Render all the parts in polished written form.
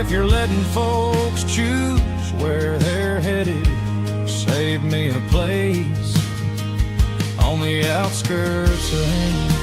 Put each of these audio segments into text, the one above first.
if you're letting folks choose where they're headed, save me a place on the outskirts of home.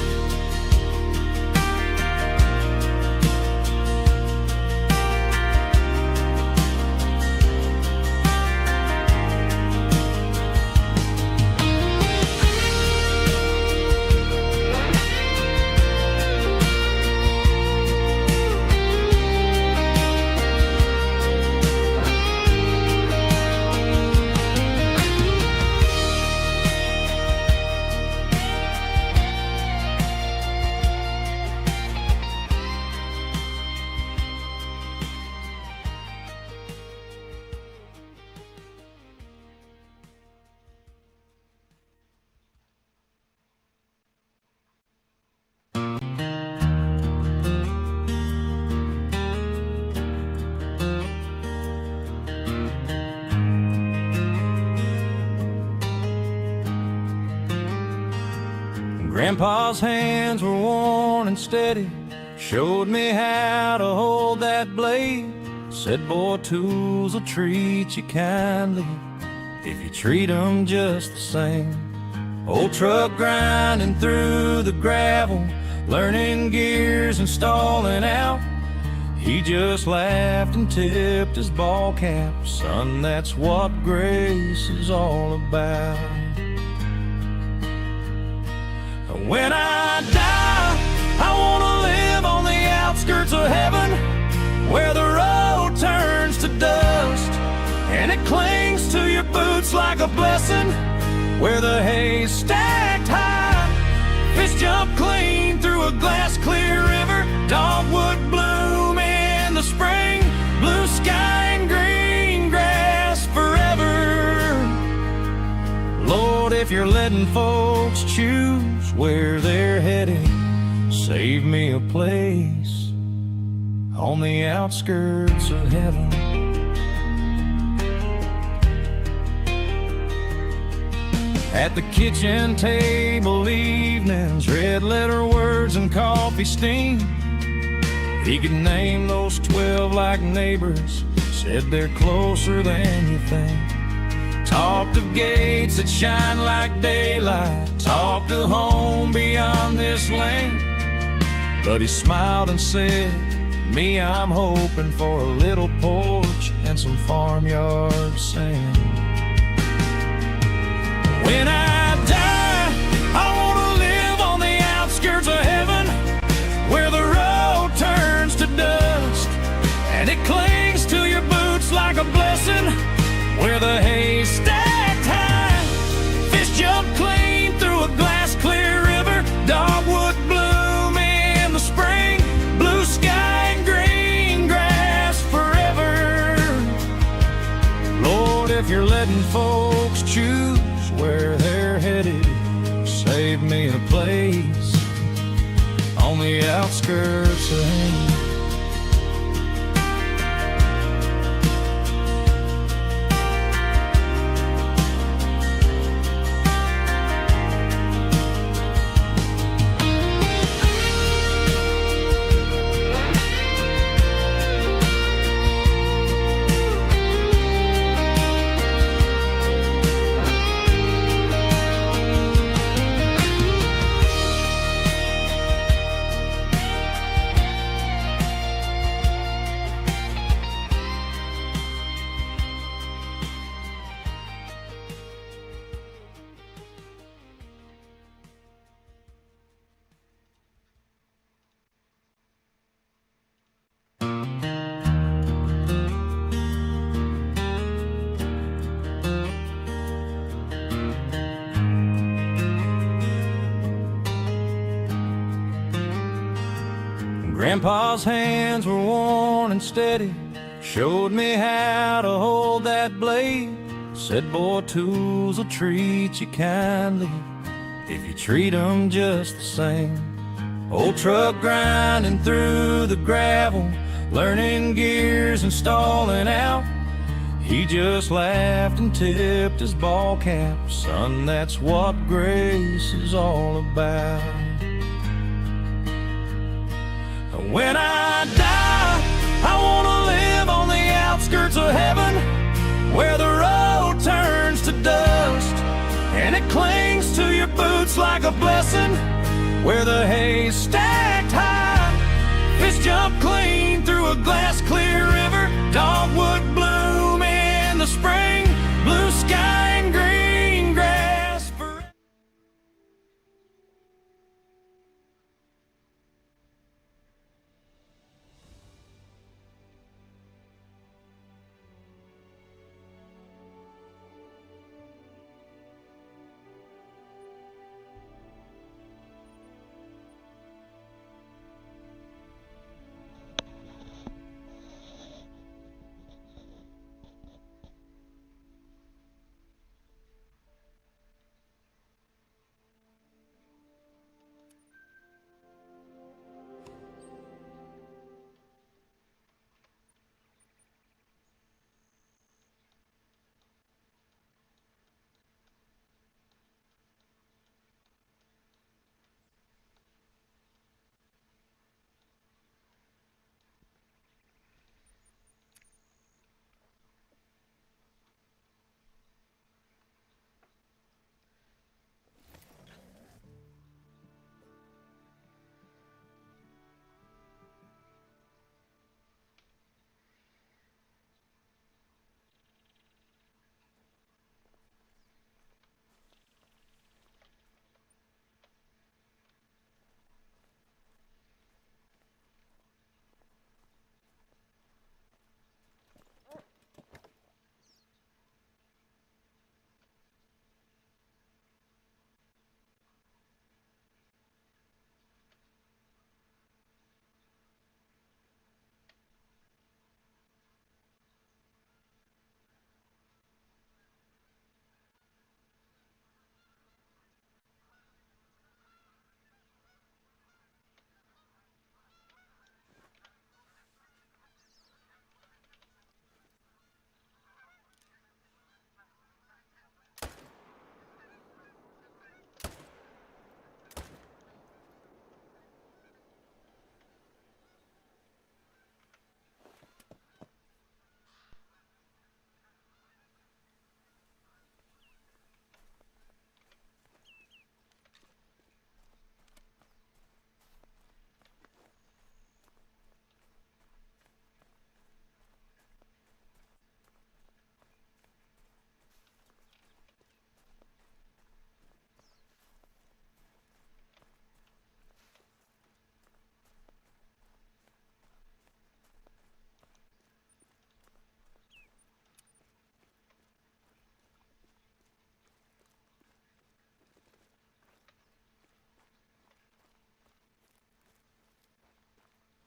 Grandpa's hands were worn and steady, showed me how to hold that blade. Said, boy, tools will treat you kindly if you treat them just the same. Old truck grinding through the gravel, learning gears and stalling out. He just laughed and tipped his ball cap. Son, that's what grace is all about. When I die, I want to live on the outskirts of heaven, where the road turns to dust and it clings to your boots like a blessing, where the hay's stacked high, fish jump clean through a glass clear river, dogwood bloom in the spring, blue sky and green grass forever. Lord, if you're letting folks choose where they're headed, save me a place on the outskirts of heaven. At the kitchen table evenings, red letter words and coffee steam. He could name those 12 like neighbors, said they're closer than you think. Talked of gates that shine like daylight, talked of home beyond this lane. But he smiled and said, me, I'm hoping for a little porch and some farmyard sand. When I die, I want to live on the outskirts of heaven, where the road turns to dust and it clings to your boots like a blessing, where the hay's stacked high, fish jump clean through a glass clear river, dogwood bloom in the spring, blue sky and green grass forever. Lord, if you're letting folks choose where they're headed, save me a place on the outskirts of home. Grandpa's hands were worn and steady, showed me how to hold that blade. Said, boy, tools will treat you kindly if you treat them just the same. Old truck grinding through the gravel, learning gears and stalling out. He just laughed and tipped his ball cap. Son, that's what grace is all about. When I die, I want to live bussin', where the hay's stacked high. Fish jump clean through a glass clear river. Dogwood bloom in the spring. Blue sky and green grass for...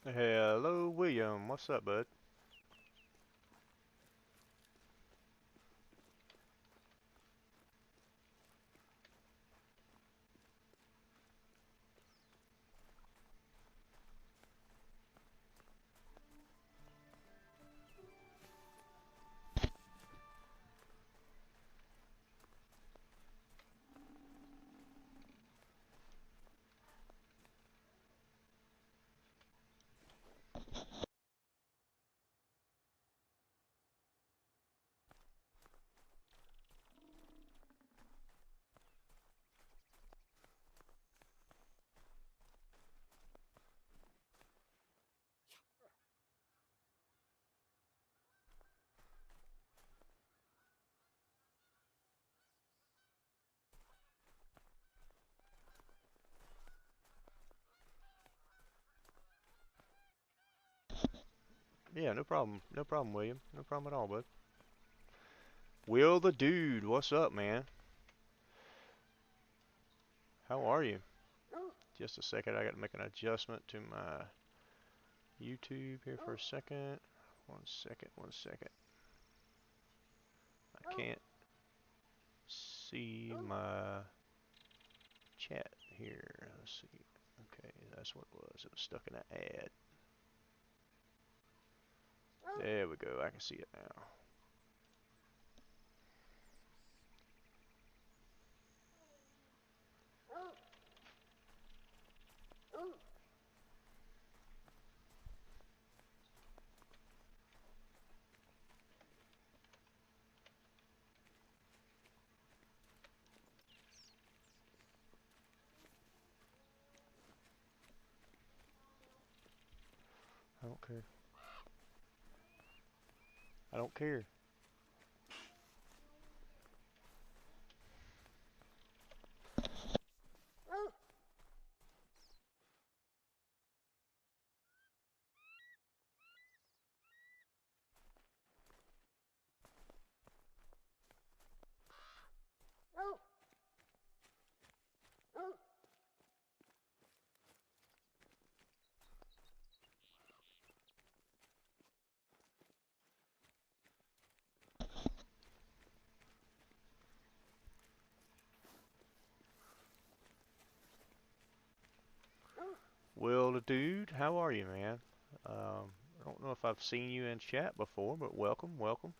Hello, William. What's up, bud? Yeah, no problem. No problem, William. No problem at all, bud. Will the dude, what's up, man? How are you? Just a second, I gotta make an adjustment to my YouTube here for a second. One second, one second. I can't see my chat here. Let's see. Okay, that's what it was. It was stuck in an ad. There we go. I can see it now. don't care. I don't care. Well, dude, how are you, man? I don't know if I've seen you in chat before, but welcome, welcome.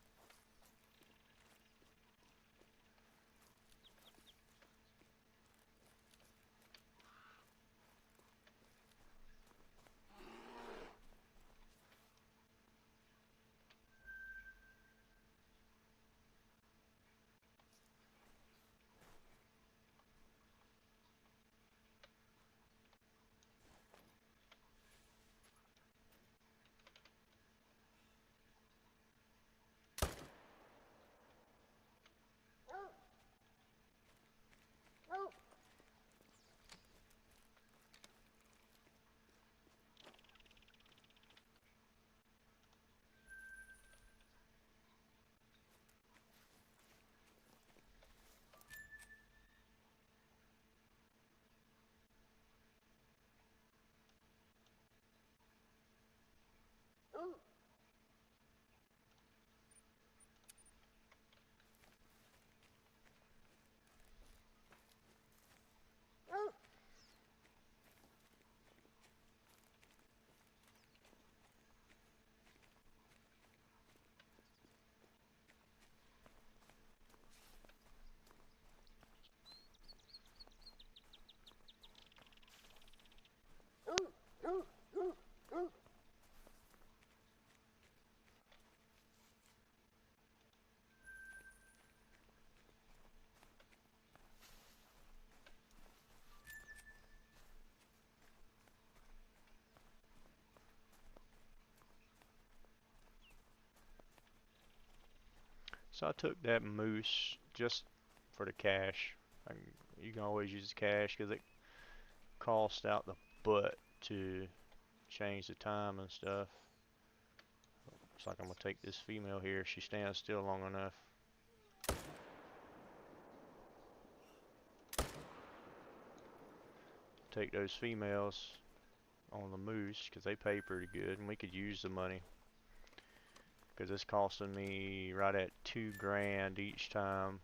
So I took that moose just for the cash. You can always use the cash because it costs out the butt to change the time and stuff. Looks like I'm gonna take this female here. She stands still long enough. Take those females on the moose because they pay pretty good, and we could use the money because it's costing me right at $2 grand each time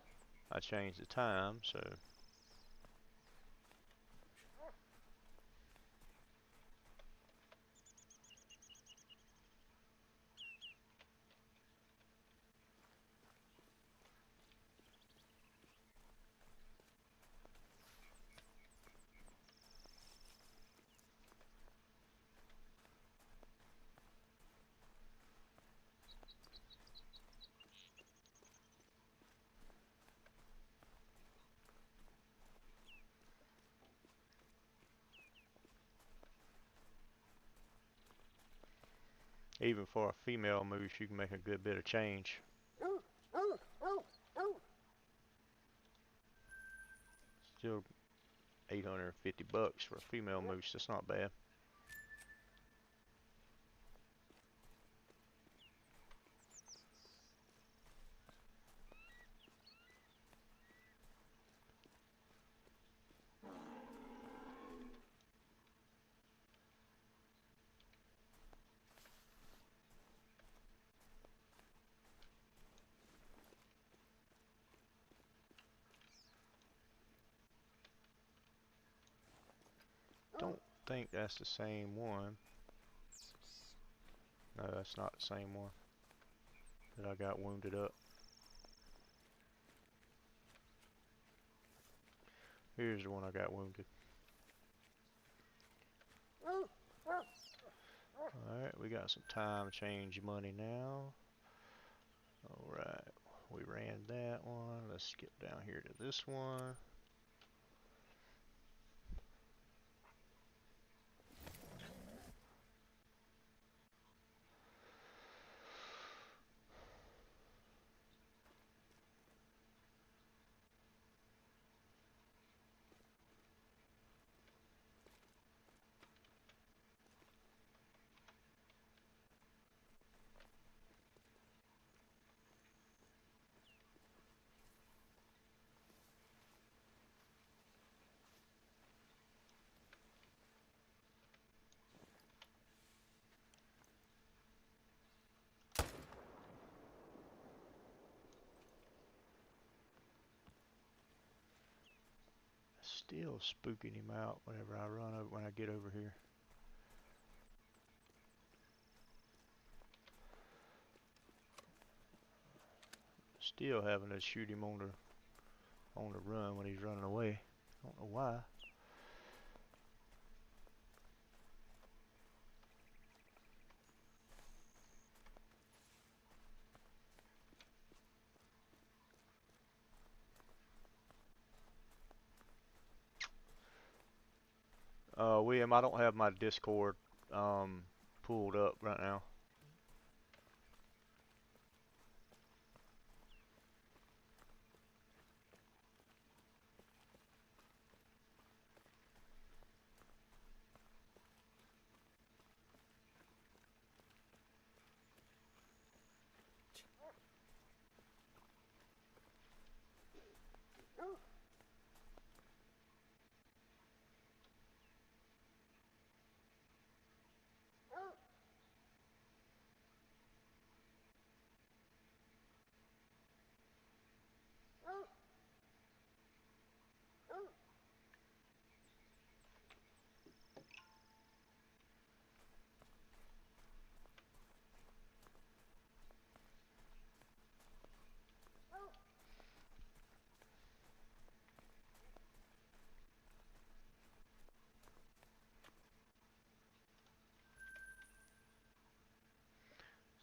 I change the time. So even for a female moose, you can make a good bit of change. Still 850 bucks for a female moose. That's not bad. Don't think that's the same one. No, that's not the same one that I got wounded up. Here's the one I got wounded. Alright, we got some time change money now. Alright, we ran that one. Let's skip down here to this one. Still spooking him out whenever I run over, when I get over here. Still having to shoot him on the run when he's running away. I don't know why. William, I don't have my Discord pulled up right now.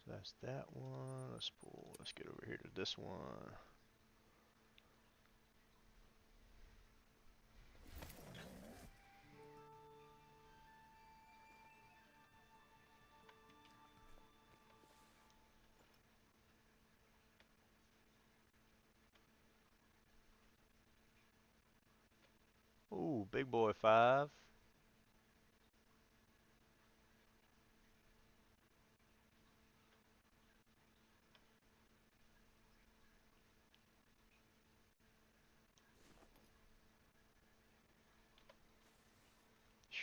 So that's that one. Let's get over here to this one. Ooh, big boy 5.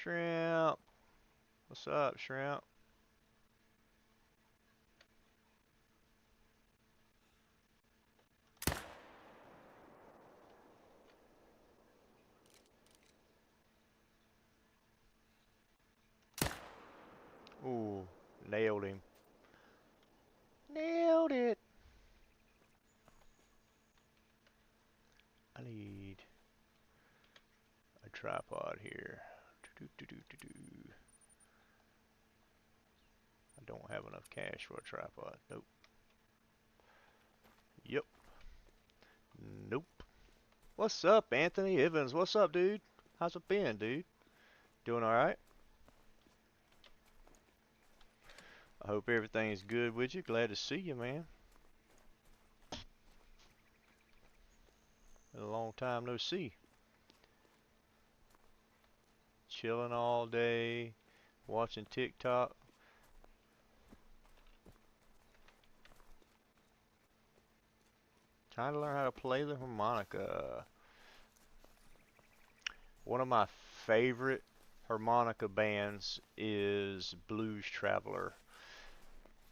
Shrimp. What's up, Shrimp? Ooh, nailed him. Nailed it. I need a tripod here. I don't have enough cash for a tripod. Nope. Yep. Nope. What's up, Anthony Evans? What's up, dude? How's it been, dude? Doing alright? I hope everything's good with you. Glad to see you, man. Been a long time no see. Chilling all day, watching TikTok. Trying to learn how to play the harmonica. One of my favorite harmonica bands is Blues Traveler.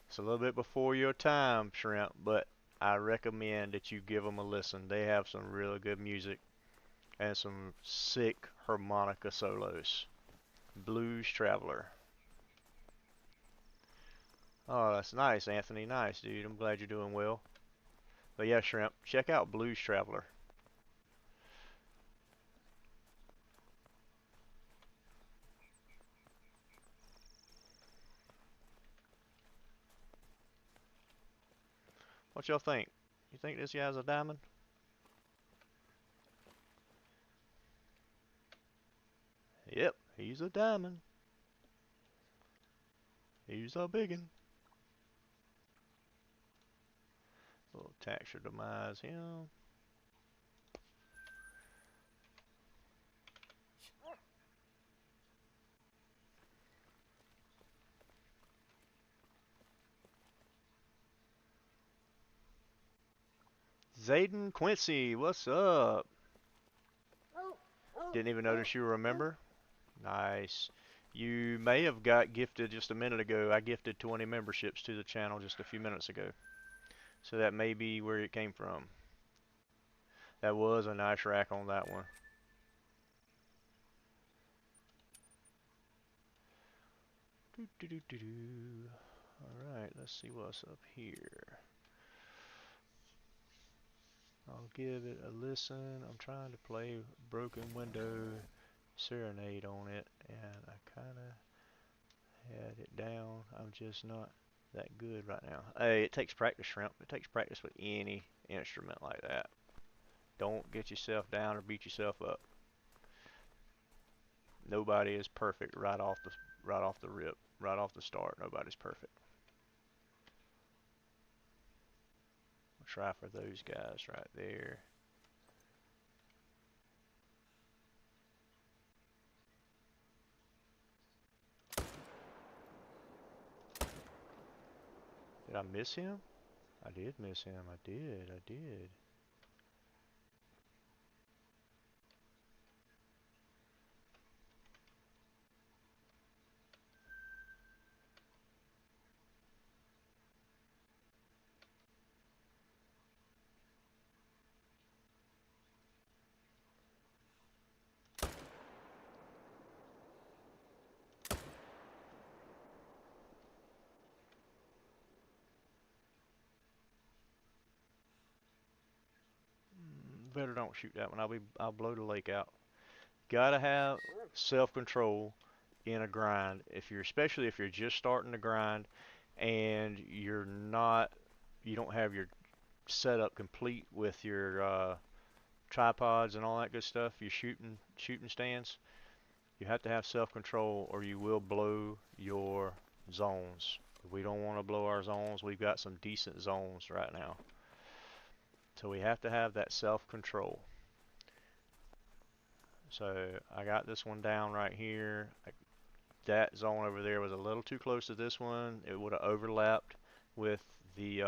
It's a little bit before your time, Shrimp, but I recommend that you give them a listen. They have some really good music and some sick harmonica solos. Blues Traveler. Oh, that's nice, Anthony. Nice, dude. I'm glad you're doing well. But yeah, Shrimp, check out Blues Traveler. What y'all think? You think this guy's a diamond? Yep, he's a diamond. He's a biggin'. Little texture demise him. Zayden Quincy, what's up? Didn't even notice you were a member. Nice. You may have got gifted just a minute ago. I gifted 20 memberships to the channel just a few minutes ago. So that may be where it came from. That was a nice rack on that one. Alright, let's see what's up here. I'll give it a listen. I'm trying to play Broken Window Serenade on it, and I kinda had it down. I'm just not that good right now. Hey, it takes practice, Shrimp. It takes practice with any instrument like that. Don't get yourself down or beat yourself up. Nobody is perfect right off the rip, right off the start. Nobody's perfect. I'll try for those guys right there. Did I miss him? I did miss him. I did. Better don't shoot that one. I'll blow the lake out. Gotta have self-control in a grind. Especially if you're just starting to grind and you don't have your setup complete with your tripods and all that good stuff, your shooting stands. You have to have self-control or you will blow your zones. We don't want to blow our zones. We've got some decent zones right now. So we have to have that self-control. So I got this one down right here. That zone over there was a little too close to this one. It would have overlapped with the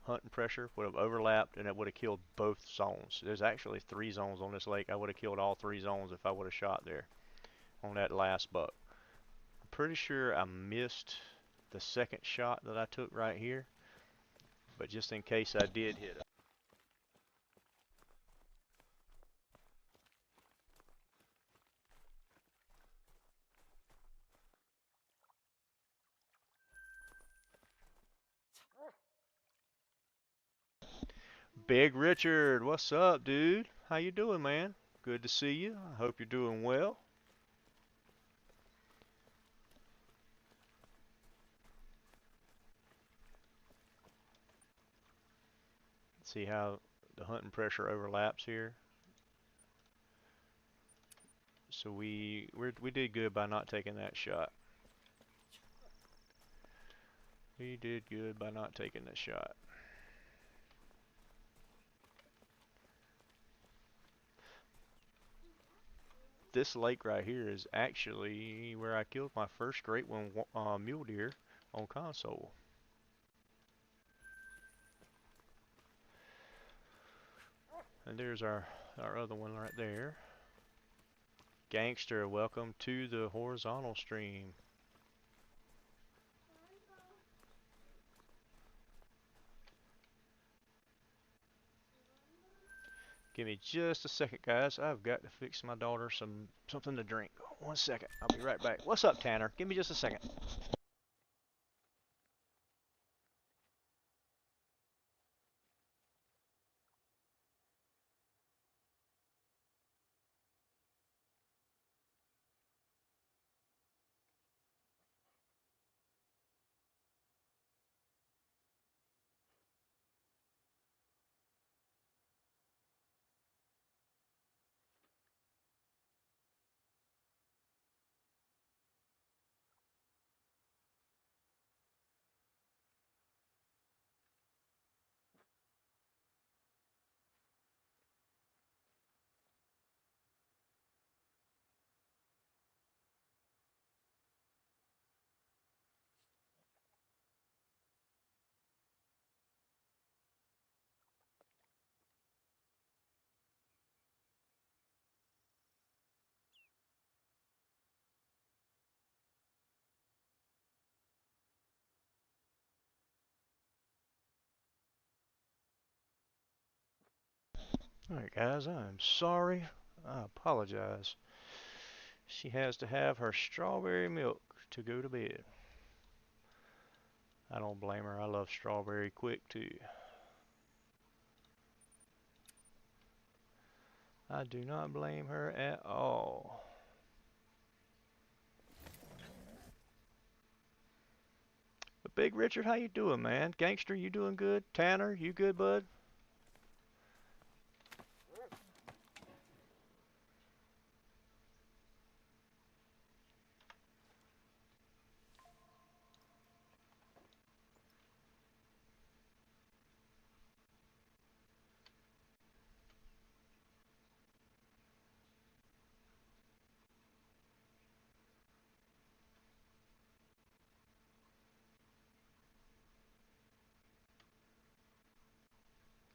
hunting pressure, would have overlapped, and it would have killed both zones. There's actually 3 zones on this lake. I would have killed all 3 zones if I would have shot there on that last buck. I'm pretty sure I missed the second shot that I took right here, but just in case I did hit it. Big Richard, what's up, dude? How you doing, man? Good to see you. I hope you're doing well. See how the hunting pressure overlaps here. So we did good by not taking that shot. We did good by not taking that shot. This lake right here is actually where I killed my first great one mule deer on console. And there's our other one right there. Gangster, welcome to the horizontal stream. Give me just a second, guys. I've got to fix my daughter something to drink. 1 second. I'll be right back. What's up, Tanner? Give me just a second. Alright, guys, I'm sorry. I apologize. She has to have her strawberry milk to go to bed. I don't blame her. I love strawberry quick too. I do not blame her at all. But Big Richard, how you doing, man? Gangster, you doing good? Tanner, you good, bud?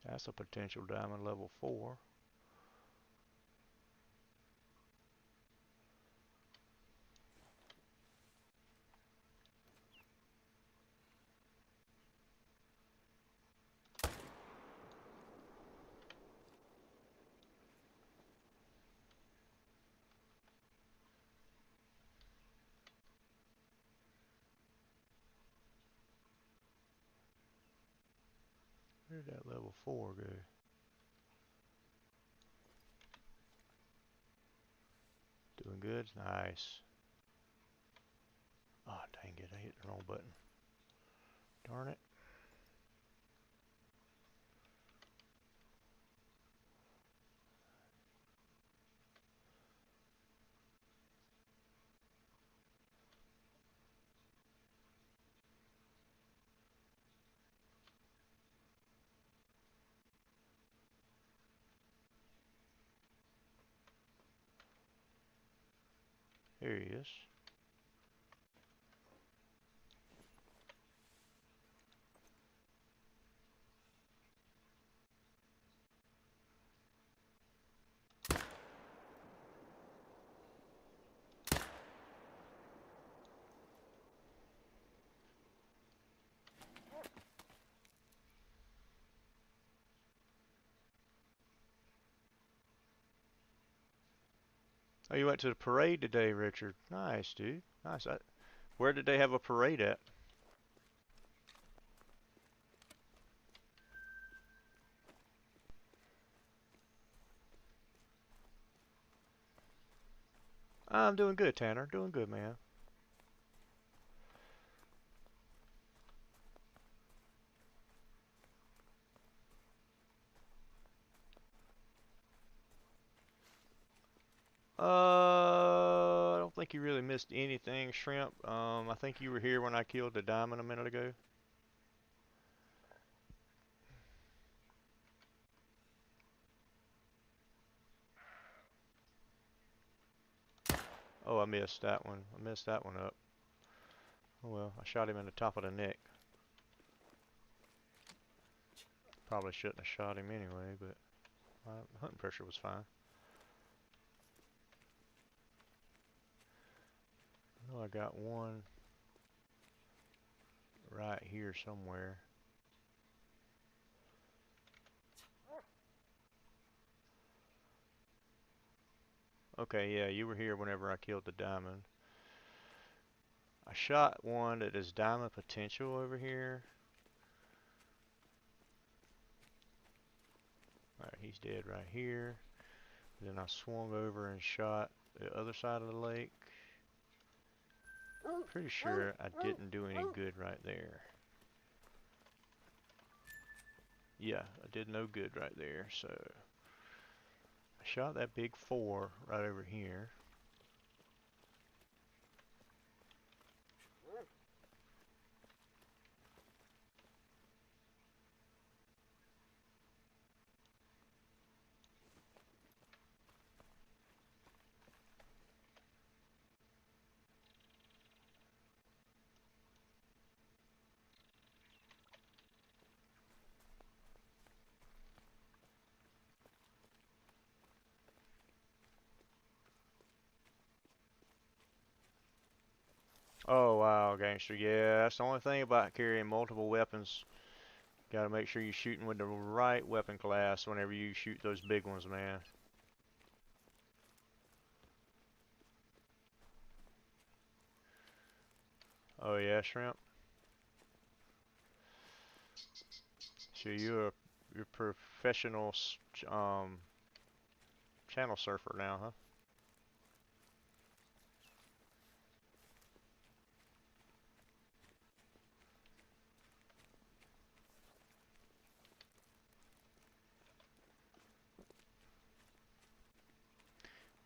That's a potential diamond level 4. Where did that level 4 go? Doing good? Nice. Oh, dang it. I hit the wrong button. Darn it. Here he is. Oh, you went to the parade today, Richard. Nice, dude. Nice. Where did they have a parade at? I'm doing good, Tanner. Doing good, man. I don't think you really missed anything, Shrimp. I think you were here when I killed the diamond a minute ago. Oh, I missed that one. I messed that one up. Oh well, I shot him in the top of the neck. Probably shouldn't have shot him anyway, but my hunting pressure was fine. I know I got one right here somewhere. Okay, yeah, you were here whenever I killed the diamond. I shot one that is diamond potential over here. Alright, he's dead right here. Then I swung over and shot the other side of the lake. Pretty sure I didn't do any good right there. Yeah, I did no good right there, so I shot that big 4 right over here. Oh wow, gangster, yeah, that's the only thing about carrying multiple weapons. Gotta make sure you're shooting with the right weapon class whenever you shoot those big ones, man. Oh yeah, shrimp. So you're a professional channel surfer now, huh?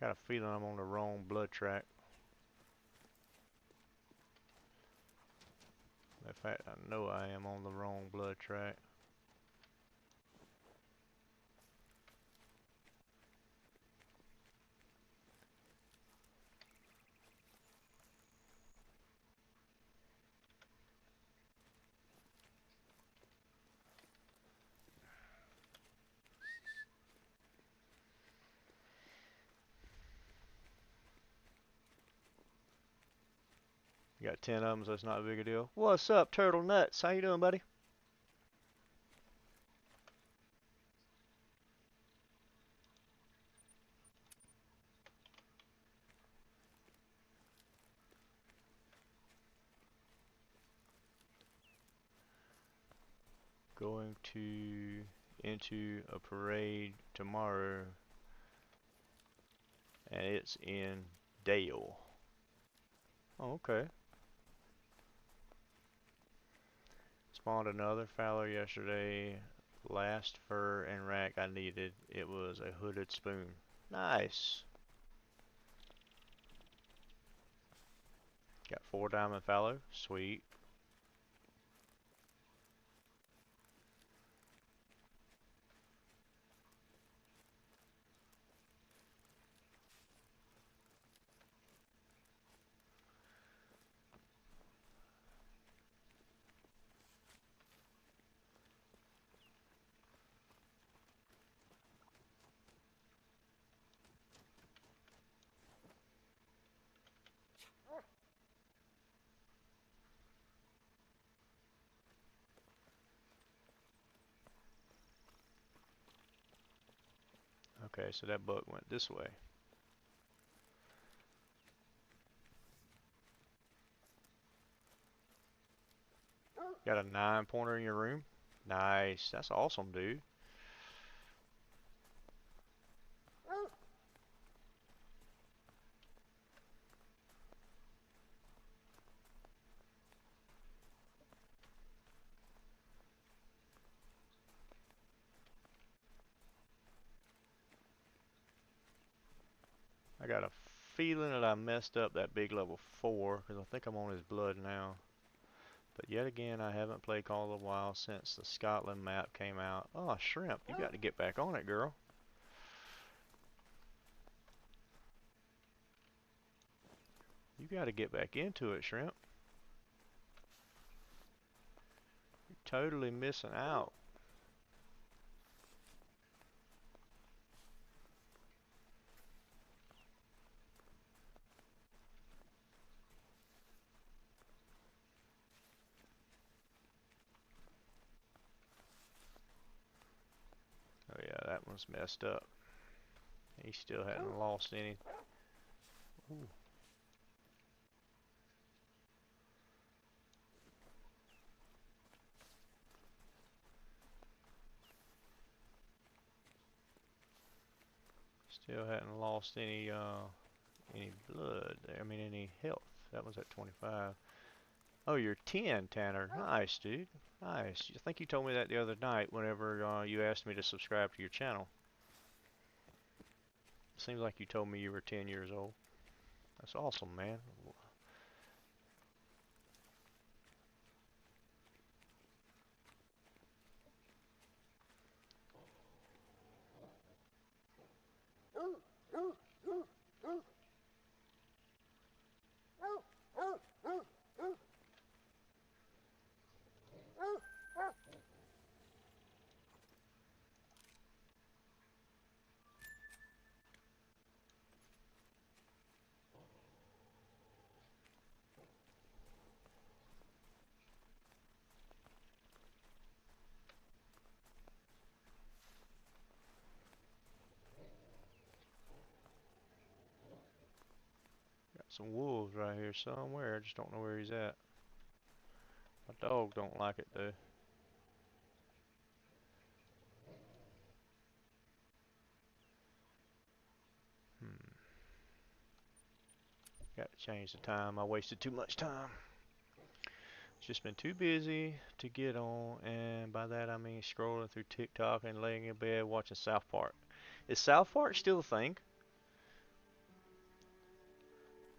Got a feeling I'm on the wrong blood track. In fact, I know I am on the wrong blood track. You got 10 of them, so it's not a big a deal. What's up, Turtle Nuts? How you doing, buddy? Going to into a parade tomorrow, and it's in Dale. Oh, okay. Spawned another fallow yesterday. Last fur and rack I needed. It was a hooded spoon. Nice. Got 4 diamond fallow. Sweet. Okay, so that buck went this way. Got a 9-pointer in your room? Nice. That's awesome, dude. I got a feeling that I messed up that big level 4 because I think I'm on his blood now. But yet again, I haven't played Call of the Wild since the Scotland map came out. Oh, Shrimp, you got to get back on it, girl. You got to get back into it, Shrimp. You're totally missing out. Oh yeah, that one's messed up. He still hadn't lost any. Ooh. Still hadn't lost any blood there. I mean any health. That was at 25. Oh, you're 10, Tanner. Nice, dude. Nice. I think you told me that the other night whenever you asked me to subscribe to your channel. Seems like you told me you were 10 years old. That's awesome, man. Got some wolves right here somewhere. I just don't know where he's at. My dog don't like it though. Hmm. Got to change the time. I wasted too much time. It's just been too busy to get on, and by that I mean scrolling through TikTok and laying in bed watching South Park. Is South Park still a thing?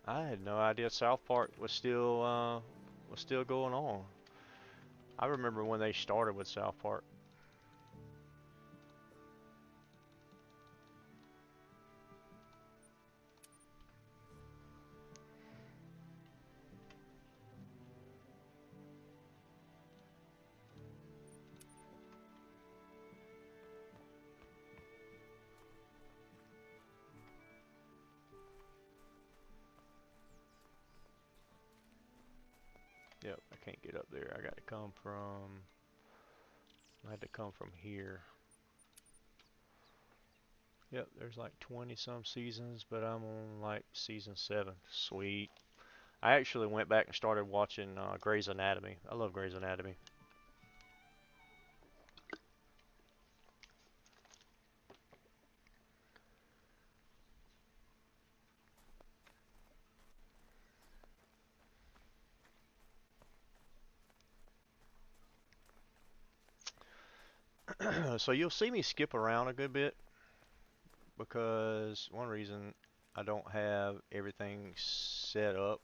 I had no idea South Park was still going on. I remember when they started with South Park. Yep, I can't get up there. I had to come from here. Yep, there's like 20 some seasons, but I'm on like season 7. Sweet. I actually went back and started watching Grey's Anatomy. I love Grey's Anatomy. So you'll see me skip around a good bit because one reason I don't have everything set up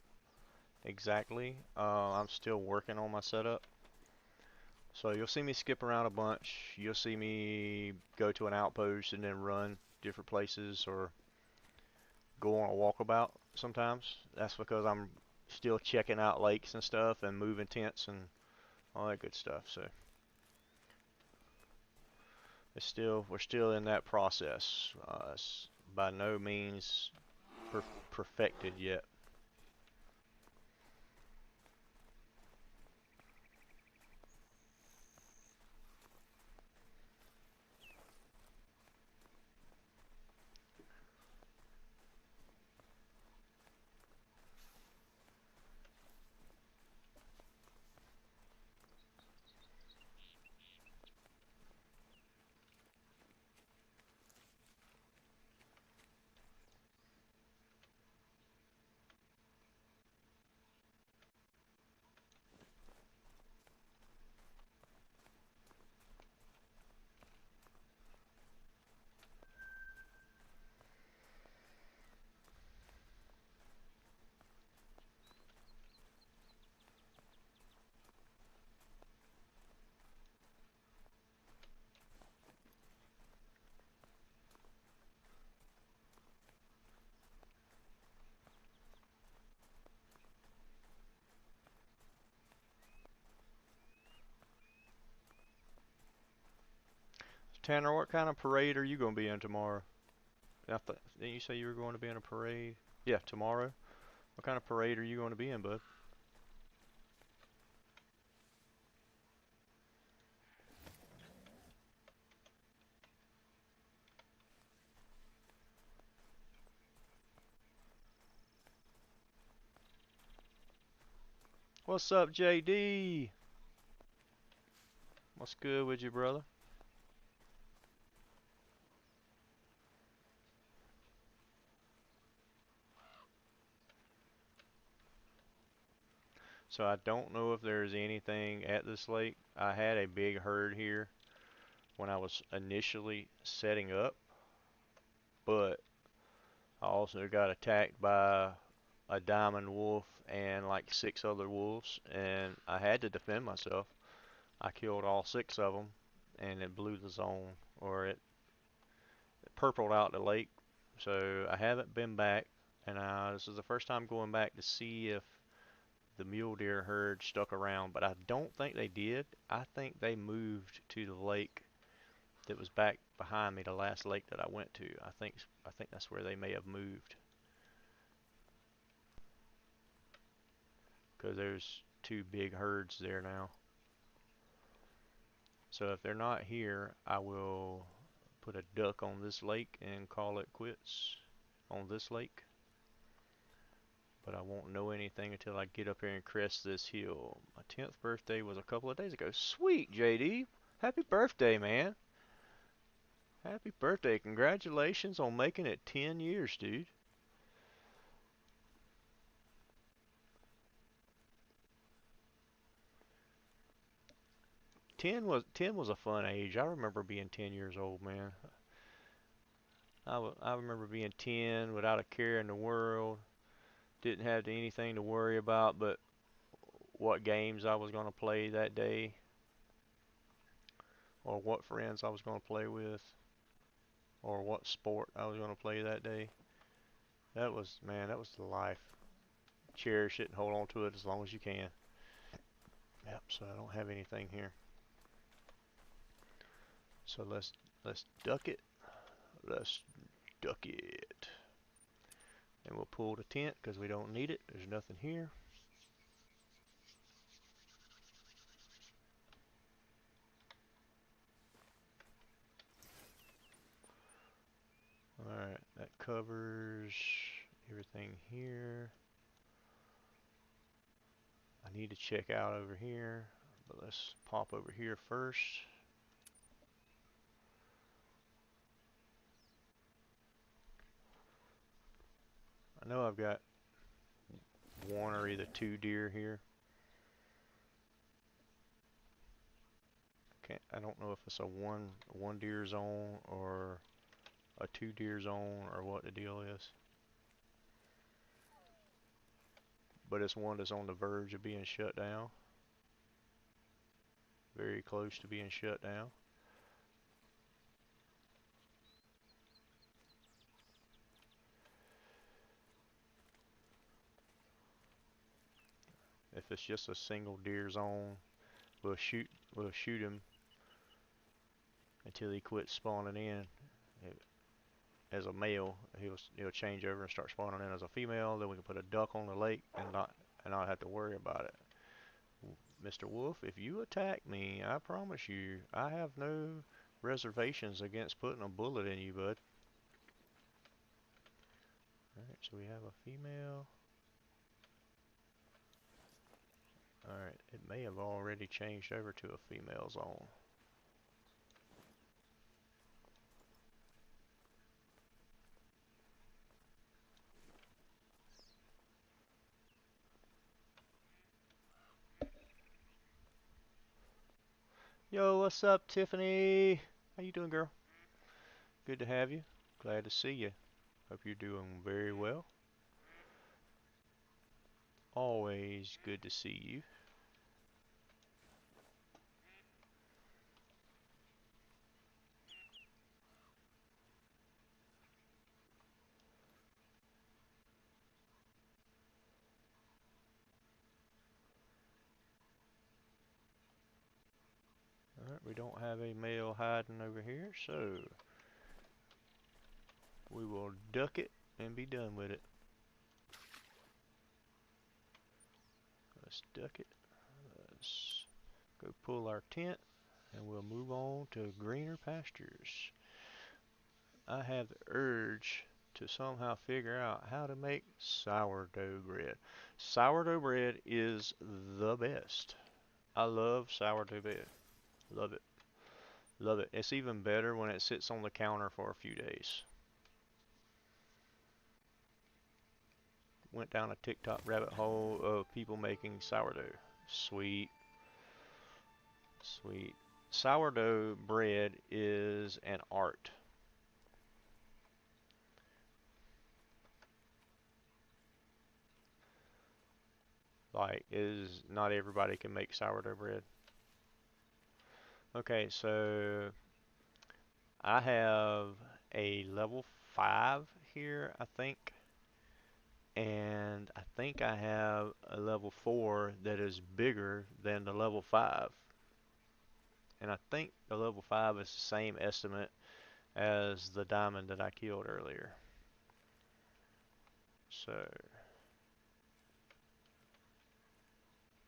exactly. I'm still working on my setup. So you'll see me skip around a bunch. You'll see me go to an outpost and then run different places or go on a walkabout sometimes. That's because I'm still checking out lakes and stuff and moving tents and all that good stuff. So we're still in that process. It's by no means perfected yet. Tanner, what kind of parade are you going to be in tomorrow? Didn't you say you were going to be in a parade? Yeah, tomorrow. What kind of parade are you going to be in, bud? What's up, JD? What's good with you, brother? So I don't know if there's anything at this lake. I had a big herd here when I was initially setting up, but I also got attacked by a diamond wolf and like 6 other wolves, and I had to defend myself. I killed all 6 of them, and it blew the zone, or it purpled out the lake. So I haven't been back, and this is the first time going back to see if the mule deer herd stuck around, but I don't think they did. I think they moved to the lake that was back behind me, the last lake that I went to. I think that's where they may have moved, because there's 2 big herds there now. So if they're not here, I will put a duck on this lake and call it quits on this lake. but I won't know anything until I get up here and crest this hill. My 10th birthday was a couple of days ago. Sweet, JD. Happy birthday, man. Happy birthday. Congratulations on making it 10 years, dude. Ten was a fun age. I remember being 10 years old, man. I remember being 10 without a care in the world. Didn't have anything to worry about but what games I was going to play that day or what friends I was going to play with or what sport I was going to play that day. That was, man, that was the life. Cherish it and hold on to it as long as you can. Yep, so I don't have anything here. So let's duck it. Let's duck it. And we'll pull the tent because we don't need it. There's nothing here. Alright, that covers everything here. I need to check out over here, but let's pop over here first. I know I've got one or either two deer here. I don't know if it's a one deer zone or a two deer zone or what the deal is. But it's one that's on the verge of being shut down. Very close to being shut down. If it's just a single deer zone, we'll shoot him until he quits spawning in. As a male, he'll change over and start spawning in as a female. Then we can put a duck on the lake and not have to worry about it. Mr. Wolf, if you attack me, I promise you, I have no reservations against putting a bullet in you, bud. Alright, so we have a female. Alright, it may have already changed over to a female zone. Yo, what's up, Tiffany? How you doing, girl? Good to have you. Glad to see you. Hope you're doing very well. Always good to see you. Alright, we don't have a male hiding over here, so we will duck it and be done with it. Let's duck it. Let's go pull our tent and we'll move on to greener pastures. I have the urge to somehow figure out how to make sourdough bread. Sourdough bread is the best. I love sourdough bread. Love it. Love it. It's even better when it sits on the counter for a few days. Went down a TikTok rabbit hole of people making sourdough. Sweet. Sweet. Sourdough bread is an art. Like, not everybody can make sourdough bread. Okay, so I have a level 5 here, I think. And I think I have a level 4 that is bigger than the level 5. And I think the level 5 is the same estimate as the diamond that I killed earlier. So,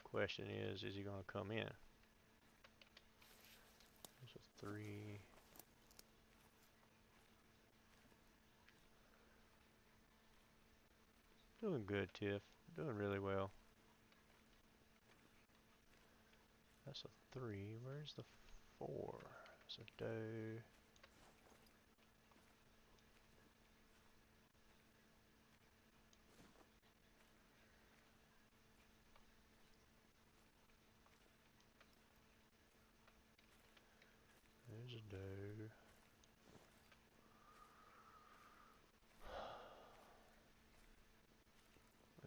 question is he going to come in? There's a 3. Doing good, Tiff. Doing really well. That's a 3. Where's the 4? That's a doe. There's a doe.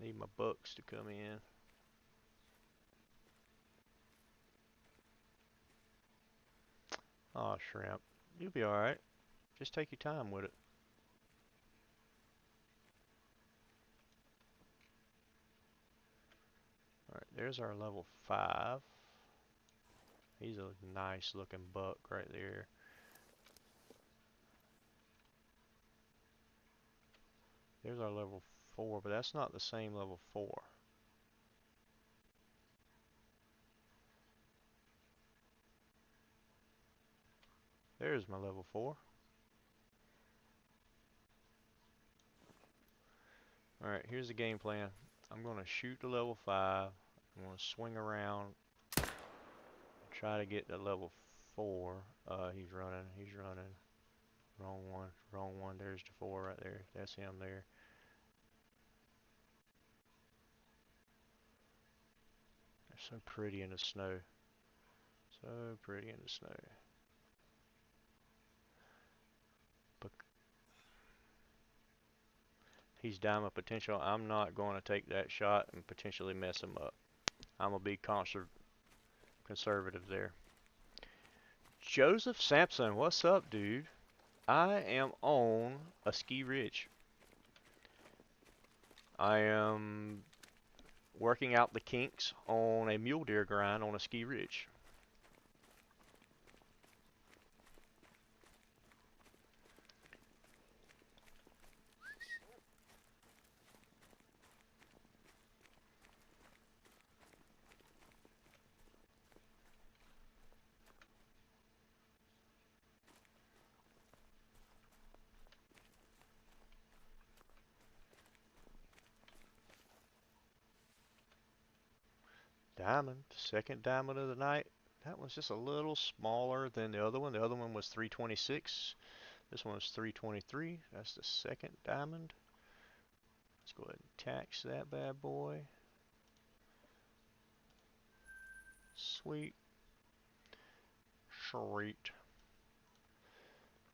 I need my bucks to come in. Aw, shrimp. You'll be alright. Just take your time with it. Alright, there's our level 5. He's a nice looking buck right there. There's our level 4, but that's not the same level 4. There's my level 4. Alright, here's the game plan. I'm going to shoot the level 5. I'm going to swing around. Try to get to level 4. He's running. He's running. Wrong one. Wrong one. There's the 4 right there. That's him there. They're so pretty in the snow. So pretty in the snow. But he's diamond potential. I'm not going to take that shot and potentially mess him up. I'm going to be conservative there. Joseph Sampson, what's up, dude? I am on a ski ridge. I am working out the kinks on a mule deer grind on a ski ridge. Diamond, second diamond of the night. That one's just a little smaller than the other one. The other one was 326. This one was 323. That's the second diamond. Let's go ahead and tax that bad boy. Sweet. Sweet.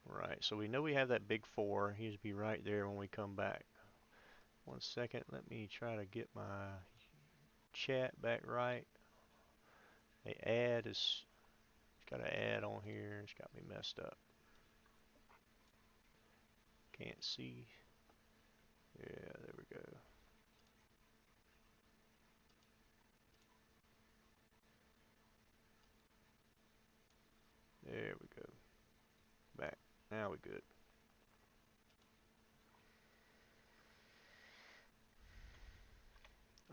Right, so we know we have that big 4. He'll be right there when we come back. 1 second, let me try to get my chat back right. The ad is, it's got an ad on here. It's got me messed up. Can't see. Yeah, there we go. There we go. Back. Now we good.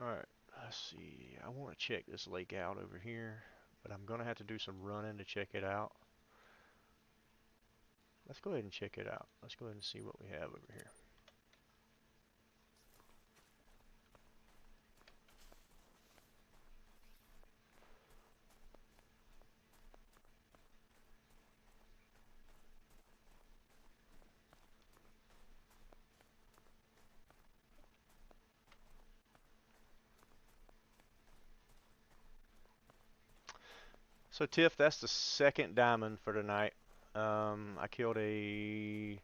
Alright, let's see. I want to check this lake out over here, but I'm going to have to do some running to check it out. Let's go ahead and check it out. Let's go ahead and see what we have over here. So Tiff, that's the second diamond for tonight. I killed a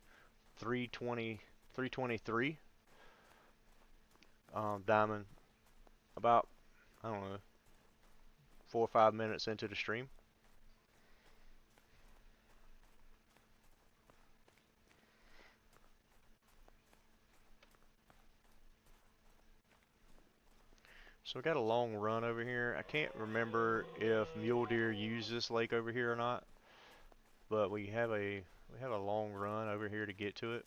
323 diamond about, I don't know, 4 or 5 minutes into the stream. So we got a long run over here. I can't remember if mule deer use this lake over here or not, but we have a long run over here to get to it,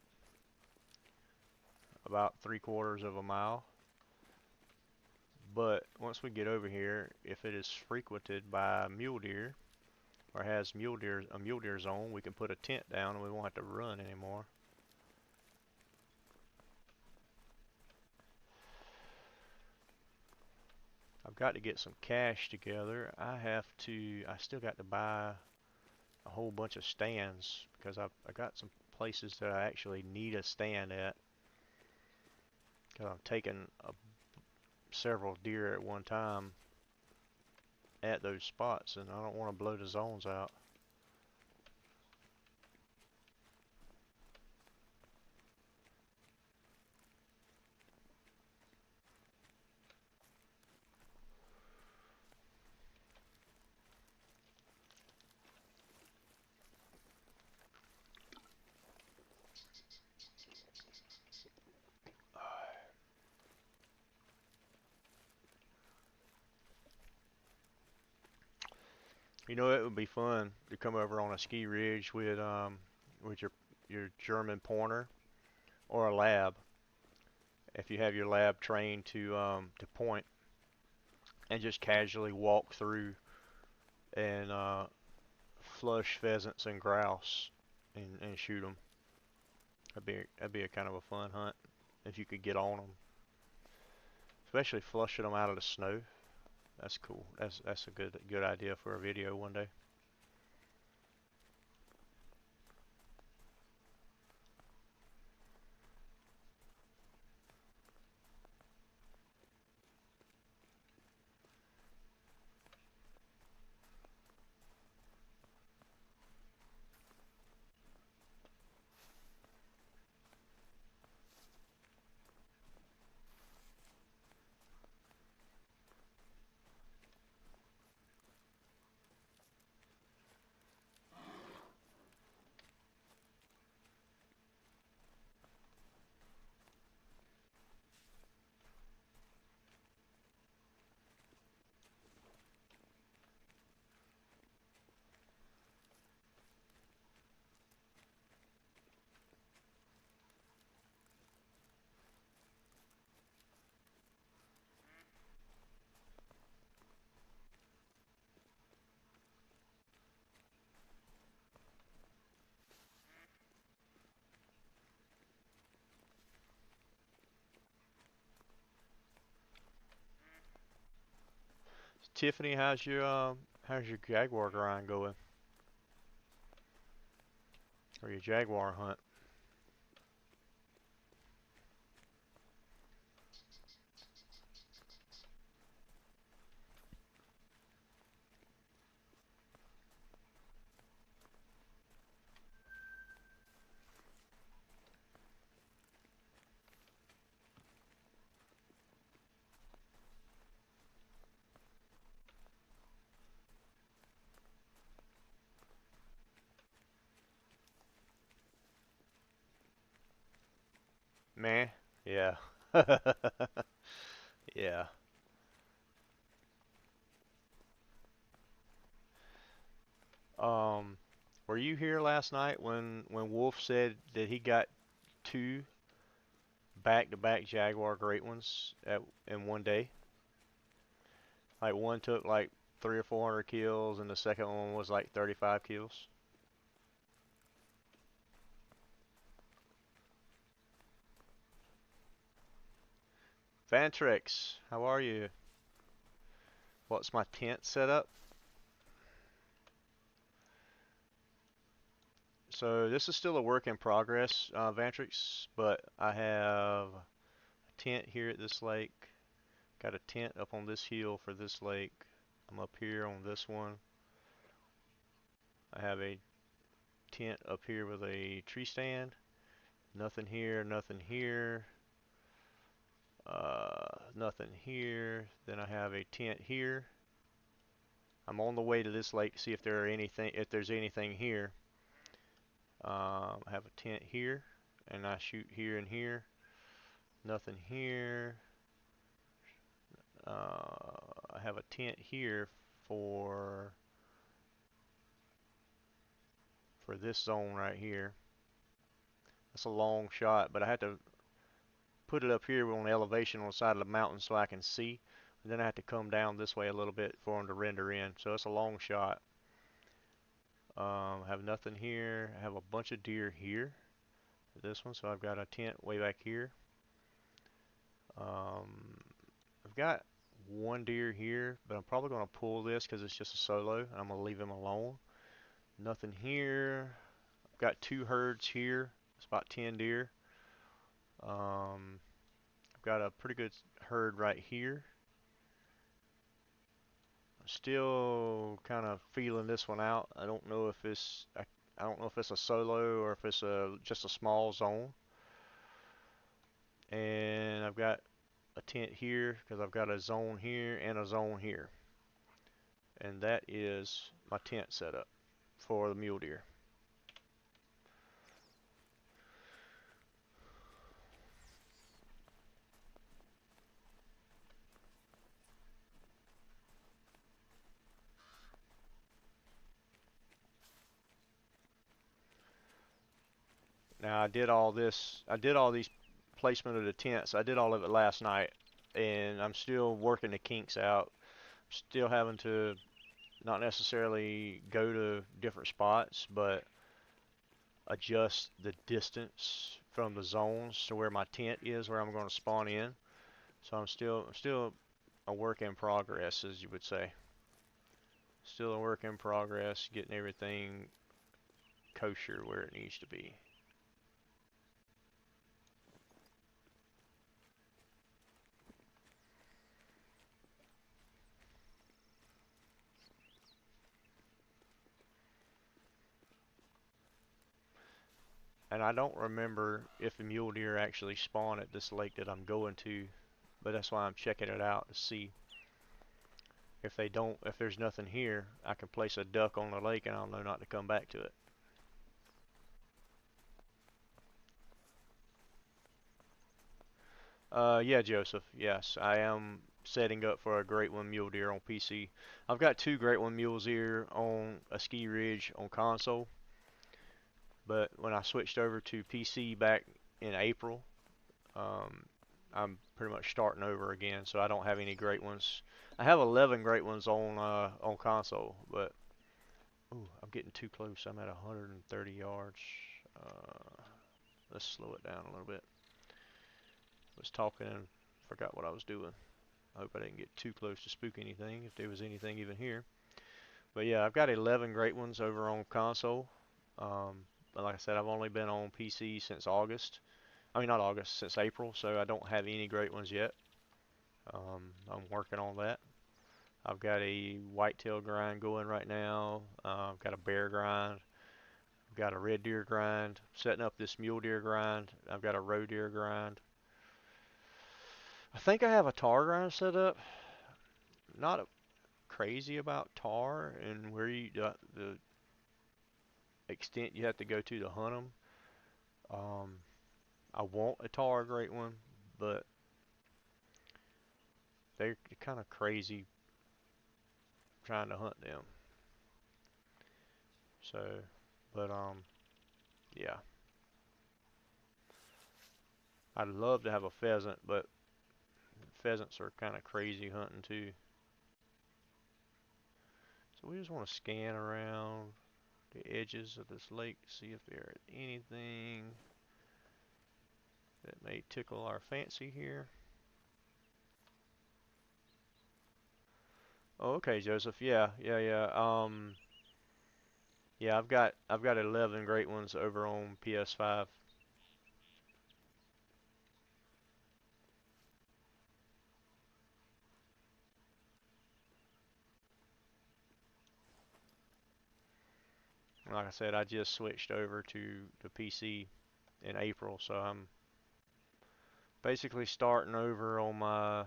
about 3/4 of a mile. But once we get over here, if it is frequented by mule deer or has a mule deer zone, we can put a tent down and we won't have to run anymore. I've got to get some cash together. I still got to buy a whole bunch of stands because I got some places that I actually need a stand at. Because I'm taking several deer at one time at those spots, and I don't want to blow the zones out. You know, it would be fun to come over on a ski ridge with your German pointer or a lab. If you have your lab trained to point and just casually walk through and flush pheasants and grouse and shoot them. That'd be a kind of a fun hunt if you could get on them, especially flushing them out of the snow. That's cool. That's a good idea for a video one day. Tiffany, how's your jaguar grind going? Or your jaguar hunt? Man, yeah. Yeah. Um, were you here last night when Wolf said that he got two back-to-back Jaguar great ones in one day? Like one took like 300 or 400 kills, and the second one was like 35 kills. Vantrix, how are you? What's my tent set up? So this is still a work in progress, Vantrix, but I have a tent here at this lake. Got a tent up on this hill for this lake. I'm up here on this one. I have a tent up here with a tree stand. Nothing here, nothing here, nothing here. Then I have a tent here. I'm on the way to this lake to see if there's anything here. I have a tent here, and I shoot here and here. Nothing here. I have a tent here for this zone right here. That's a long shot, but I had to put it up here on the elevation on the side of the mountain so I can see. And then I have to come down this way a little bit for them to render in. So it's a long shot. I have nothing here. I have a bunch of deer here. This one, so I've got a tent way back here. I've got one deer here, but I'm probably going to pull this because it's just a solo. I'm going to leave him alone. Nothing here. I've got two herds here. It's about 10 deer. I've got a pretty good herd right here. I'm still kind of feeling this one out. I don't know if I don't know if it's a solo or if it's just a small zone. And I've got a tent here because I've got a zone here and a zone here. And that is my tent setup for the mule deer. Now I did all these placement of the tents. I did all of it last night, and I'm still working the kinks out. Still having to not necessarily go to different spots, but adjust the distance from the zones to where my tent is, where I'm going to spawn in. So I'm still a work in progress, as you would say. Still a work in progress, getting everything kosher where it needs to be. And I don't remember if the mule deer actually spawn at this lake that I'm going to, but that's why I'm checking it out to see. If they don't, if there's nothing here, I can place a duck on the lake and I'll know not to come back to it. Yeah, Joseph. Yes, I am setting up for a Great One mule deer on PC. I've got two Great One mules here on a ski ridge on console, but when I switched over to PC back in April, um, I'm pretty much starting over again, so I don't have any Great Ones. I have 11 Great Ones on console, but ooh, I'm getting too close. I'm at 130 yards. Uh, let's slow it down a little bit. Was talking and forgot what I was doing. I hope I didn't get too close to spook anything, if there was anything even here. But yeah, I've got 11 Great Ones over on console. But like I said, I've only been on PC since August. I mean, not August, since April, so I don't have any Great Ones yet. I'm working on that. I've got a whitetail grind going right now. I've got a bear grind. I've got a red deer grind. Setting up this mule deer grind. I've got a roe deer grind. I think I have a tar grind set up. Not crazy about tar and where the extent you have to go to hunt them. Um, I want a tar great one, but they're kind of crazy trying to hunt them. So, but yeah, I'd love to have a pheasant, but pheasants are kind of crazy hunting too. So we just want to scan around the edges of this lake to see if there is anything that may tickle our fancy here. Oh, okay, Joseph. Yeah. Yeah, I've got 11 great ones over on PS5. Like I said, I just switched over to the PC in April, so I'm basically starting over on my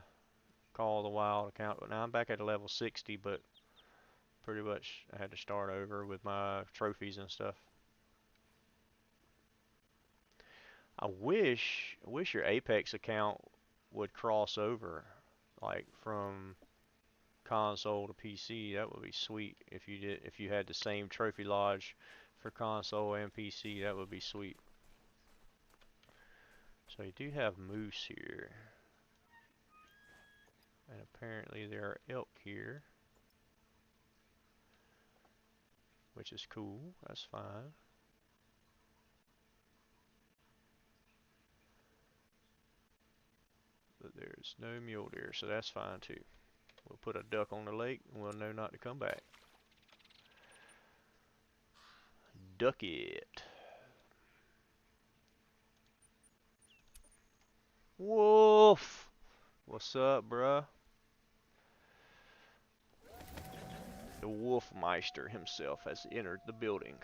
Call of the Wild account. But now I'm back at level 60, but pretty much I had to start over with my trophies and stuff. I wish your Apex account would cross over, like from console to PC. That would be sweet if you had the same trophy lodge for console and PC. That would be sweet. So you do have moose here, and apparently there are elk here, which is cool. That's fine. But there's no mule deer, so that's fine too. We'll put a duck on the lake and we'll know not to come back. Duck it. Wolf! What's up, bruh? The Wolfmeister himself has entered the building.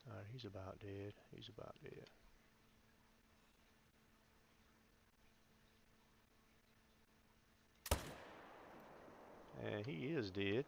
Alright, he's about dead. He's about dead. And he is dead.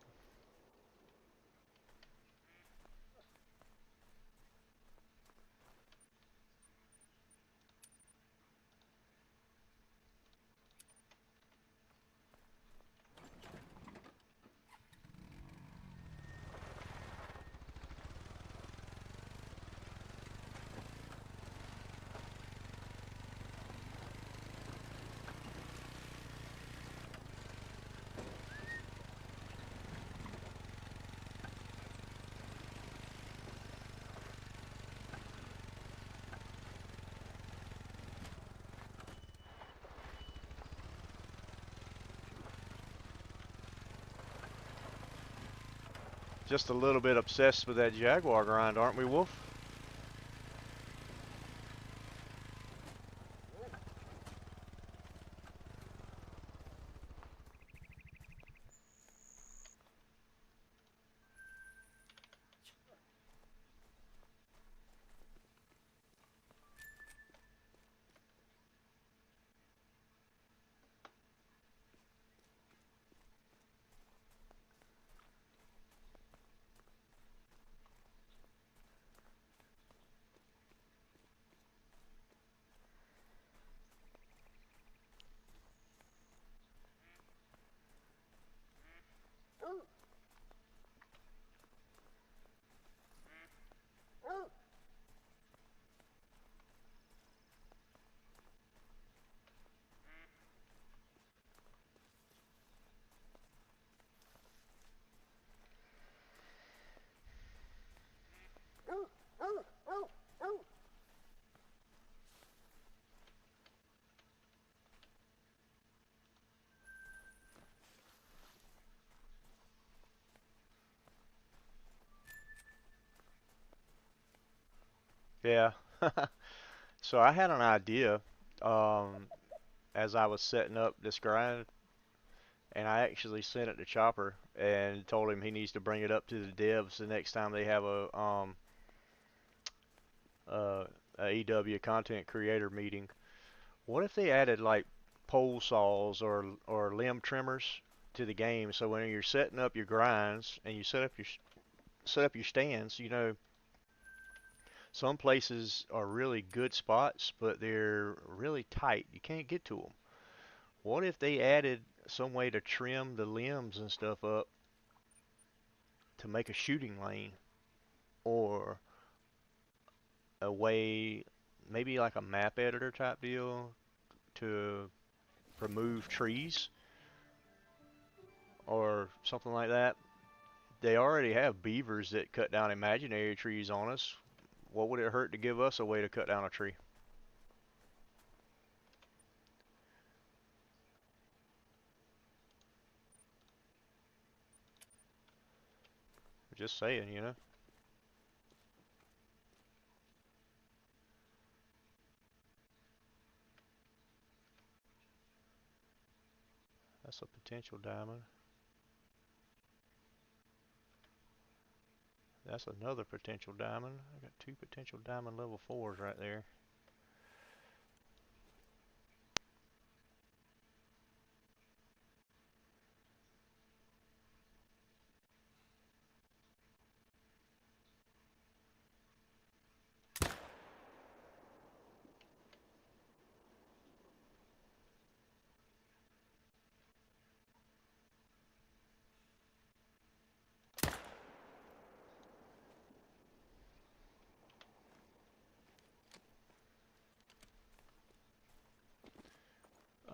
Just a little bit obsessed with that Jaguar grind, aren't we, Wolf? Yeah. So I had an idea um, as I was setting up this grind, and I actually sent it to Chopper and told him he needs to bring it up to the devs the next time they have uh, a EW content creator meeting. What if they added like pole saws or limb trimmers to the game, so when you're setting up your grinds and you set up your stands, you know, some places are really good spots, but they're really tight. You can't get to them. What if they added some way to trim the limbs and stuff up to make a shooting lane, or a way, maybe like a map editor type deal to remove trees or something like that? They already have beavers that cut down imaginary trees on us. What would it hurt to give us a way to cut down a tree? Just saying, you know. That's a potential diamond. That's another potential diamond. I got two potential diamond level 4s right there.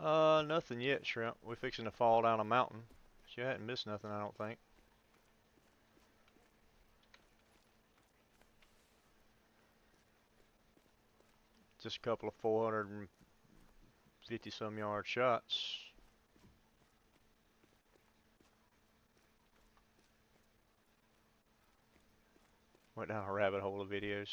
Nothing yet, Shrimp. We're fixing to fall down a mountain. You hadn't missed nothing, I don't think. Just a couple of 450 some yard shots. Went down a rabbit hole of videos.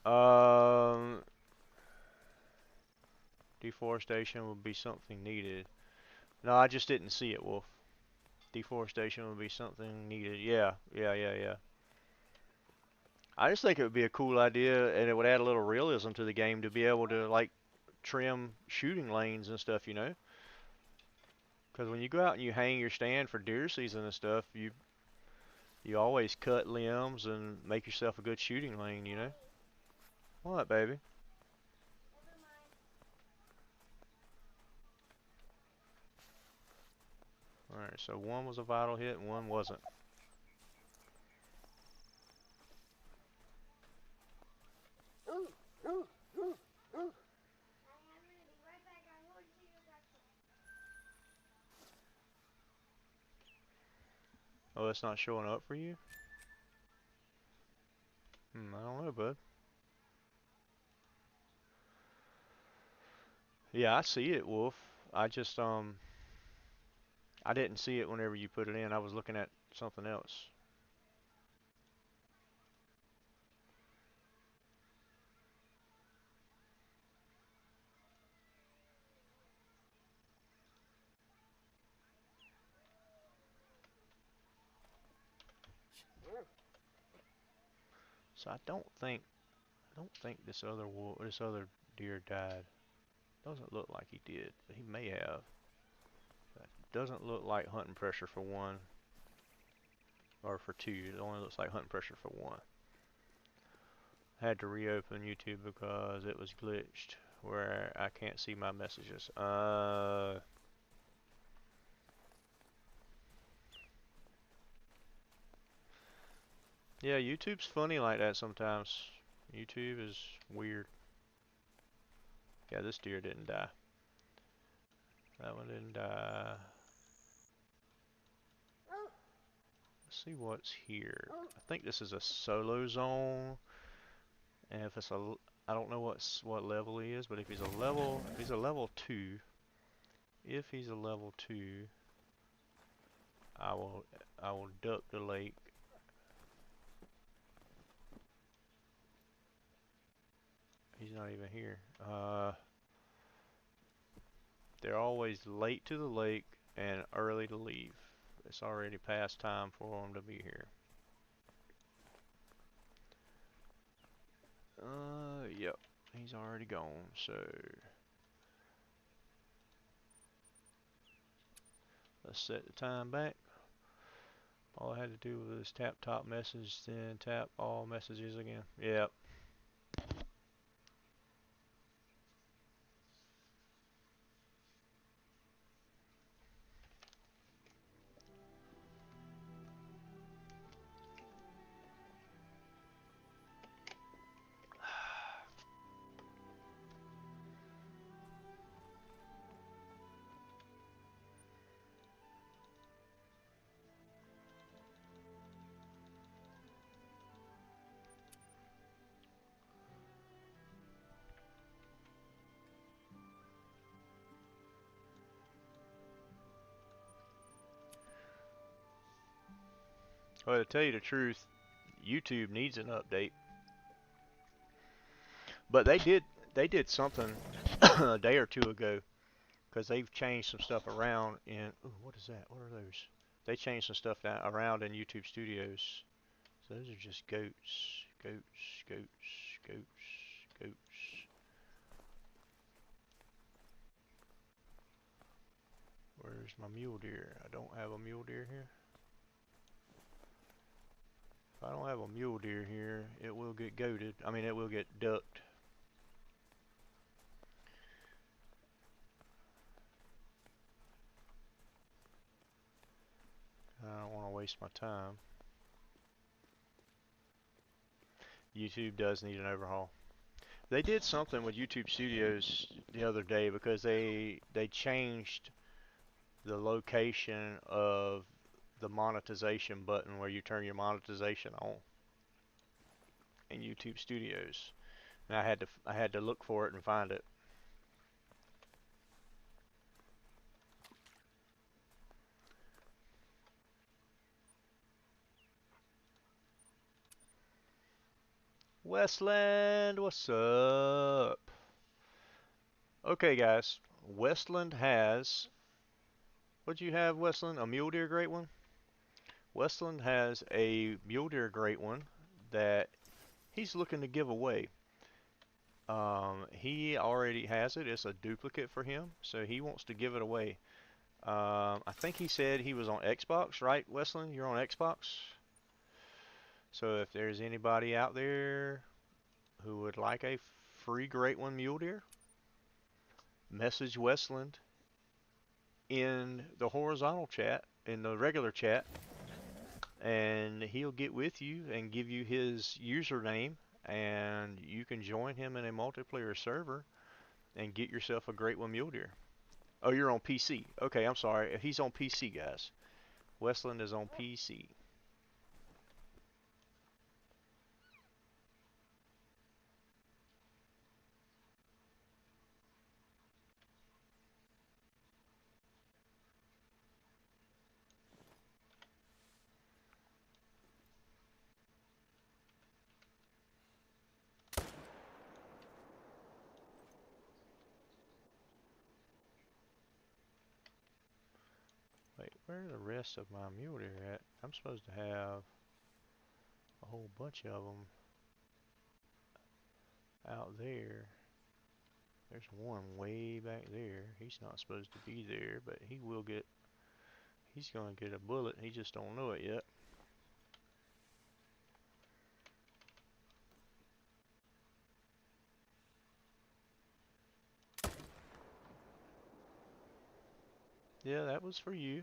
Um, Deforestation would be something needed. No, I just didn't see it, Wolf. Deforestation would be something needed. Yeah. I just think it would be a cool idea, and it would add a little realism to the game to be able to like trim shooting lanes and stuff, you know? Because when you go out and you hang your stand for deer season and stuff, you always cut limbs and make yourself a good shooting lane, you know? What, baby? Alright, so one was a vital hit and one wasn't. Oh, that's not showing up for you? I don't know, bud. Yeah, I see it, Wolf. I just, I didn't see it whenever you put it in. I was looking at something else. So I don't think this other this other deer died. Doesn't look like he did, but he may have. Doesn't look like hunting pressure for one or for two. It only looks like hunting pressure for one. Had to reopen YouTube because it was glitched where I can't see my messages. Yeah, YouTube's funny like that sometimes. YouTube is weird. Yeah, this deer didn't die. That one didn't die. Let's see what's here. I think this is a solo zone. And if it's a, I don't know what level he is, but if he's a level 2, I will duck the lake. He's not even here. They're always late to the lake and early to leave. It's already past time for them to be here. Yep, he's already gone, so let's set the time back. All I had to do was tap top message, then tap all messages again. Yep. Well, to tell you the truth, YouTube needs an update. But they did something a day or two ago because they've changed some stuff around in. Ooh, what is that? What are those? They changed some stuff around in YouTube Studios. So those are just goats, goats, goats, goats, goats. Where's my mule deer? I don't have a mule deer here. If I don't have a mule deer here, it will get goated. I mean, it will get ducked. I don't want to waste my time. YouTube does need an overhaul. They did something with YouTube Studios the other day because they changed the location of the monetization button where you turn your monetization on in YouTube Studios. And I had to look for it and find it. Westland, what's up? Okay, guys. Westland has. What'd you have, Westland? A mule deer great one? Westland has a mule deer great one that he's looking to give away. He already has it. It's a duplicate for him, so he wants to give it away. I think he said he was on Xbox, right, Westland? You're on Xbox? So if there's anybody out there who would like a free Great One mule deer, message Westland in the horizontal chat, in the regular chat, and he'll get with you and give you his username, and you can join him in a multiplayer server and get yourself a Great One mule deer. Oh, you're on PC. Okay, I'm sorry. He's on PC, guys. Westland is on PC. Wait, where are the rest of my mule deer at? I'm supposed to have a whole bunch of them out there. There's one way back there. He's not supposed to be there, but he will get. He's gonna get a bullet. He just don't know it yet. Yeah, that was for you.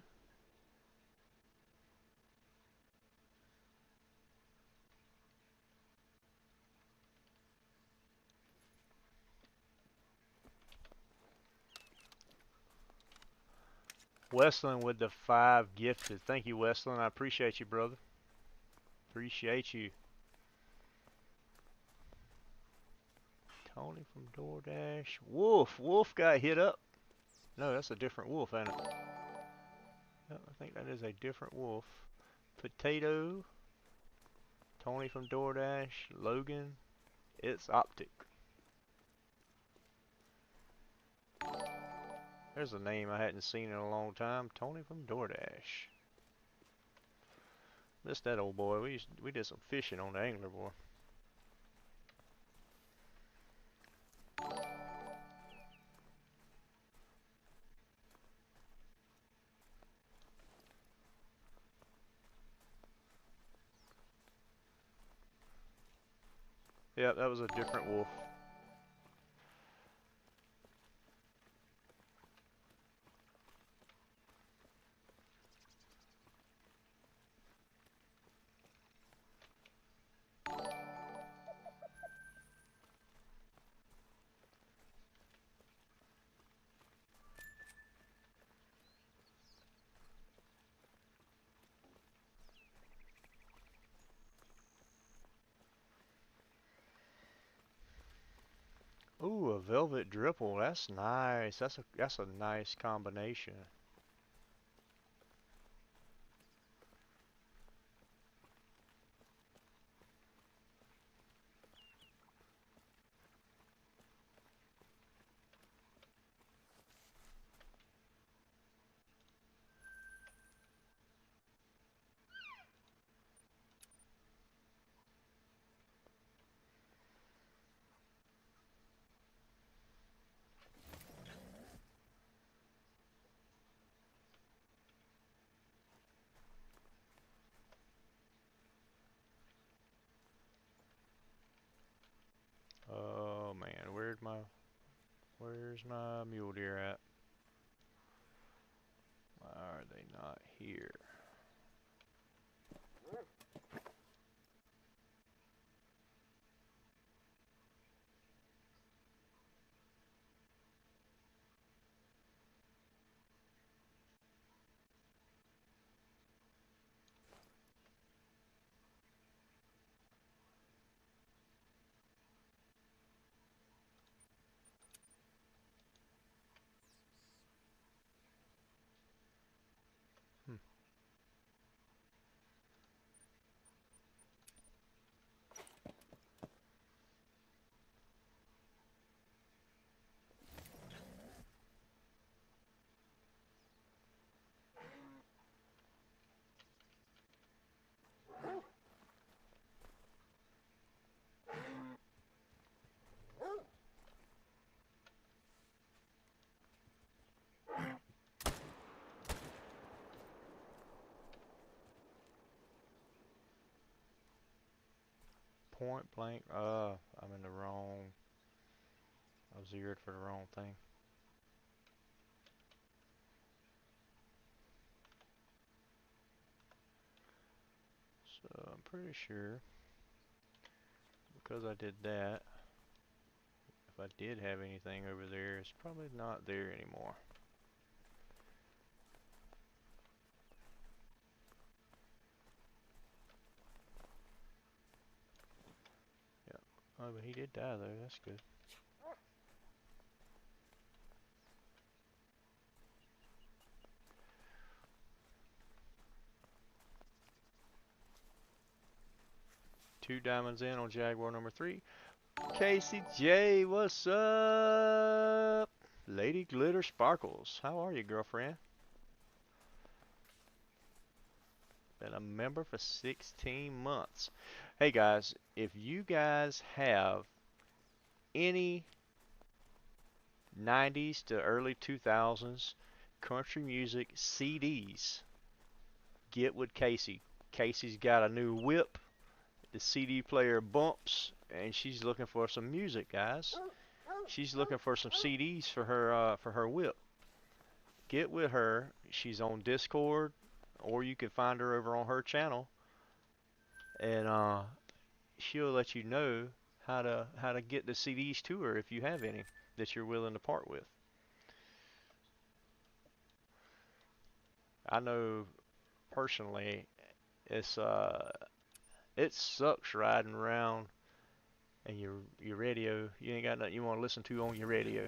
Westland with the 5 gifted. Thank you, Westland. I appreciate you, brother. Appreciate you. Tony from DoorDash. Wolf. Wolf got hit up. No, that's a different wolf, ain't it? No, I think that is a different wolf. Potato. Tony from DoorDash. Logan. It's Optic. There's a name I hadn't seen in a long time. Tony from DoorDash. Missed that old boy. We did some fishing on the angler, boy. Yeah, that was a different wolf. Ooh, a velvet dripple. That's nice. That's a nice combination. Where's my mule deer at? Why are they not here? Hmm. Point blank. I'm in the wrong. I was zeroed for the wrong thing. So I'm pretty sure because I did that, if I did have anything over there, it's probably not there anymore. Yeah. Oh, but he did die though. That's good. Two diamonds in on Jaguar number 3. Casey J, what's up? Lady Glitter Sparkles, how are you, girlfriend? Been a member for 16 months. Hey guys, if you guys have any 90s to early 2000s country music CDs, get with Casey. Casey's got a new whip. The CD player bumps, and she's looking for some music, guys. She's looking for some CDs for her whip. Get with her. She's on Discord, or you can find her over on her channel, and she'll let you know how to get the CDs to her if you have any that you're willing to part with. I know personally, it sucks riding around and your radio, you ain't got nothing you want to listen to on your radio.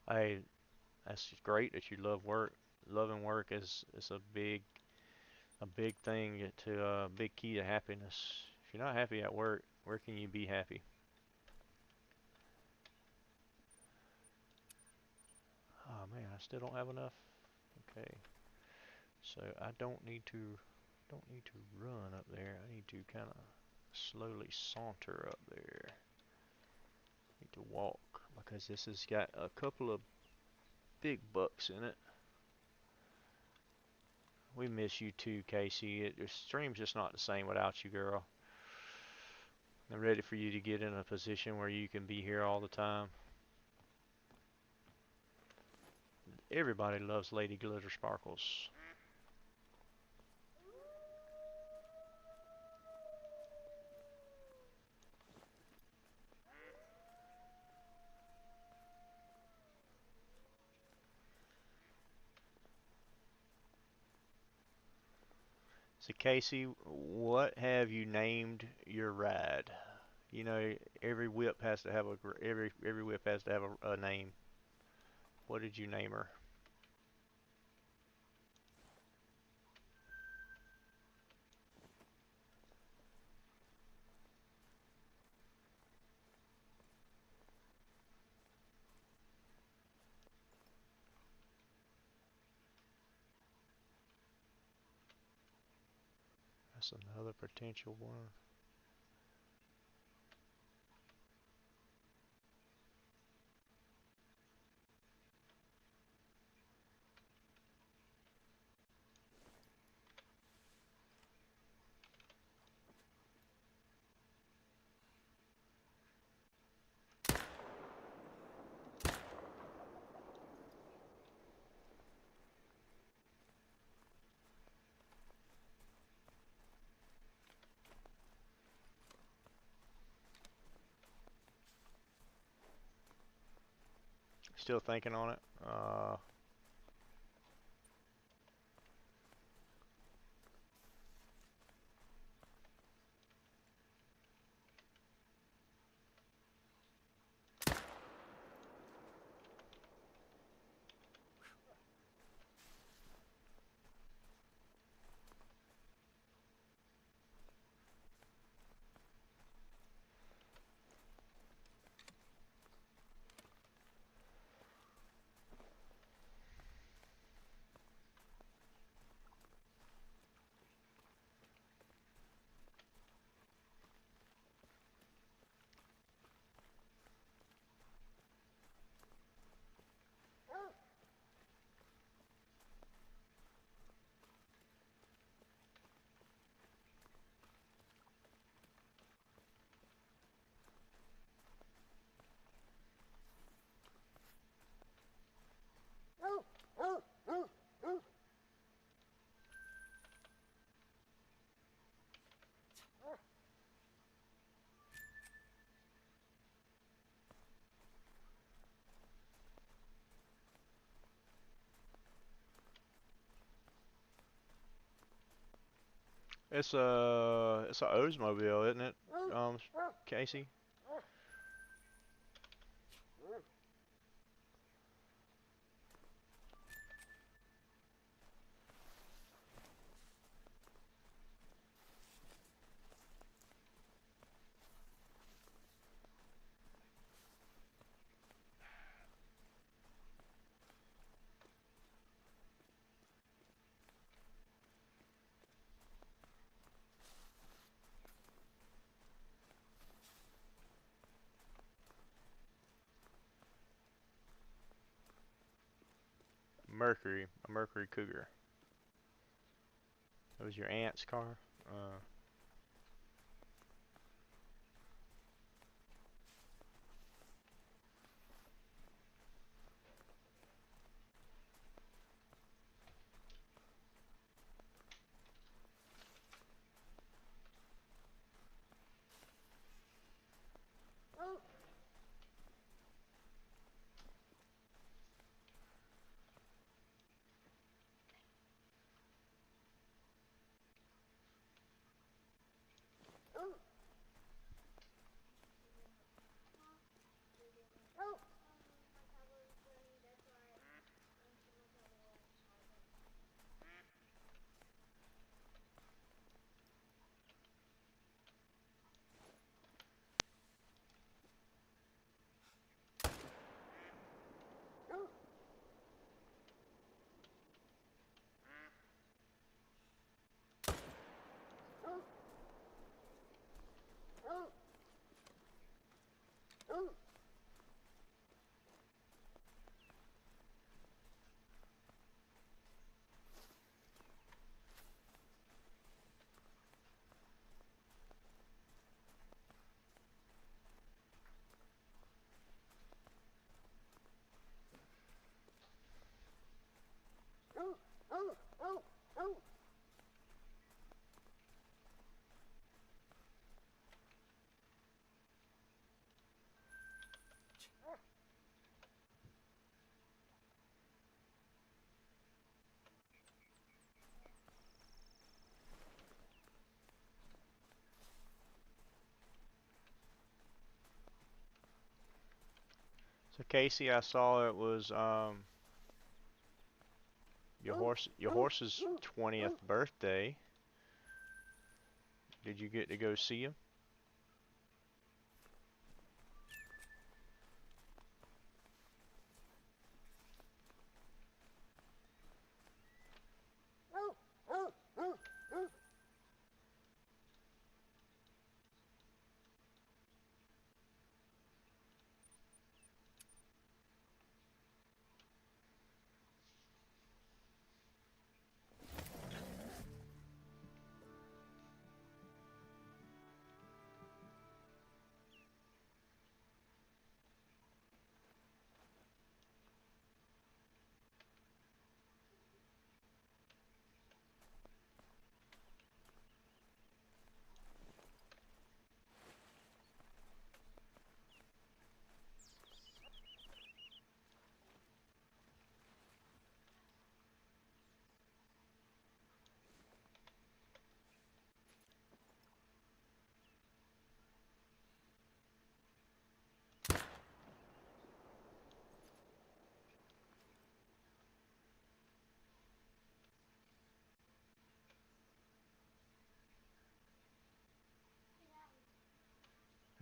Hey, that's great that you love work. Loving work is a big thing to big key to happiness. If you're not happy at work, where can you be happy? Oh man, I still don't have enough. Okay, so I don't need to run up there. I need to kind of slowly saunter up there. Need to walk because this has got a couple of big bucks in it. We miss you too, Casey. Your stream's just not the same without you, girl. I'm ready for you to get in a position where you can be here all the time. Everybody loves Lady Glitter Sparkles. So Casey, what have you named your ride? You know, every whip has to have every whip has to have a name. What did you name her? That's another potential one. still thinking on it. It's a Oldsmobile, isn't it? Casey. Mercury, a Mercury Cougar. That was your aunt's car. So Casey, I saw it was your horse's 20th birthday. Did you get to go see him?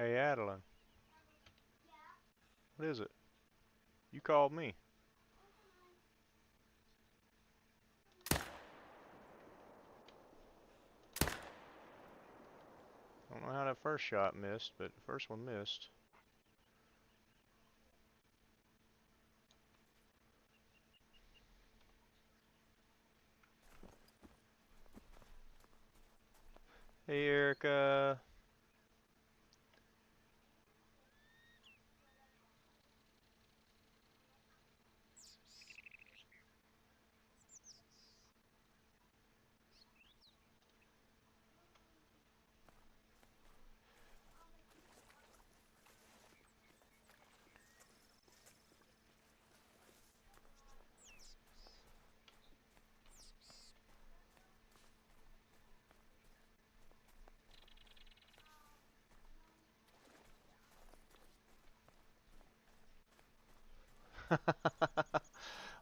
Hey, Adeline. What is it? You called me. I don't know how that first shot missed, but the first one missed. Hey, Erica.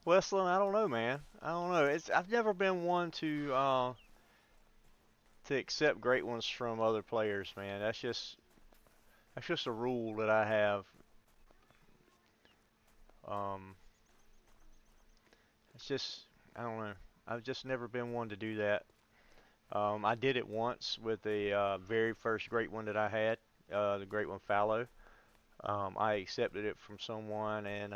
Westland, I don't know, man. I don't know. I've never been one to accept great ones from other players, man. That's just a rule that I have. Um, it's just I don't know. I've just never been one to do that. I did it once with the very first great one that I had, the great one fallow. I accepted it from someone, and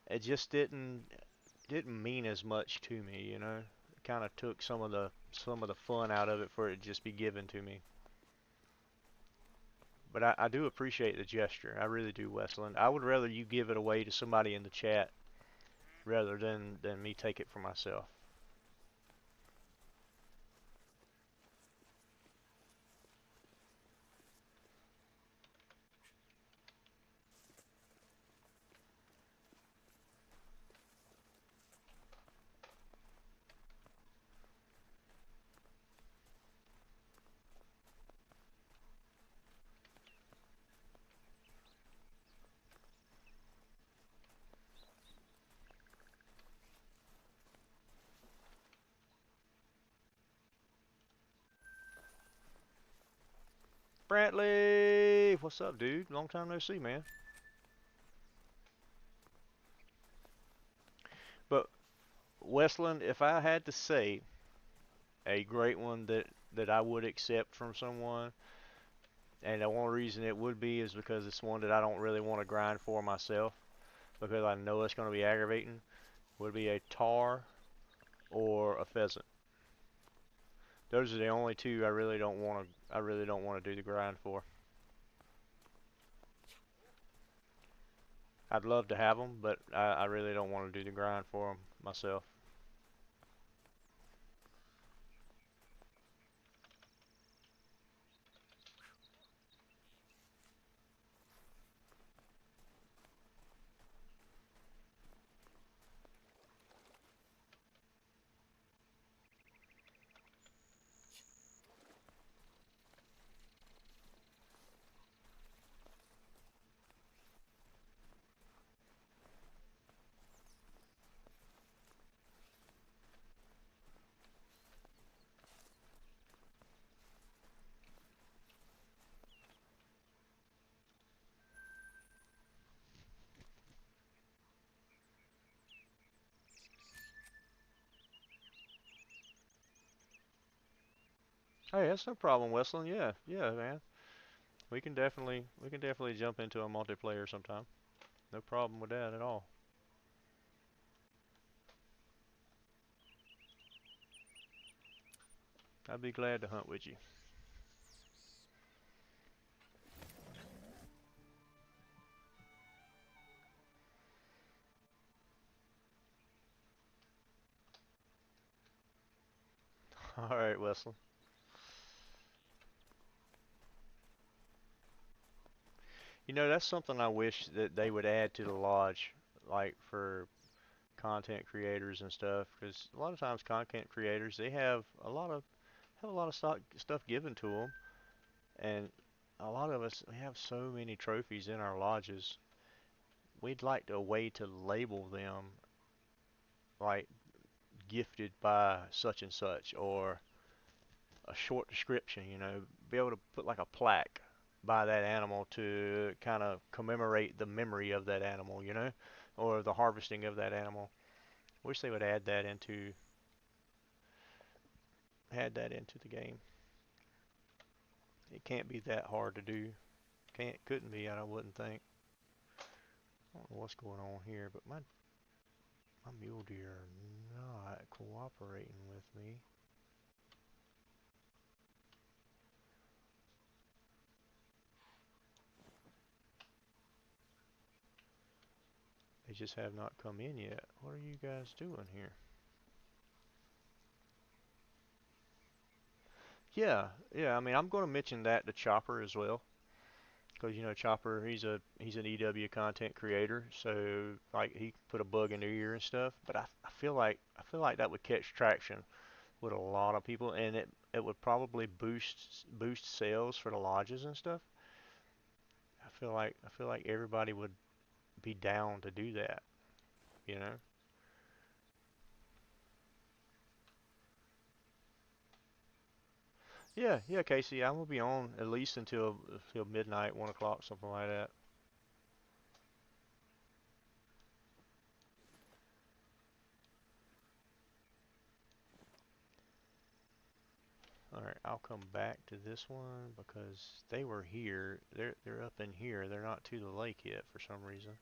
it just didn't mean as much to me, you know. It kind of took some of the fun out of it for it to just be given to me. But I do appreciate the gesture. I really do, Westland. I would rather you give it away to somebody in the chat rather than me take it for myself. Brantley, what's up, dude? Long time no see, man. But Westland, if I had to say a great one that I would accept from someone, and the one reason it would be is because it's one that I don't really want to grind for myself, because I know it's going to be aggravating, would be a tar or a pheasant. Those are the only two I really don't want to do the grind for. I'd love to have them, but I really don't want to do the grind for them myself. Hey, that's no problem, Westland. Yeah, yeah, man. We can definitely jump into a multiplayer sometime. No problem with that at all. I'd be glad to hunt with you. All right, Westland. You know, that's something I wish that they would add to the lodge, like for content creators and stuff, because a lot of times content creators they have a lot of stuff given to them, and a lot of us we have so many trophies in our lodges. We'd like a way to label them like gifted by such and such, or a short description, you know, be able to put like a plaque by that animal to kind of commemorate the memory of that animal, you know, or the harvesting of that animal. Wish they would add that into the game. It can't be that hard to do. Couldn't be, I wouldn't think. I don't know what's going on here, but my mule deer are not cooperating with me. They just have not come in yet. What are you guys doing here? Yeah. I mean, I'm going to mention that to Chopper as well, because you know Chopper, he's an EW content creator, so like he put a bug in their ear and stuff. But I feel like that would catch traction with a lot of people, and it would probably boost sales for the lodges and stuff. I feel like everybody would be down to do that, you know? Yeah, Casey, I'm gonna be on at least until midnight, 1 o'clock, something like that. All right, I'll come back to this one because they were here. They're up in here. They're not to the lake yet for some reason.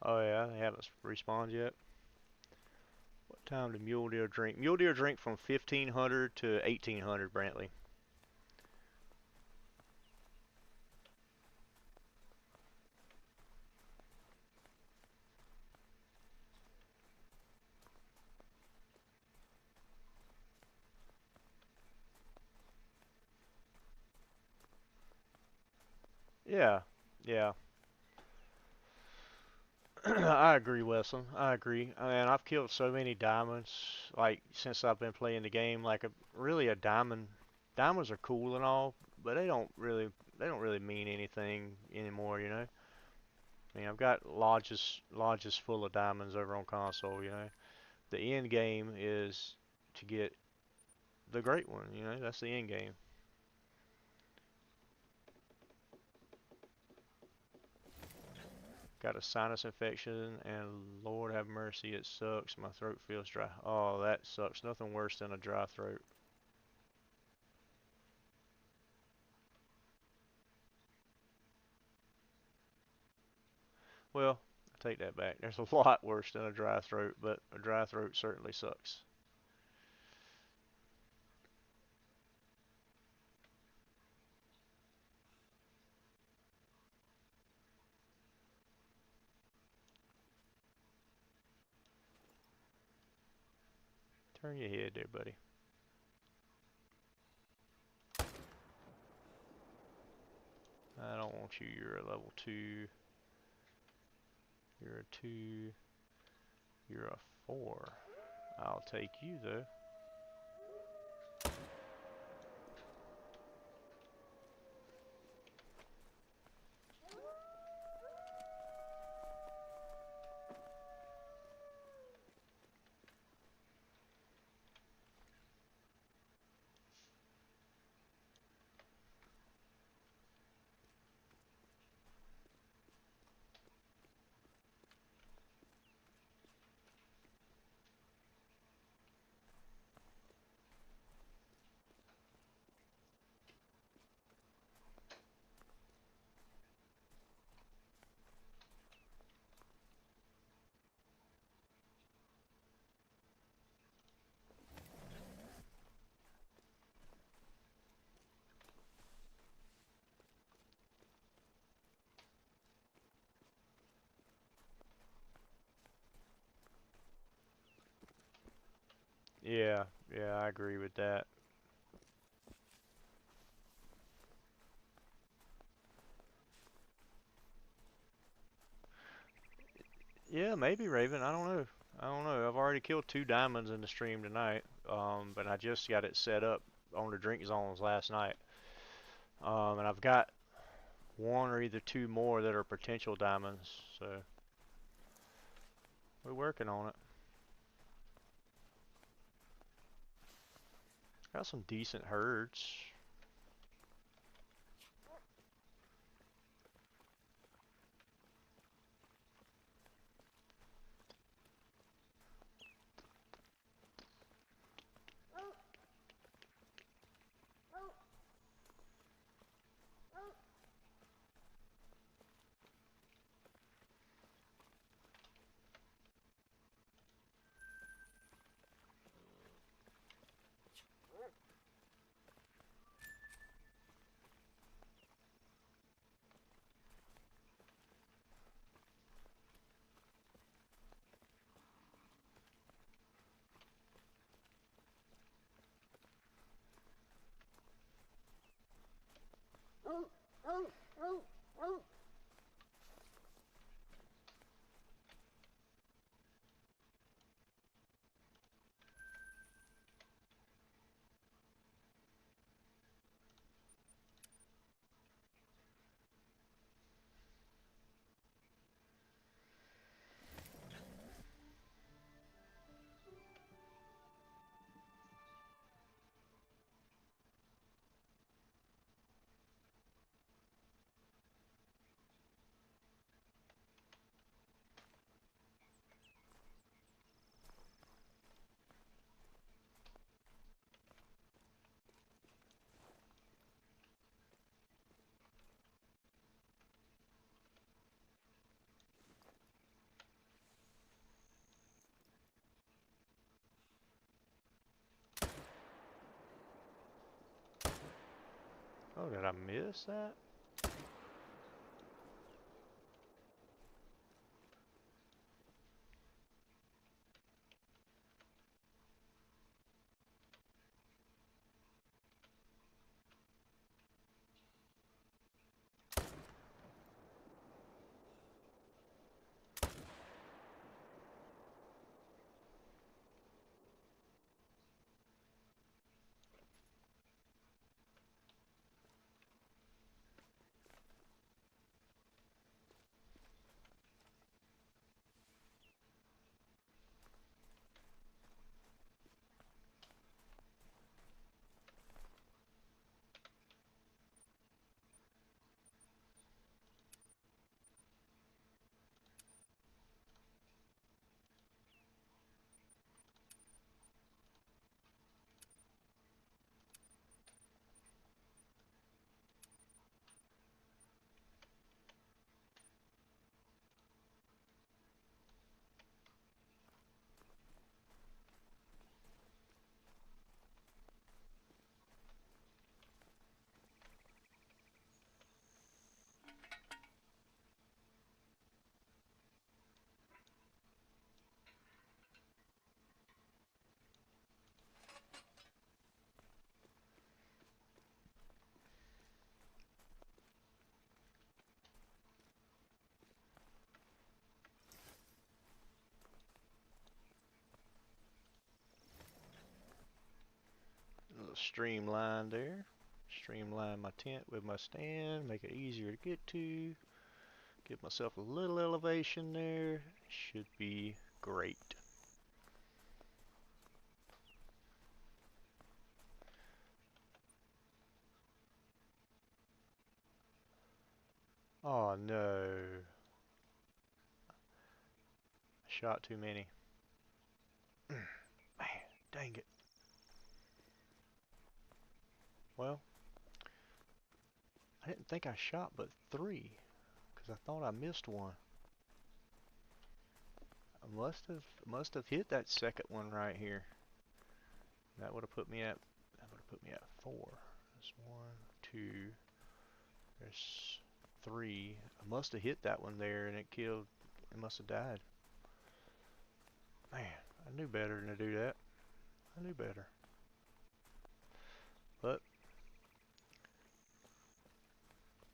Oh yeah, they haven't respawned yet. What time do mule deer drink? Mule deer drink from 1500 to 1800, Brantley. Yeah, yeah. I agree, Wesson. I agree. I mean, I've killed so many diamonds, like since I've been playing the game. Like really a diamond. Diamonds are cool and all, but they don't really mean anything anymore. You know. I mean, I've got lodges full of diamonds over on console. You know. The end game is to get the great one. You know, that's the end game. Got a sinus infection, and Lord have mercy, it sucks. My throat feels dry. Oh, that sucks. Nothing worse than a dry throat. Well, I take that back. There's a lot worse than a dry throat, but a dry throat certainly sucks. Turn your head there, buddy. I don't want you. You're a level 2. You're a 2. You're a 4. I'll take you, though. Yeah, yeah, I agree with that. Yeah, maybe Raven. I don't know. I don't know. I've already killed 2 diamonds in the stream tonight. But I just got it set up on the drink zones last night. And I've got one or either 2 more that are potential diamonds. So we're working on it. Got some decent herds. Oh, did I miss that? A little streamline there. Streamline my tent with my stand, make it easier to get to. Give myself a little elevation there. Should be great. Oh no. I shot too many. Man, dang it. Well, I didn't think I shot but 3, because I thought I missed one. I must have hit that second one right here. That would have put me at 4. There's 1, 2, there's 3. I must have hit that one there and it must have died. Man, I knew better than to do that. I knew better. But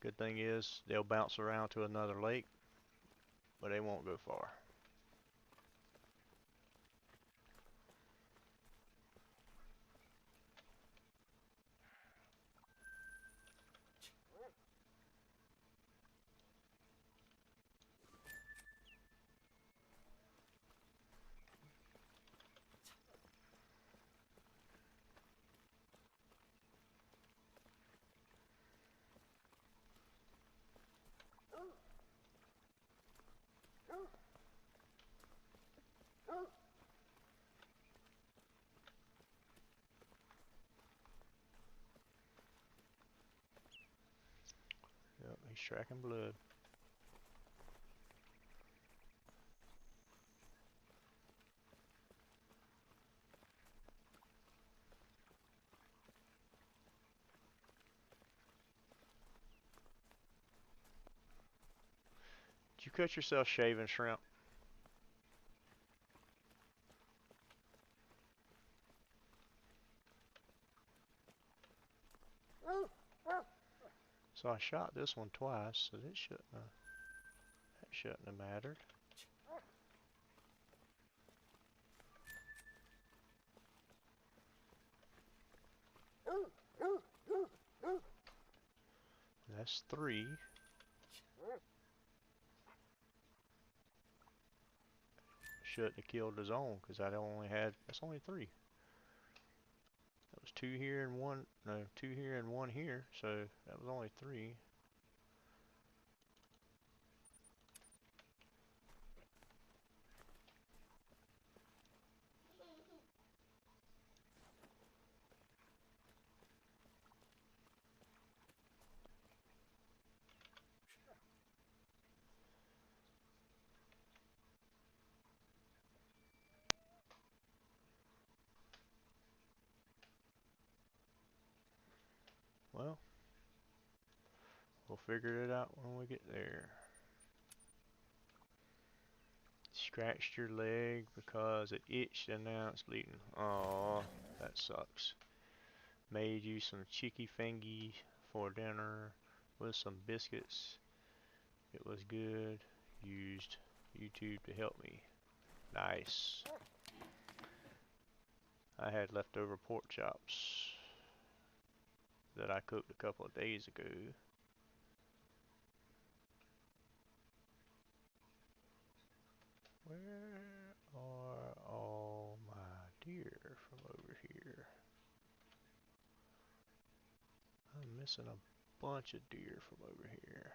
good thing is they'll bounce around to another lake, but they won't go far. Yep, he's tracking blood. Did you cut yourself shaving shrimp? So I shot this one twice, so that shouldn't have mattered. That's 3. Shouldn't have killed his own because that's only 3. That was 2 here and 1, no, 2 here and 1 here, so that was only 3. Well, we'll figure it out when we get there. Scratched your leg because it itched and now it's bleeding. Aw, that sucks. Made you some chicky fingy for dinner with some biscuits. It was good. Used YouTube to help me. Nice. I had leftover pork chops that I cooked a couple of days ago. Where are all my deer from over here? I'm missing a bunch of deer from over here.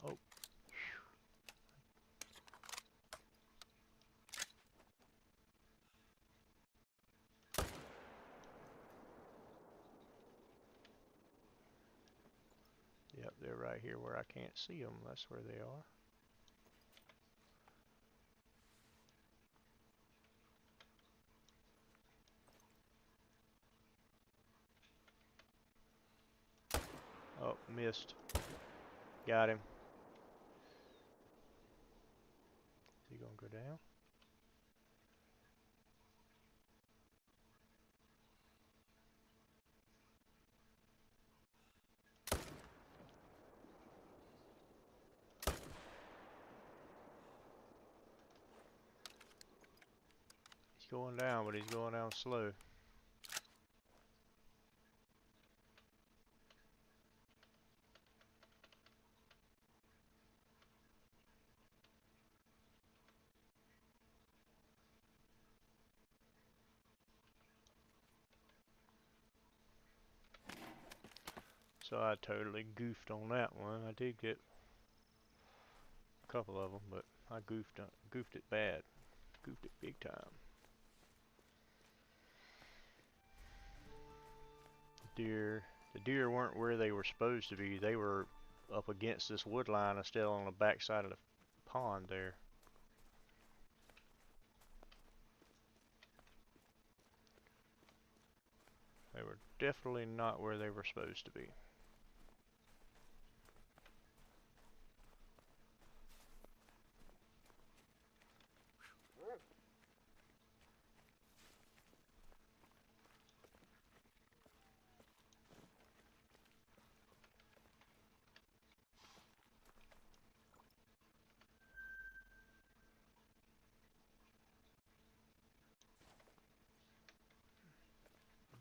Oh, yep, they're right here where I can't see them. That's where they are. Oh, missed. Got him. Is he gonna go down? He's going down, but he's going down slow. So I totally goofed on that one. I did get a couple of them, but I goofed it bad. Goofed it big time. The deer weren't where they were supposed to be. They were up against this wood line instead on the back side of the pond there. They were definitely not where they were supposed to be.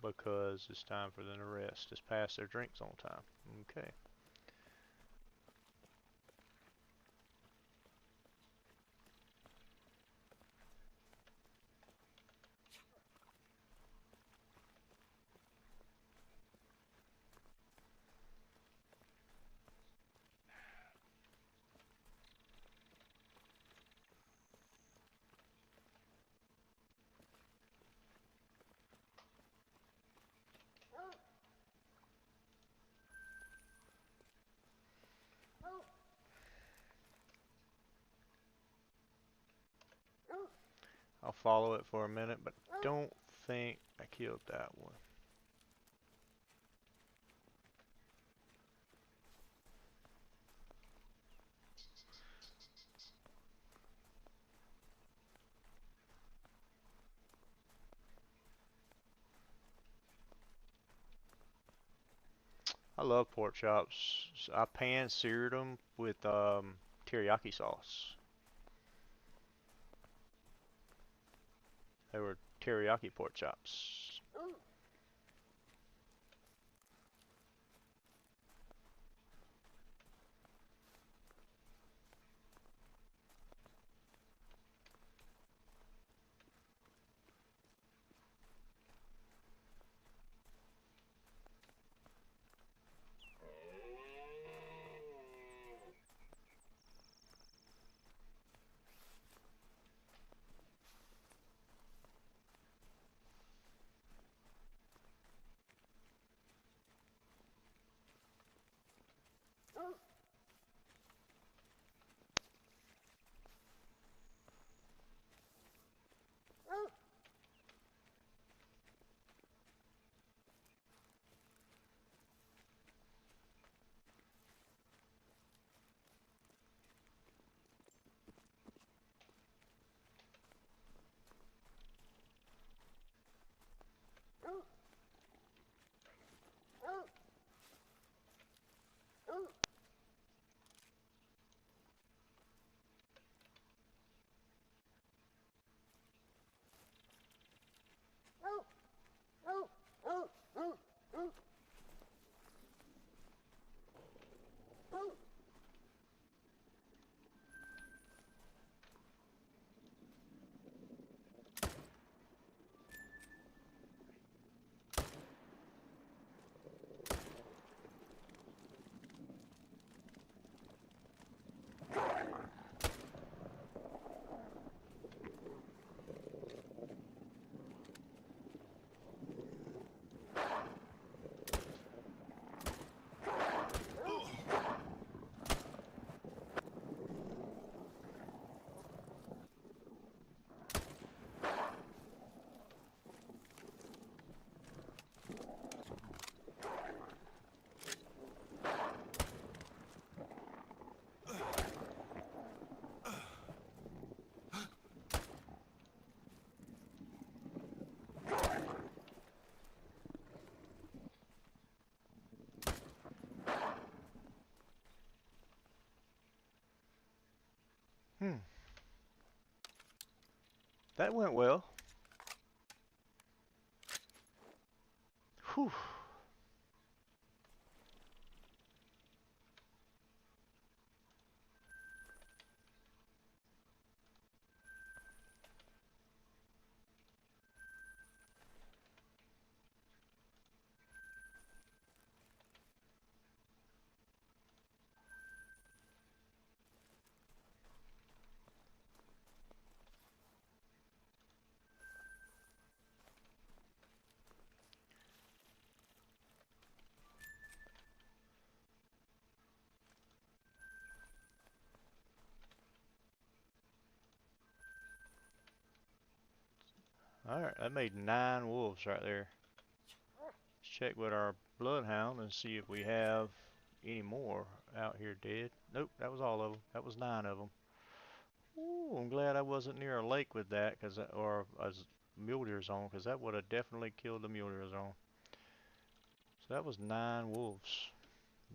Because it's time for them to rest. Just pass their drinks on time. Okay. I'll follow it for a minute, but don't think I killed that one. I love pork chops. I pan-seared them with teriyaki sauce. They were teriyaki pork chops. That went well. Whew. Alright, that made 9 wolves right there. check with our bloodhound and see if we have any more out here dead. Nope, that was all of them. That was 9 of them. Ooh, I'm glad I wasn't near a lake with that, or a mule deer zone, because that would have definitely killed the mule deer zone. So that was 9 wolves.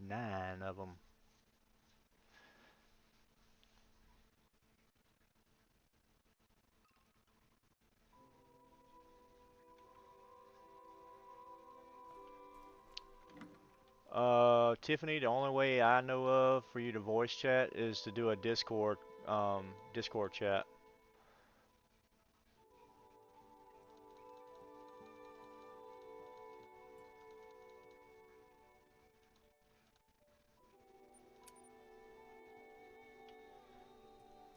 9 of them. Tiffany, the only way I know of for you to voice chat is to do a Discord chat.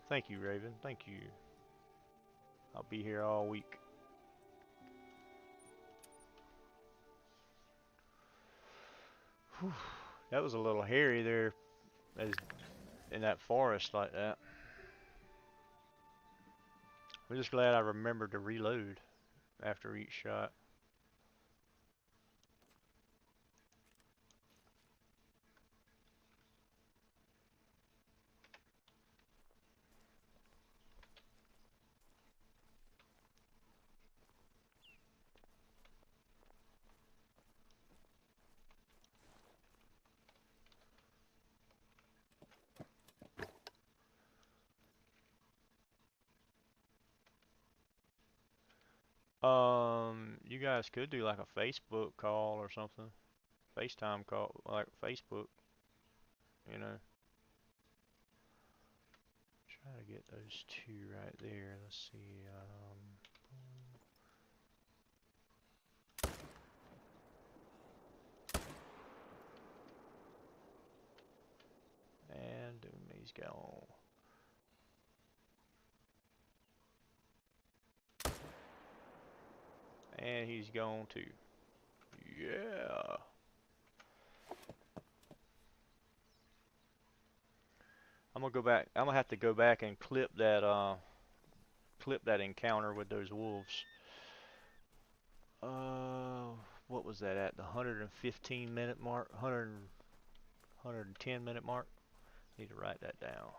Thank you, Raven. Thank you. I'll be here all week. Whew. That was a little hairy there, as in that forest like that. I'm just glad I remembered to reload after each shot. You guys could do like a Facebook call or something. FaceTime call, like Facebook, you know. Try to get those 2 right there. Let's see. And he's gone. And he's gone too. Yeah. I'm gonna go back. I'm gonna have to go back and clip that encounter with those wolves. What was that at? The 115-minute mark? 110-minute mark? Need to write that down.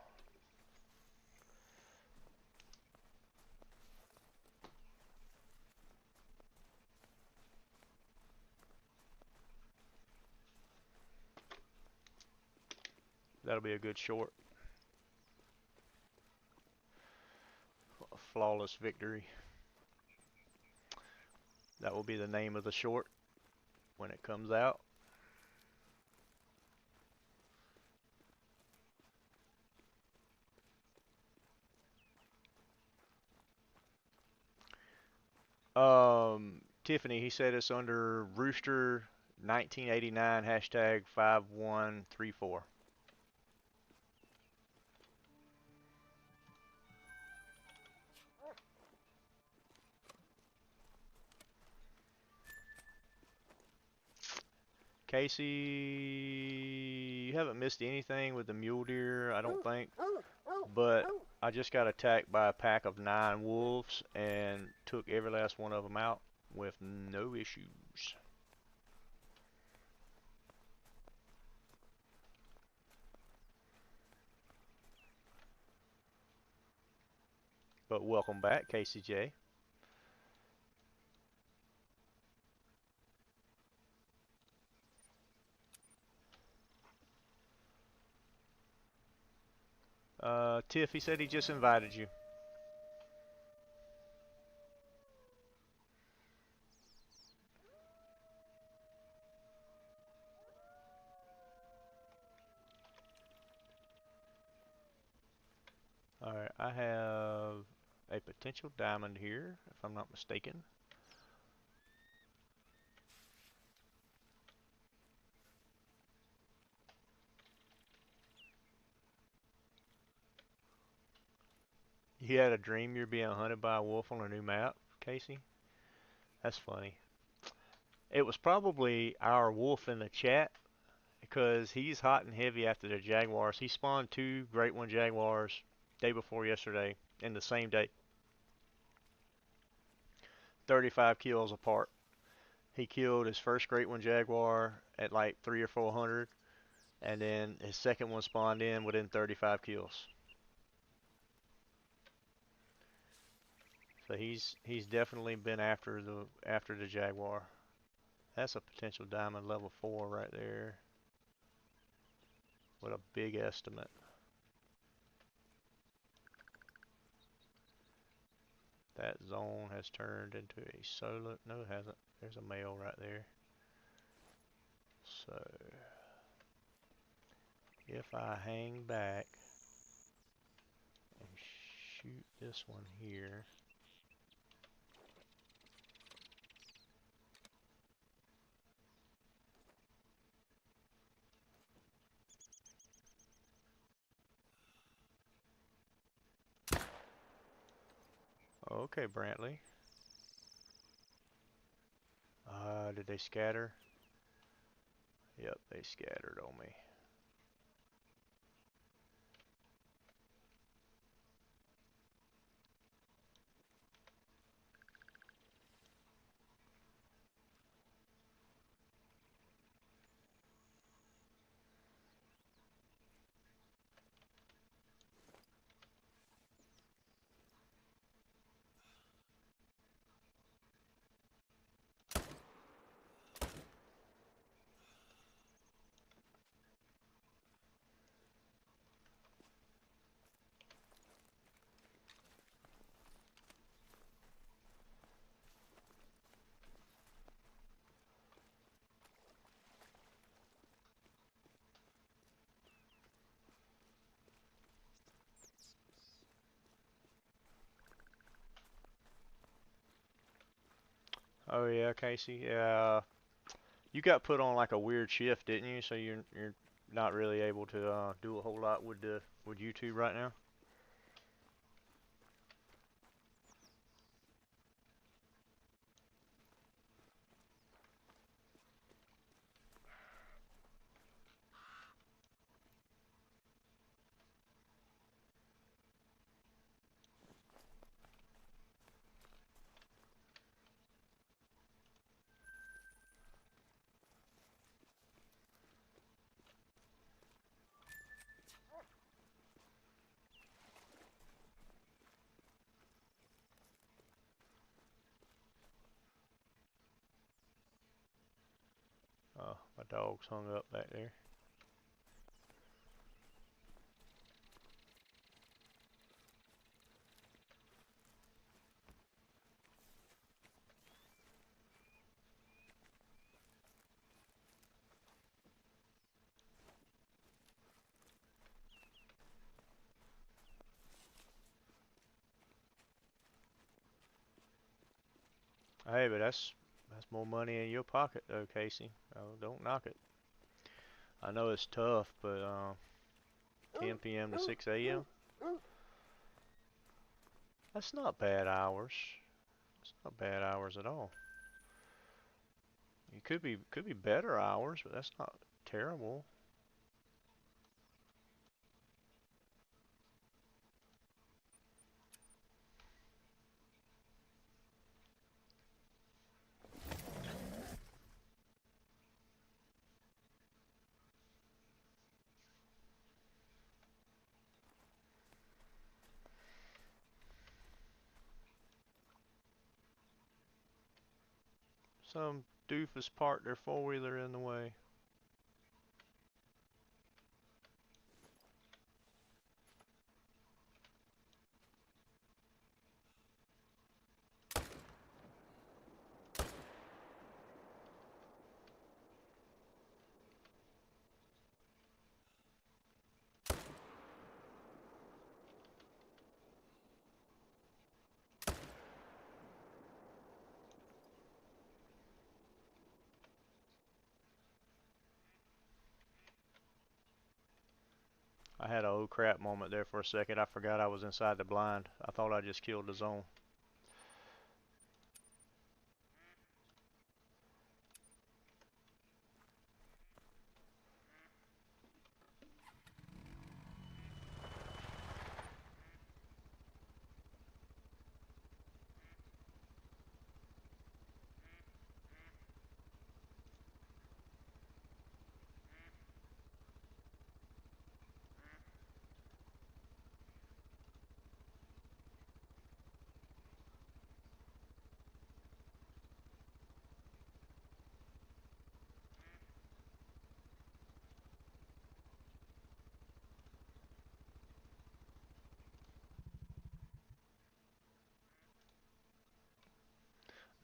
That'll be a good short. A flawless victory. That will be the name of the short when it comes out. Tiffany, he said it's under Rooster 1989 hashtag 5134. Casey, you haven't missed anything with the mule deer, I don't think. But I just got attacked by a pack of 9 wolves and took every last one of them out with no issues. But welcome back, Casey J. Tiff, he said he just invited you. Alright, I have a potential diamond here, if I'm not mistaken. You had a dream you're being hunted by a wolf on a new map, Casey? That's funny. It was probably our wolf in the chat, because he's hot and heavy after the jaguars. He spawned 2 great one jaguars day before yesterday in the same day. 35 kills apart. He killed his first great one jaguar at like 300 or 400, and then his second one spawned in within 35 kills. So he's definitely been after the jaguar. That's a potential diamond level 4 right there with a big estimate. That zone has turned into a solo. No, it hasn't. There's a male right there. So if I hang back and shoot this one here. Okay, Brantley. Did they scatter? Yep, they scattered on me. Oh yeah, Casey. Yeah, you got put on like a weird shift, didn't you? So you're not really able to do a whole lot with YouTube right now. Oh, my dog's hung up back there. Hey, but that's more money in your pocket though, Casey. Oh, don't knock it. I know it's tough, but 10 p.m. to 6 a.m. That's not bad hours. It's not bad hours at all. It could be better hours, but that's not terrible. Some doofus parked their four-wheeler in the way. I had a oh crap moment there for a second. I forgot I was inside the blind. I thought I just killed the zone.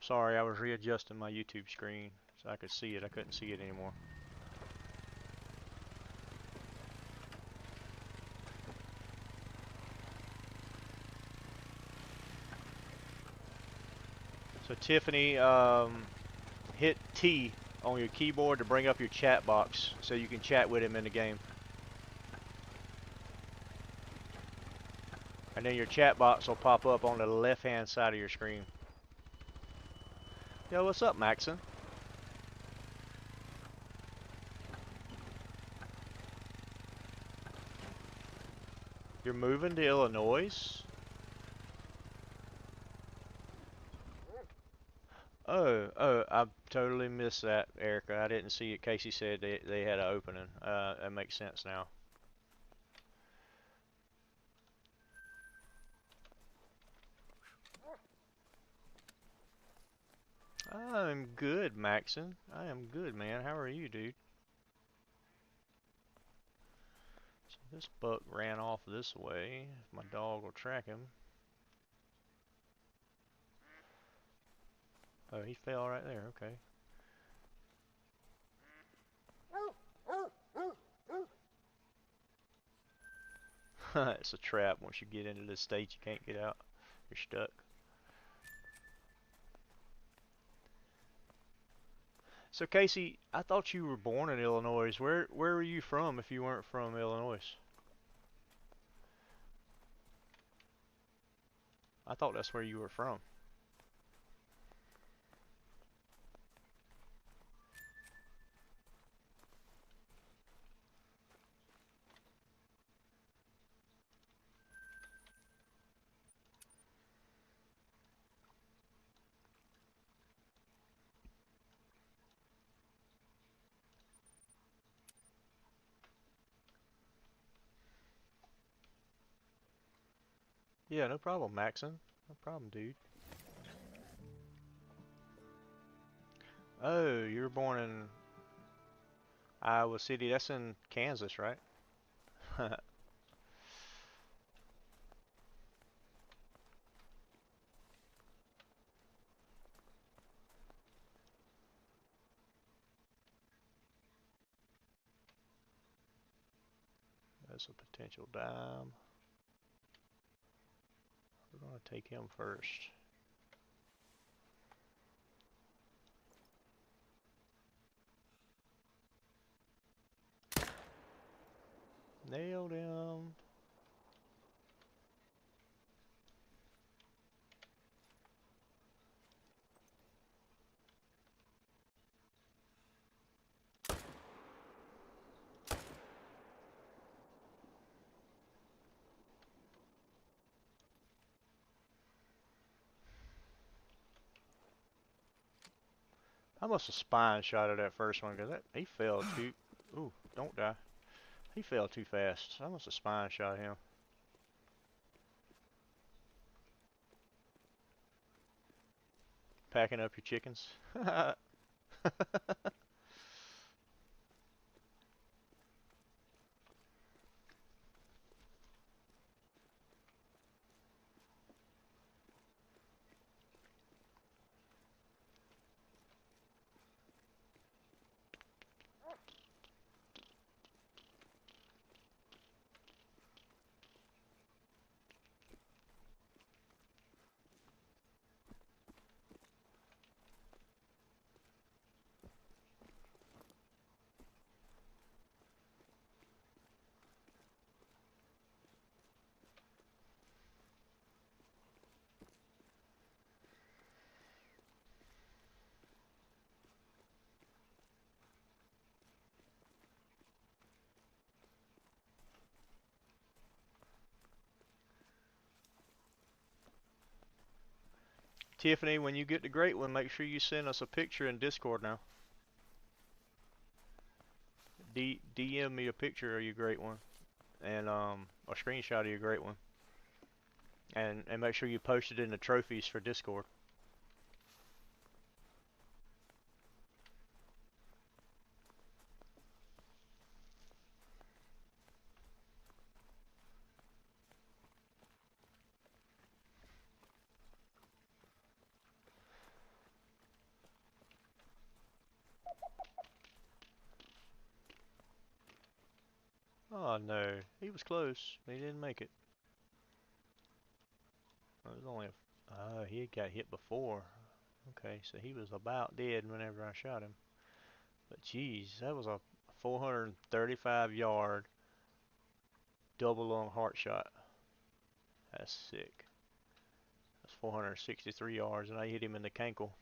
Sorry, I was readjusting my YouTube screen so I could see it. I couldn't see it anymore. So Tiffany, hit T on your keyboard to bring up your chat box so you can chat with him in the game. And then your chat box will pop up on the left-hand side of your screen. Yo, what's up, Maxon? You're moving to Illinois? Oh, I totally missed that, Erica. I didn't see it. Casey said they had an opening. That makes sense now. I'm good, Maxon. I am good, man. How are you, dude? So this buck ran off this way. My dog will track him. Oh, he fell right there. Okay. It's a trap. Once you get into this state, you can't get out. You're stuck. So Casey, I thought you were born in Illinois. Where were you from if you weren't from Illinois? I thought that's where you were from. Yeah, no problem, Maxon. No problem, dude. Oh, you were born in Iowa City. That's in Kansas, right? That's a potential dime. We're going to take him first. Nailed him. I must have spine shot at that first one because he fell too. Ooh, don't die. He fell too fast. I must have spine shot him. Packing up your chickens. Tiffany, when you get the great one, make sure you send us a picture in Discord now. DM me a picture of your great one, and a screenshot of your great one, and make sure you post it in the trophies for Discord. Oh no, he was close. He didn't make it. It was only a, oh, he had got hit before. Okay, so he was about dead whenever I shot him. But geez, that was a 435 yard double lung heart shot. That's sick. That's 463 yards, and I hit him in the cankle.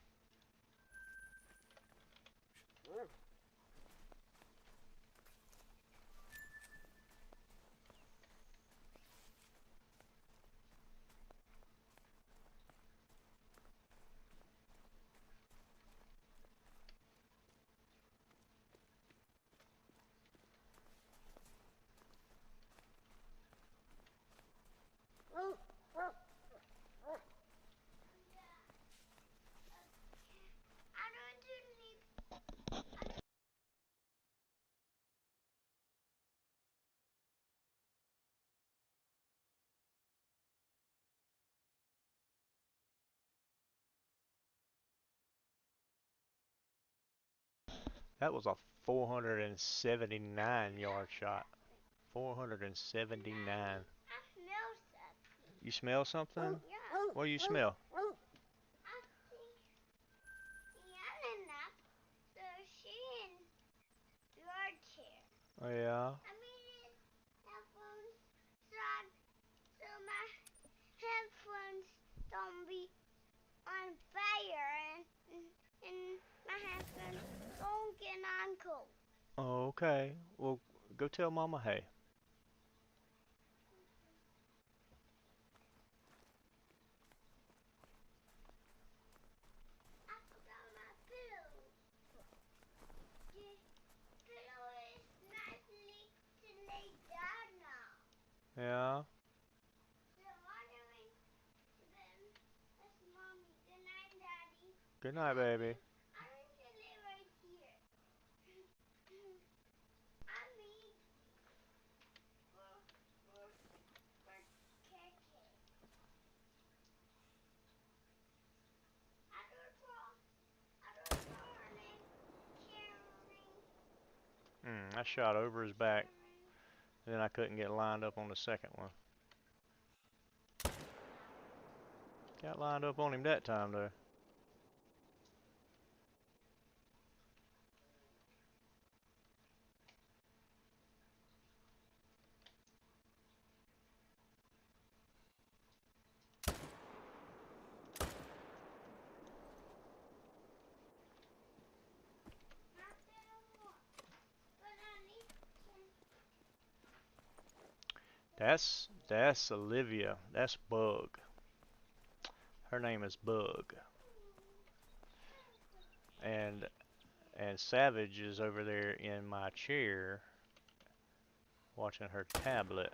That was a 479 yard shot. 479. You smell something? Yeah. What do you smell? I think Yana so she in your chair. Oh yeah. I mean headphones so my headphones don't be on fire and my headphones don't get on cold. Oh, okay. Well, go tell Mama hey. I forgot my pillow. The pillow is nicely to lay down now. Yeah. So wondering then that's mommy. Good night, daddy. Good I night, love baby. you. I want to lay right here. I need for KK. I don't morning. Caring. I shot over his back, Caring. and then I couldn't get lined up on the second one. Got lined up on him that time though. Not that more. But I need That's Olivia. That's Bug. Her name is Bug. And Savage is over there in my chair watching her tablet.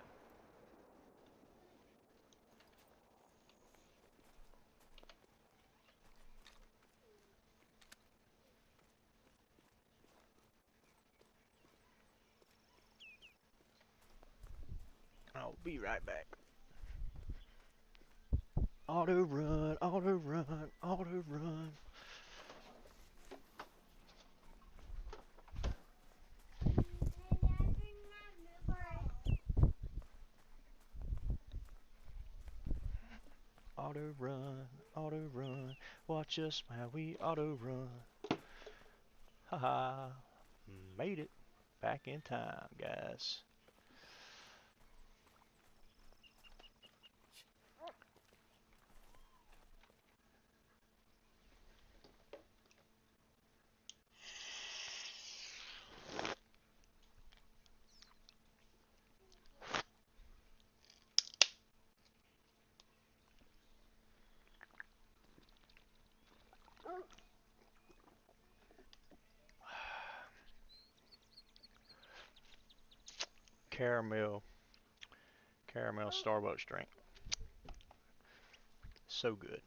I'll be right back. Auto run, auto run, auto run. Auto run, auto run. Watch us while we auto run. Haha. Made it. Back in time, guys. Caramel. Caramel Starbucks drink. So good.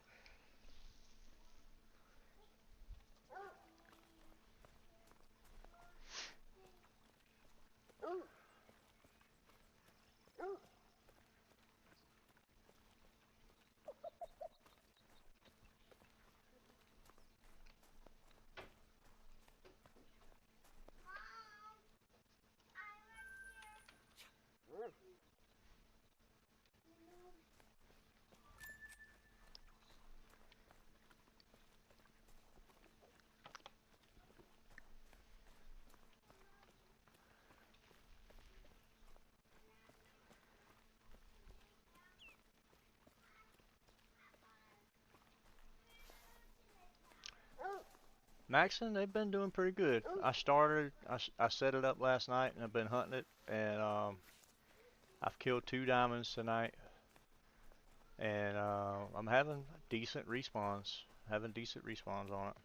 Maxon, they've been doing pretty good. I set it up last night and I've been hunting it, and I've killed 2 diamonds tonight, and I'm having decent respawns. On it.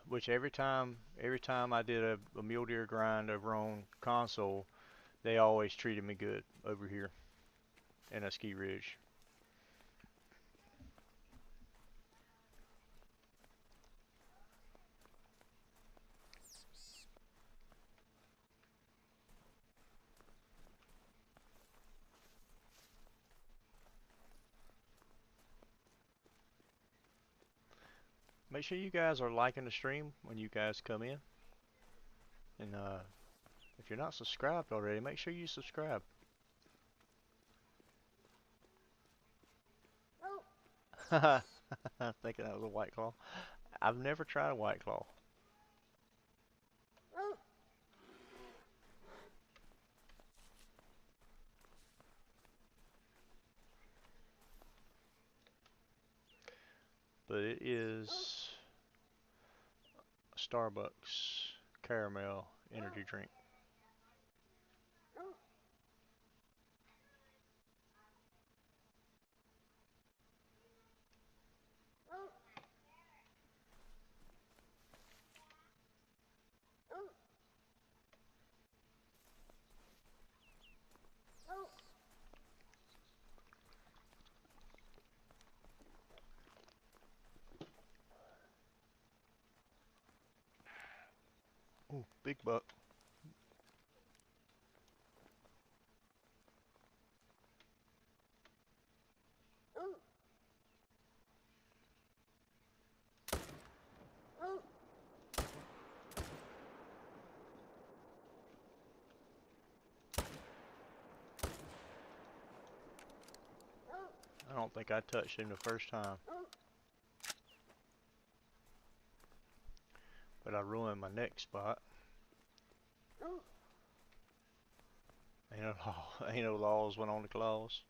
Which every time I did a mule deer grind over on console, they always treated me good over here in a ski ridge. Make sure you guys are liking the stream when you guys come in, and if you're not subscribed already, make sure you subscribe. Thinking that was a White Claw. I've never tried a White Claw. But it is a Starbucks caramel energy drink. Ooh, big buck. I don't think I touched him the first time. But I ruined my next spot. Ain't no laws went on the claws.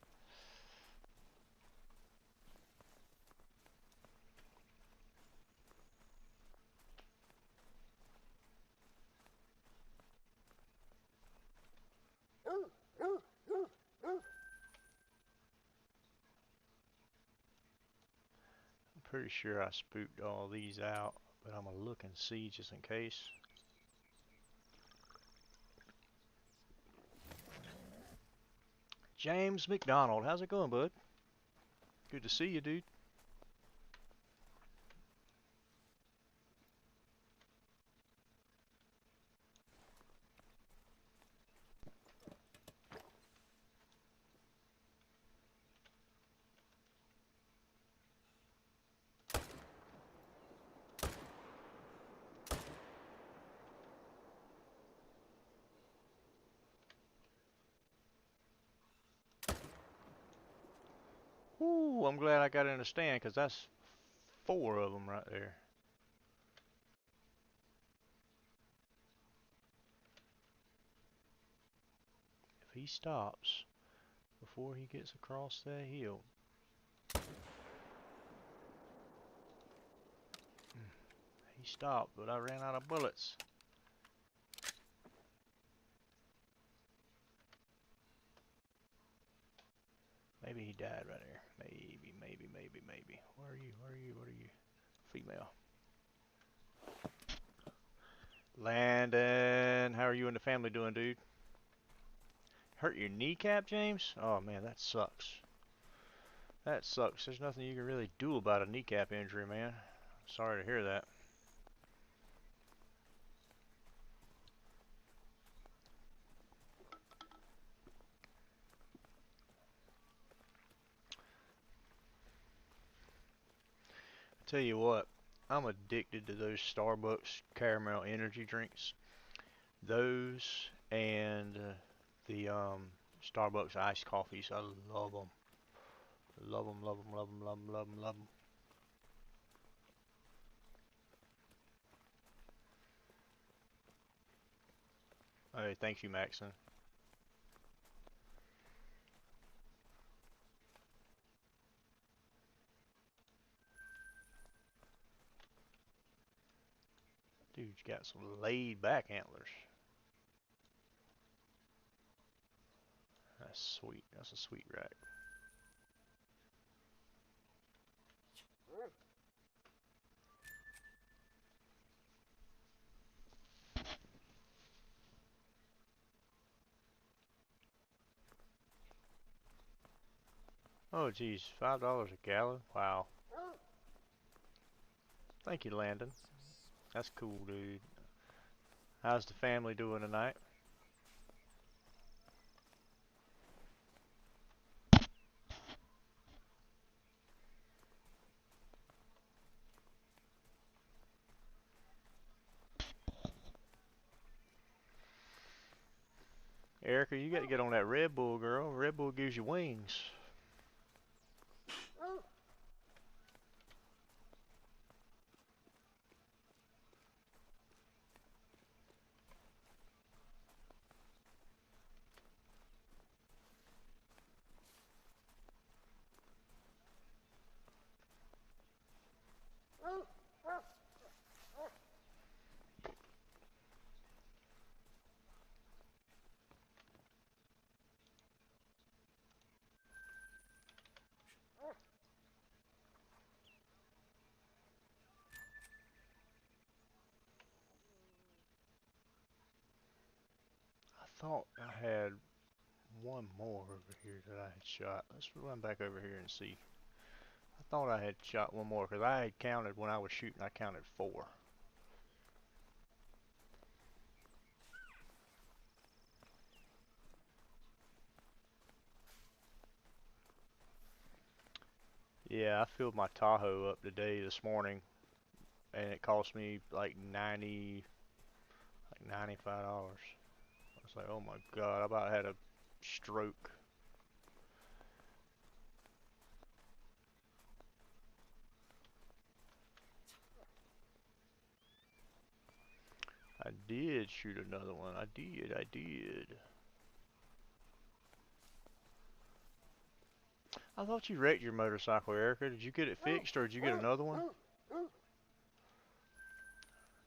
I'm pretty sure I spooked all these out, but I'm gonna look and see just in case. James McDonald, how's it going, bud? Good to see you, dude. Ooh, I'm glad I got in the stand, because that's 4 of them right there. If he stops before he gets across that hill. He stopped, but I ran out of bullets. Maybe he died right there. Maybe. Where are you? What are you? Female. Landon, how are you and the family doing, dude? Hurt your kneecap, James? Oh man, that sucks. That sucks. There's nothing you can really do about a kneecap injury, man. Sorry to hear that. I tell you what, I'm addicted to those Starbucks caramel energy drinks. Those and the Starbucks iced coffees. I love them. Love them, love them, love them, love them, love them, love them. Hey, thank you, Maxon. Dude's got some laid back antlers. That's sweet. That's a sweet rack. Oh geez, $5 a gallon? Wow. Thank you, Landon. That's cool, dude. How's the family doing tonight? Erica, you got to get on that Red Bull, girl. Red Bull gives you wings. I thought I had one more over here that I had shot. Let's run back over here and see. I thought I had shot one more because I had counted when I was shooting. I counted 4. Yeah, I filled my Tahoe up today this morning, and it cost me like $95. I was like, oh my God, I about had a stroke. I did shoot another one. I did. I thought you wrecked your motorcycle, Erica. Did you get it fixed or did you get another one? I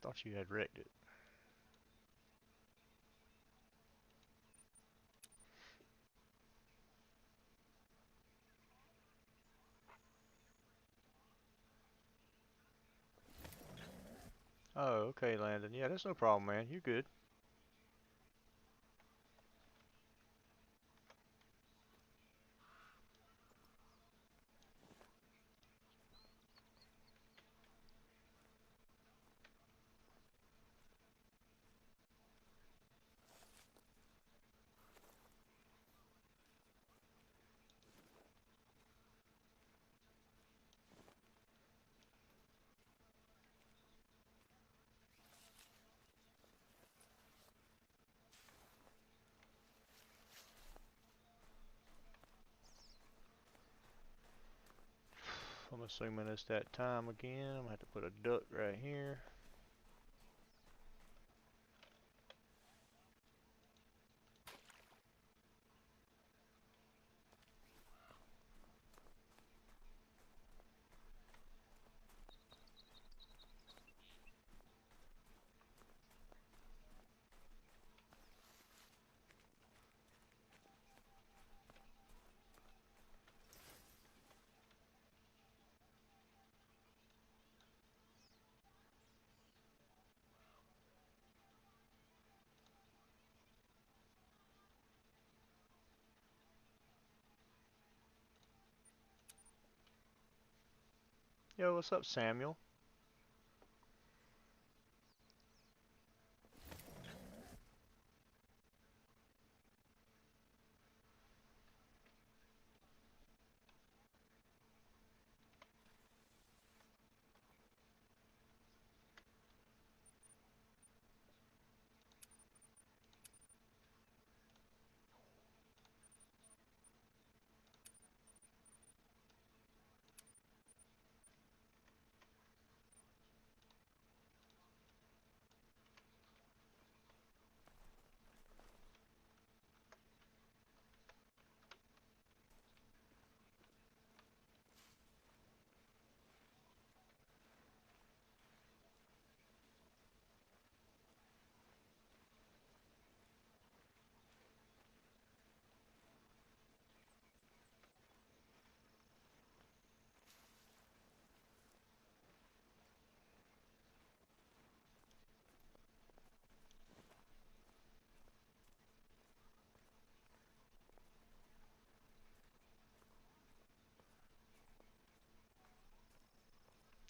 thought you had wrecked it. Oh, okay, Landon. Yeah, that's no problem, man. You're good. I'm assuming it's that time again. I'm gonna have to put a duck right here. Yo, what's up, Samuel?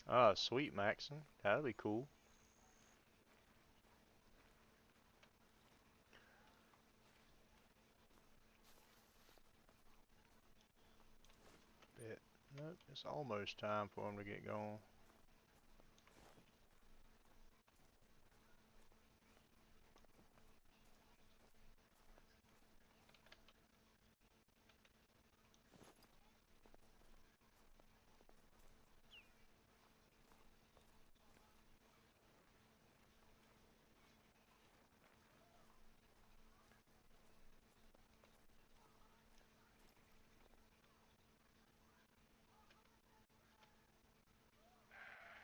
Ah, sweet Maxon. That'd be cool. Bet. Nope, it's almost time for him to get going.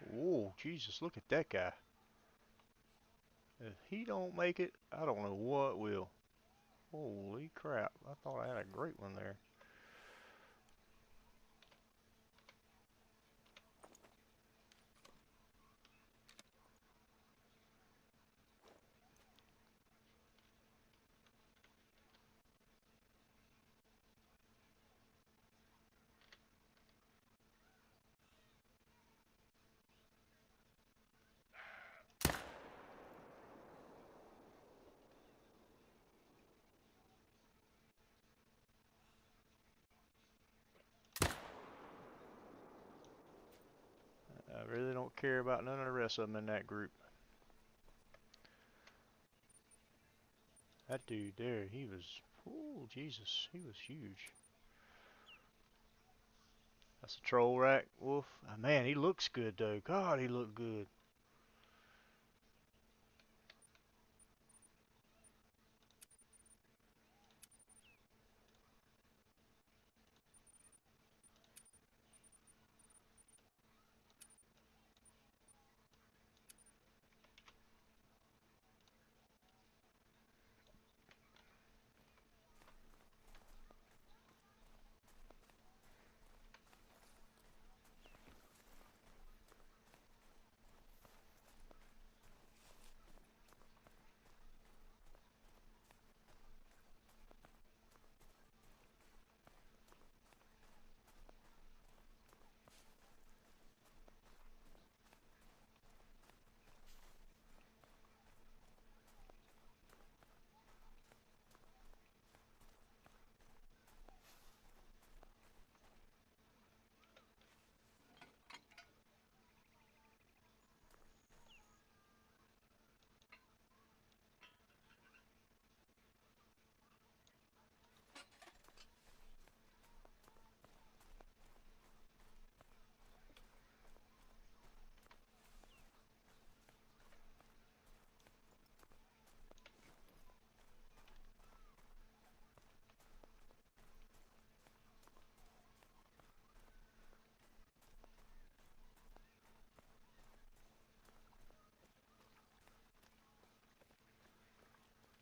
Whoa, Jesus, look at that guy. If he don't make it, I don't know what will. Holy crap, I thought I had a great one there. I really don't care about none of the rest of them in that group. That dude there, he was, oh Jesus, he was huge. That's a troll rack wolf. Man, he looks good though. God, he looked good.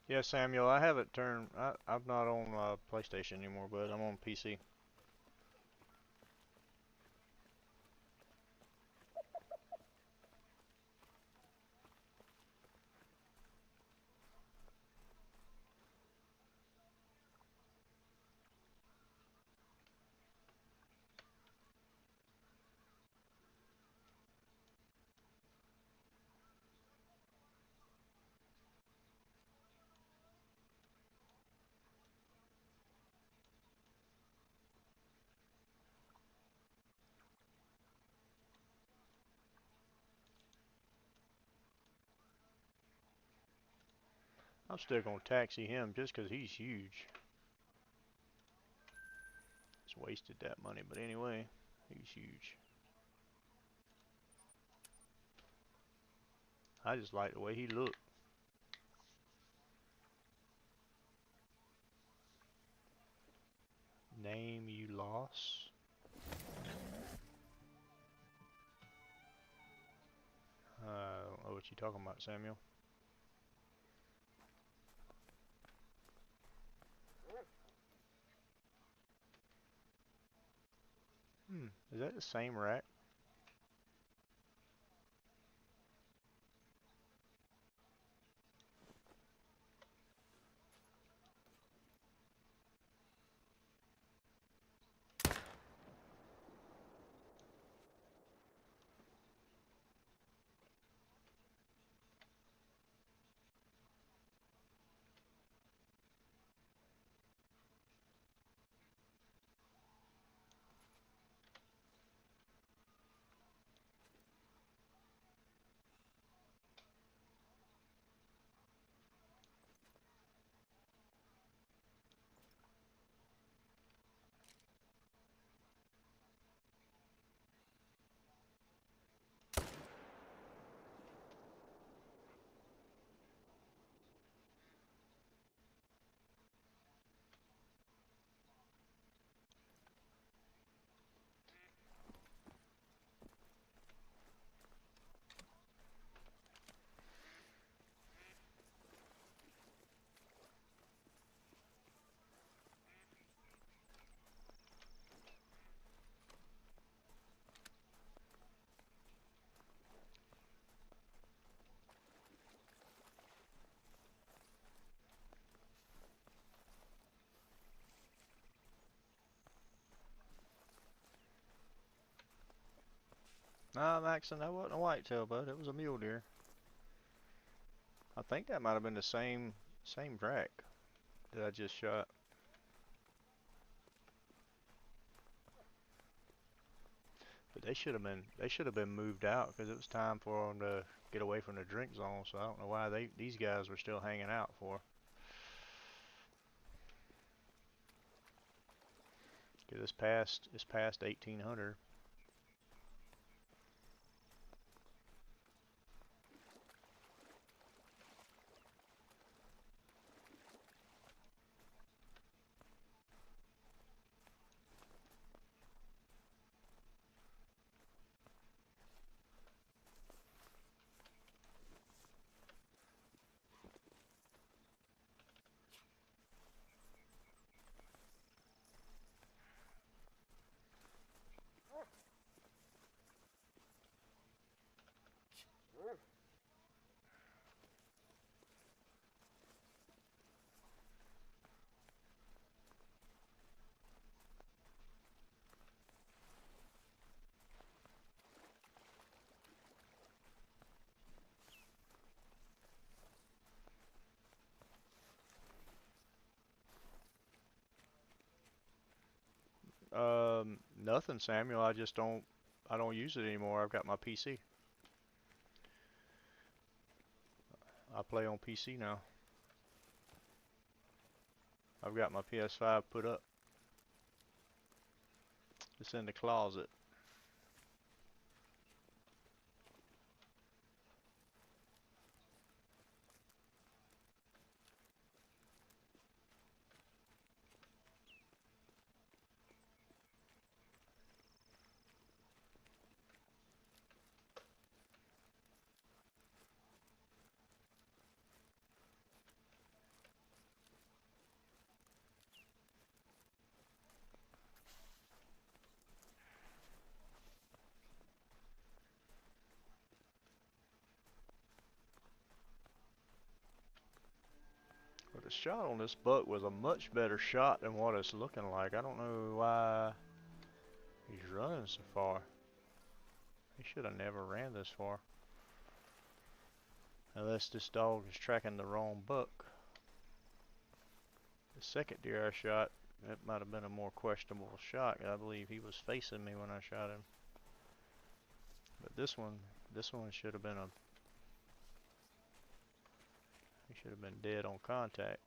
Yeah, Samuel, I haven't turned. I'm not on PlayStation anymore, but I'm on PC. I'm still gonna taxi him just 'cause he's huge. Just wasted that money, but anyway, he's huge. I just like the way he looked. Name you lost? I don't know what you're talking about, Samuel. Is that the same rack? Nah, Maxon, that wasn't a whitetail, bud. It was a mule deer. I think that might have been the same track that I just shot. But they should have been moved out because it was time for them to get away from the drink zone. So I don't know why these guys were still hanging out for. Cause it's past 1800. Nothing, Samuel. I don't use it anymore. I've got my PC. I play on PC now. I've got my PS5 put up. It's in the closet. But the shot on this buck was a much better shot than what it's looking like. I don't know why he's running so far. He should have never ran this far. Unless this dog is tracking the wrong buck. The second deer I shot, it might have been a more questionable shot. I believe he was facing me when I shot him. But this one should have been he should have been dead on contact.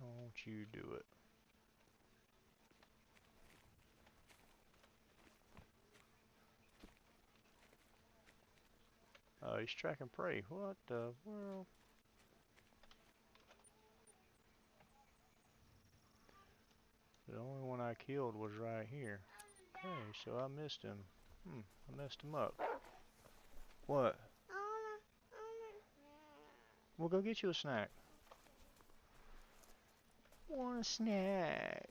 Don't you do it. Oh, he's tracking prey. What the world? The only one I killed was right here. Hey, so I missed him. I messed him up. What? We'll go get you a snack. Want a snack?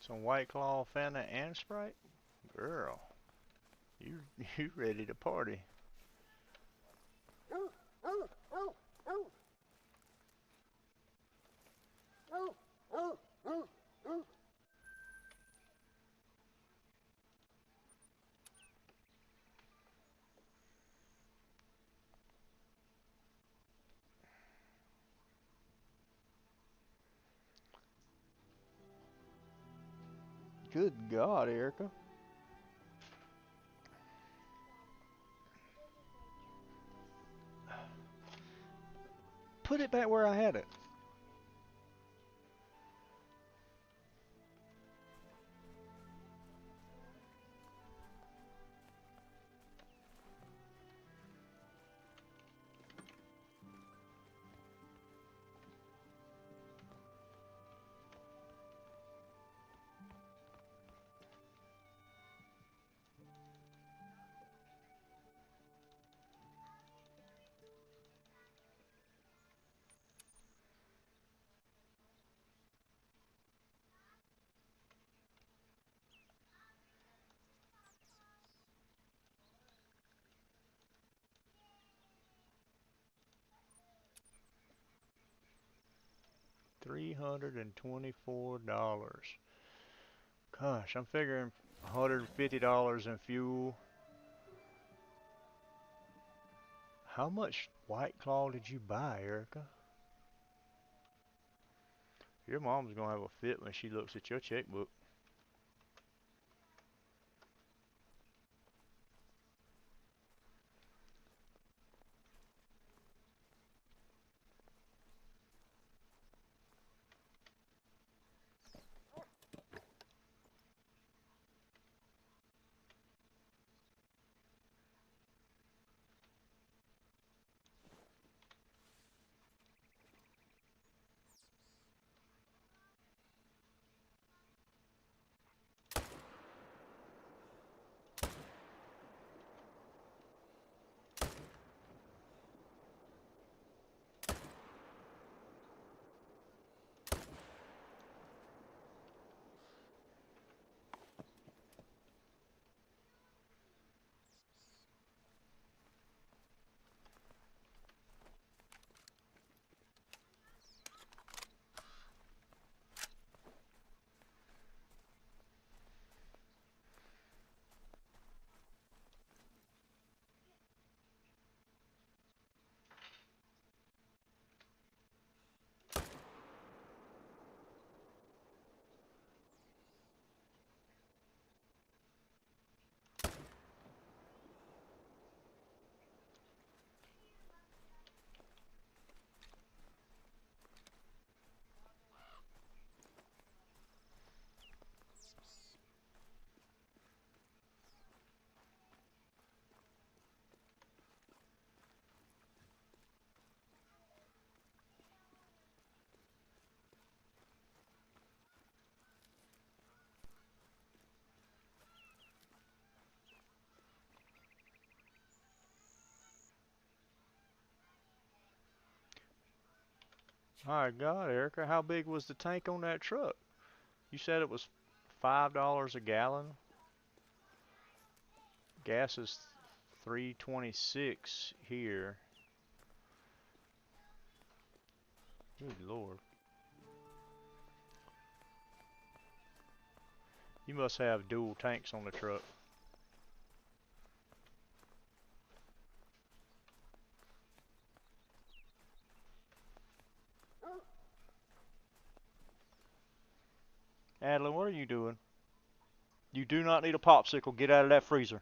Some White Claw, Fanta, and Sprite? Girl, you you ready to party. Good God, Erica. Put it back where I had it. $324. Gosh, I'm figuring $150 in fuel. How much White Claw did you buy, Erica? Your mom's gonna have a fit when she looks at your checkbook. My God, Erica, how big was the tank on that truck? You said it was $5 a gallon. Gas is $3.26 here. Good Lord. You must have dual tanks on the truck. Adeline, what are you doing? You do not need a popsicle. Get out of that freezer.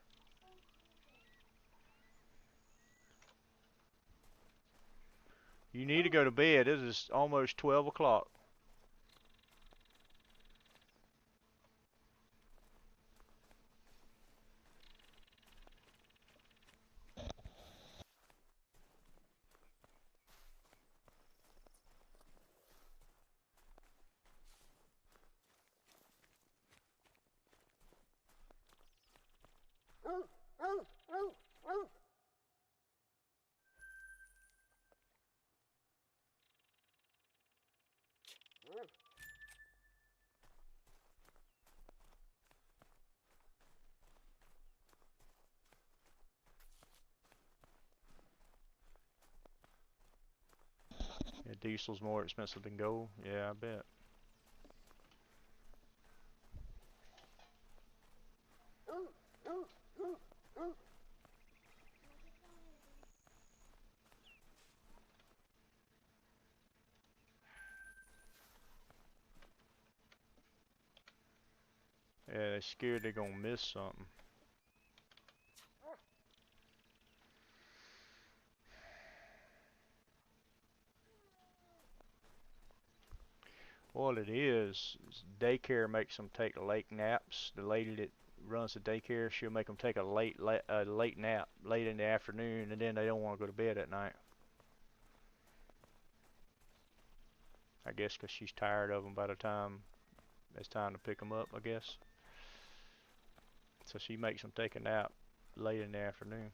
You need to go to bed. It is almost 12 o'clock. diesel's more expensive than gold? Yeah, I bet. Yeah, they're scared they're gonna miss something. What it is daycare makes them take late naps. The lady that runs the daycare, she'll make them take a late nap late in the afternoon, and then they don't want to go to bed at night. I guess 'cause she's tired of them by the time it's time to pick them up, I guess. So she makes them take a nap late in the afternoon.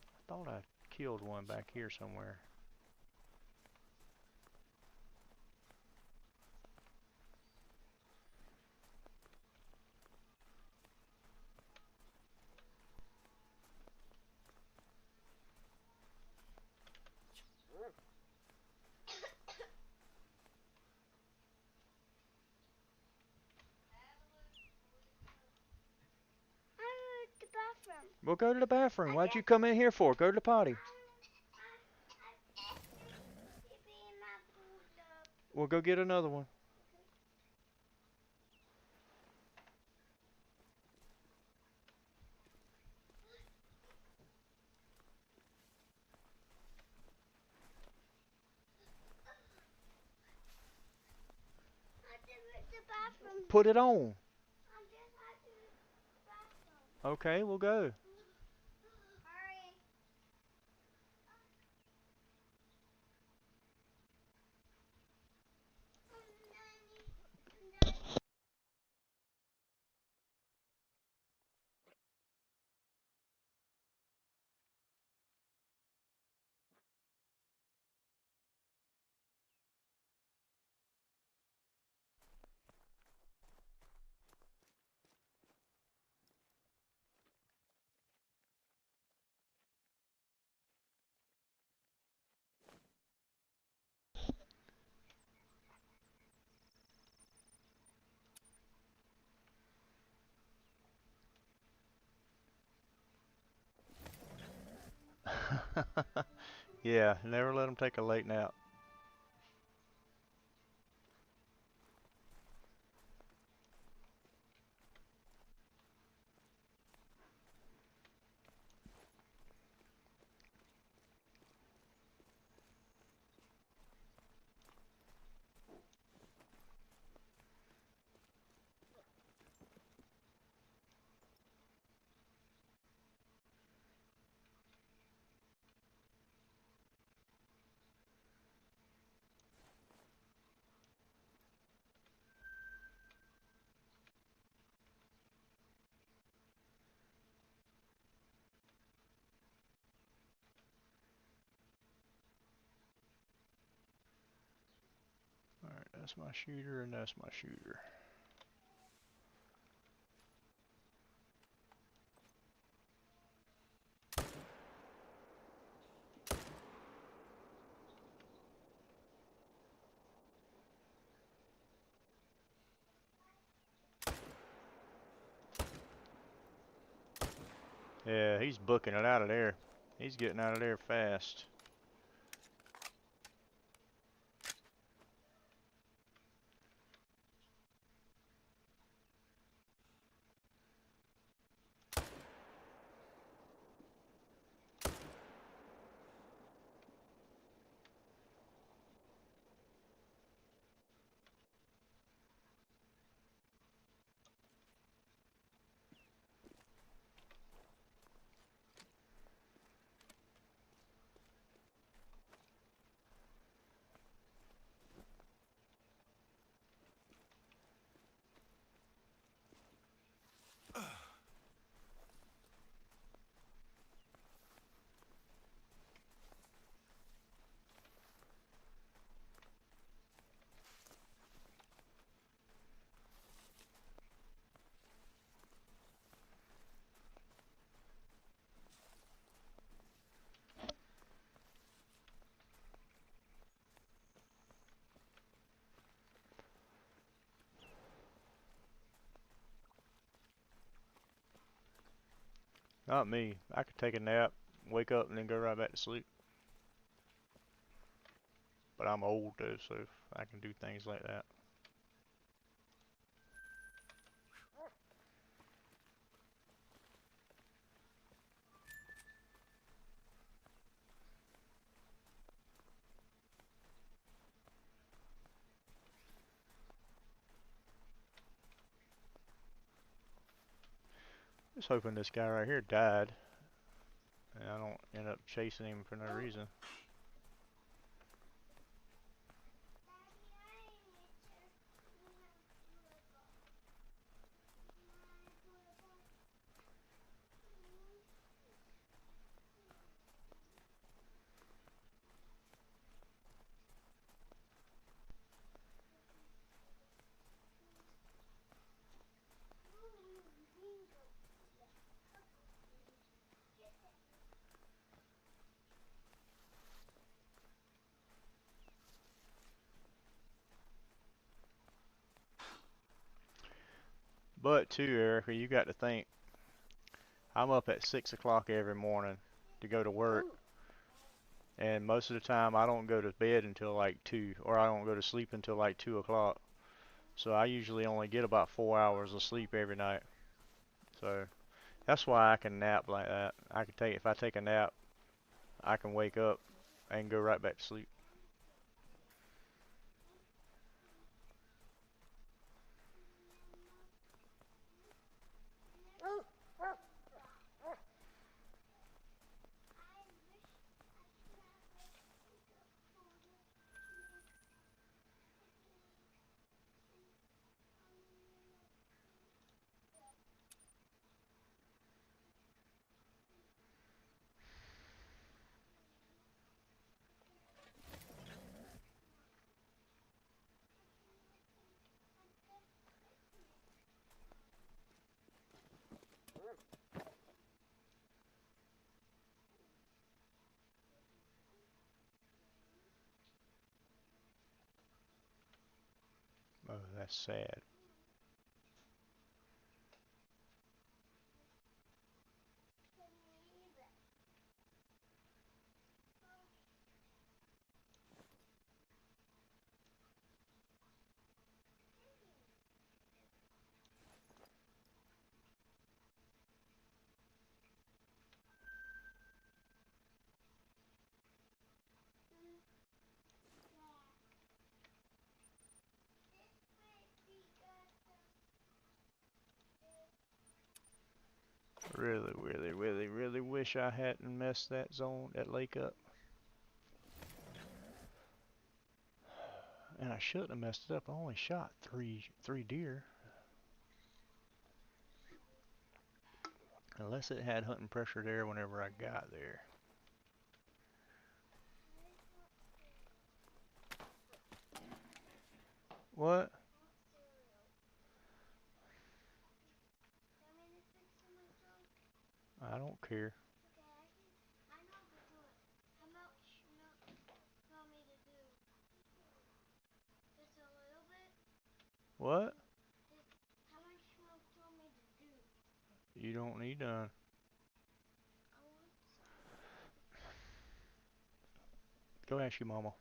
I thought I killed one back here somewhere. The bathroom. Well, go to the bathroom. Why'd you come in here for? Go to the potty. Well, go get another one. Put it on. Okay, we'll go. Yeah, never let them take a late nap. Alright, that's my shooter and that's my shooter. Yeah, he's booking it out of there. He's getting out of there fast. Not me. I could take a nap, wake up, and then go right back to sleep. But I'm old though, so I can do things like that. Just hoping this guy right here died, and I don't end up chasing him for no reason. But too, Erica, you got to think, I'm up at 6 o'clock every morning to go to work, and most of the time I don't go to bed until like 2, or I don't go to sleep until like 2 o'clock. So I usually only get about 4 hours of sleep every night. So that's why I can nap like that. I can take, if I take a nap, I can wake up and go right back to sleep. Oh, that's sad. Really, really, really, really wish I hadn't messed that zone, that lake up. And I shouldn't have messed it up. I only shot three deer. Unless it had hunting pressure there whenever I got there. What? I don't care. What? You don't need none. Go ask your mama.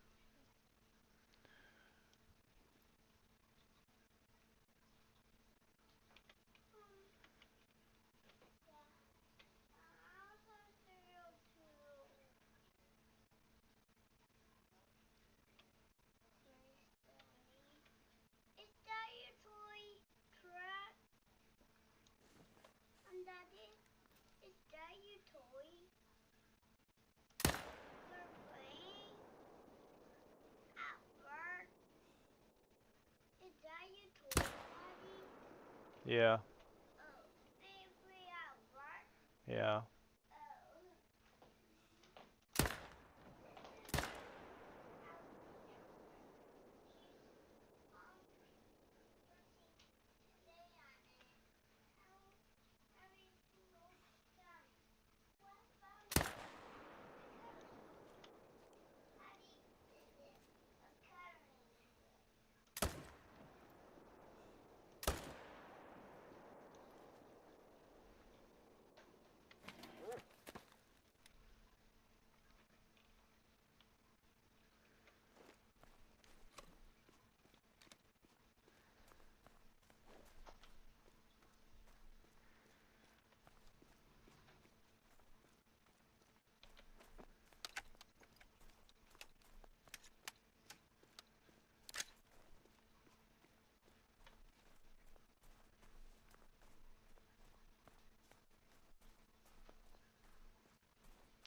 Is that your toy truck? Daddy, is that your toy? You're playing at work? Is that your toy, Daddy? Yeah, Oh, they play at work? yeah.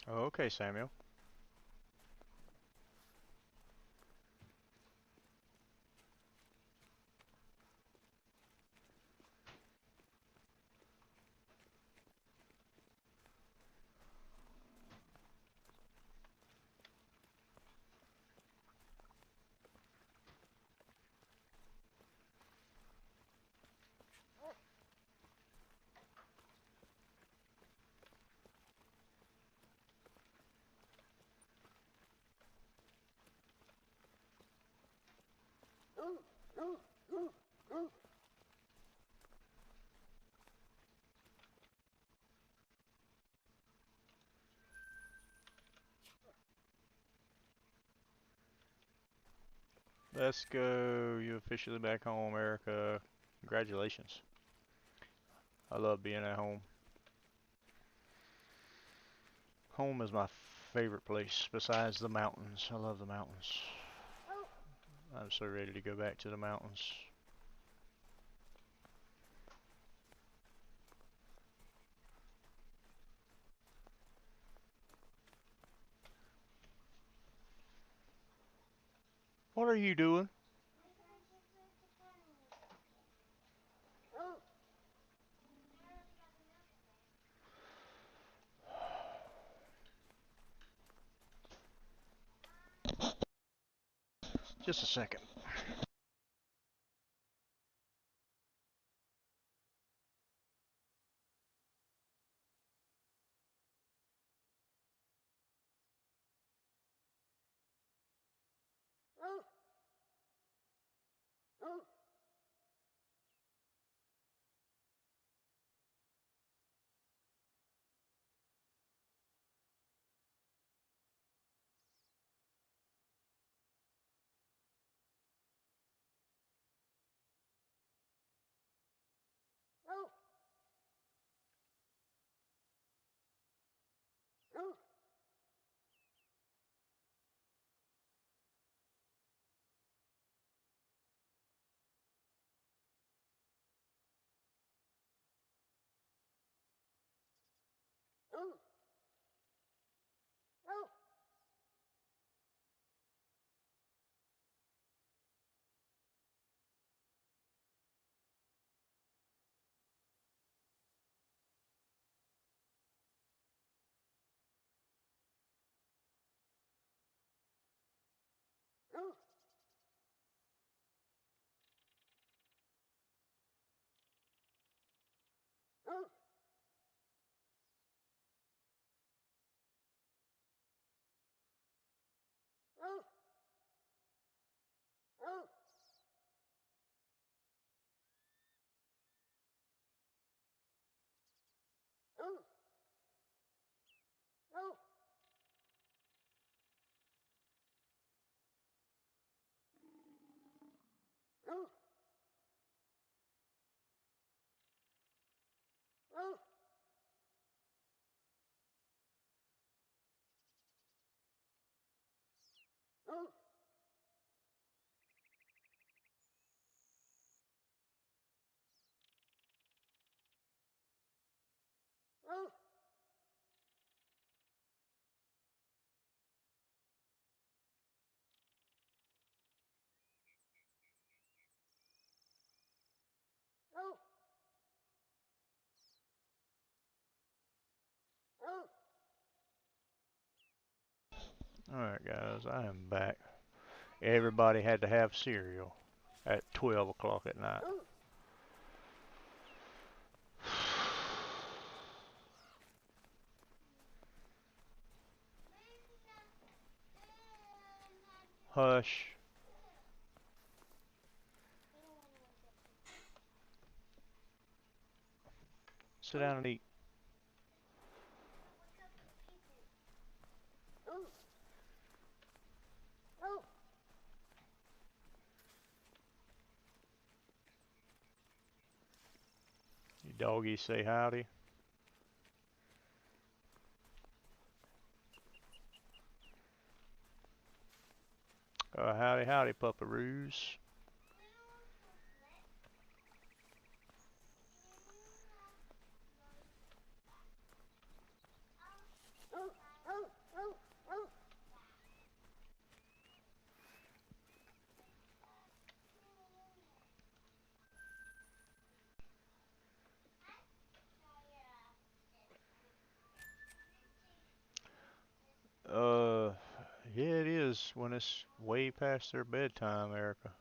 Okay, Samuel. Let's go. You officially back home, Erica. Congratulations. I love being at home. Home is my favorite place besides the mountains. I love the mountains. I'm so ready to go back to the mountains. What are you doing? Just a second. Alright guys, I am back. Everybody had to have cereal at 12 o'clock at night. Hush. Sit down and eat. You doggies say howdy. Howdy, howdy, pupperoos. it's way past their bedtime, Erica.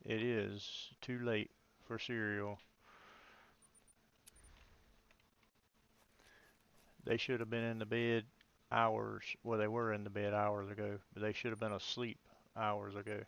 It is too late for cereal. They should have been in the bed hours. Well, they were in the bed hours ago, but they should have been asleep hours ago.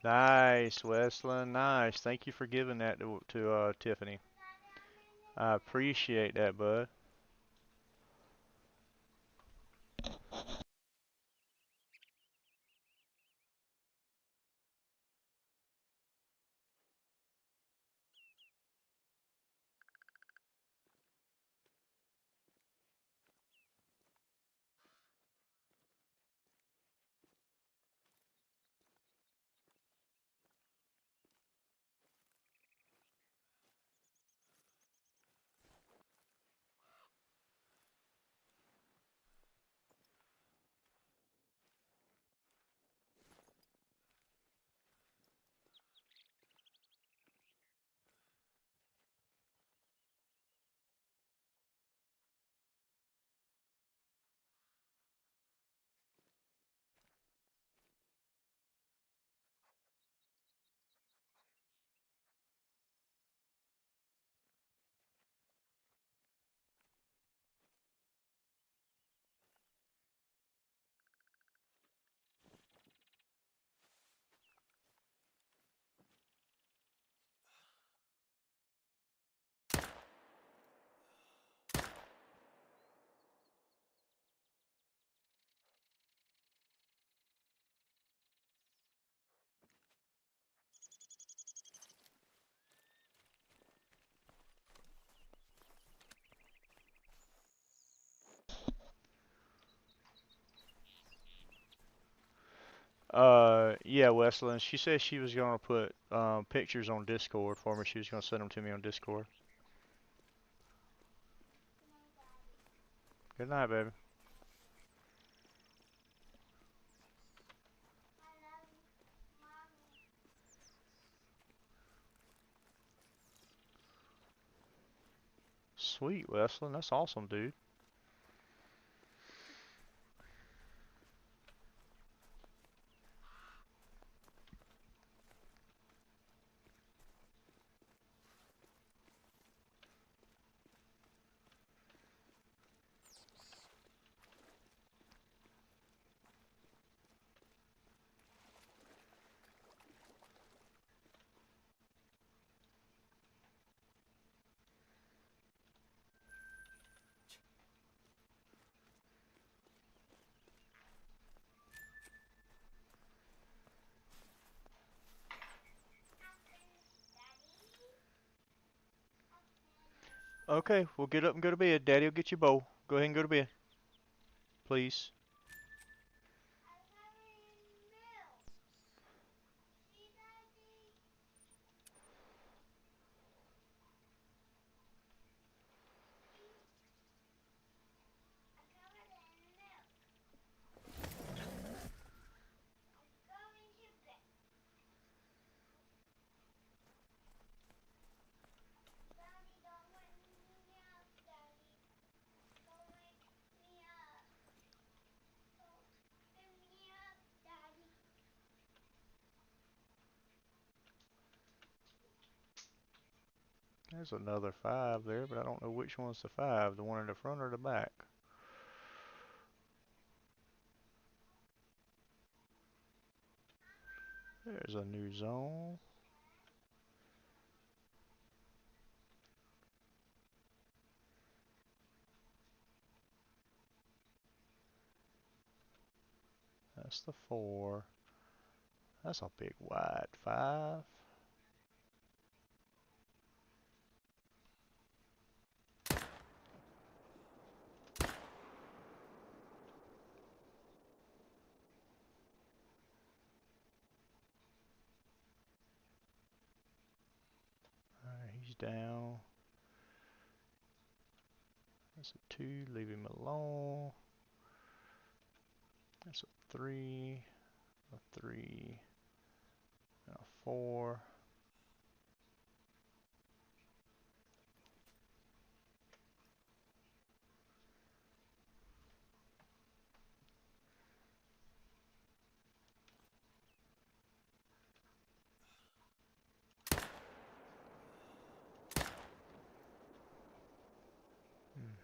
Nice, Westland. Nice. Thank you for giving that to Tiffany. I appreciate that, bud. Yeah, Westland. She said she was gonna put pictures on Discord for me. She was gonna send them to me on Discord. Good night, baby. I love mommy. Sweet, Westland. That's awesome, dude. Okay, we'll get up and go to bed. Daddy'll get you a bowl. Go ahead and go to bed, please. I'm having milk. See, Daddy? See? I'm covered in milk. I'm going to bed. Daddy, don't wake me up, Daddy. Don't wake me up. Don't wake me up, Daddy. There's another 5 there, but I don't know which one's the 5, the one in the front or the back. There's a new zone. That's the 4. That's a big wide 5. Alright, he's down. That's a 2, leave him alone. That's a 3, a 3, and a 4. Hmm.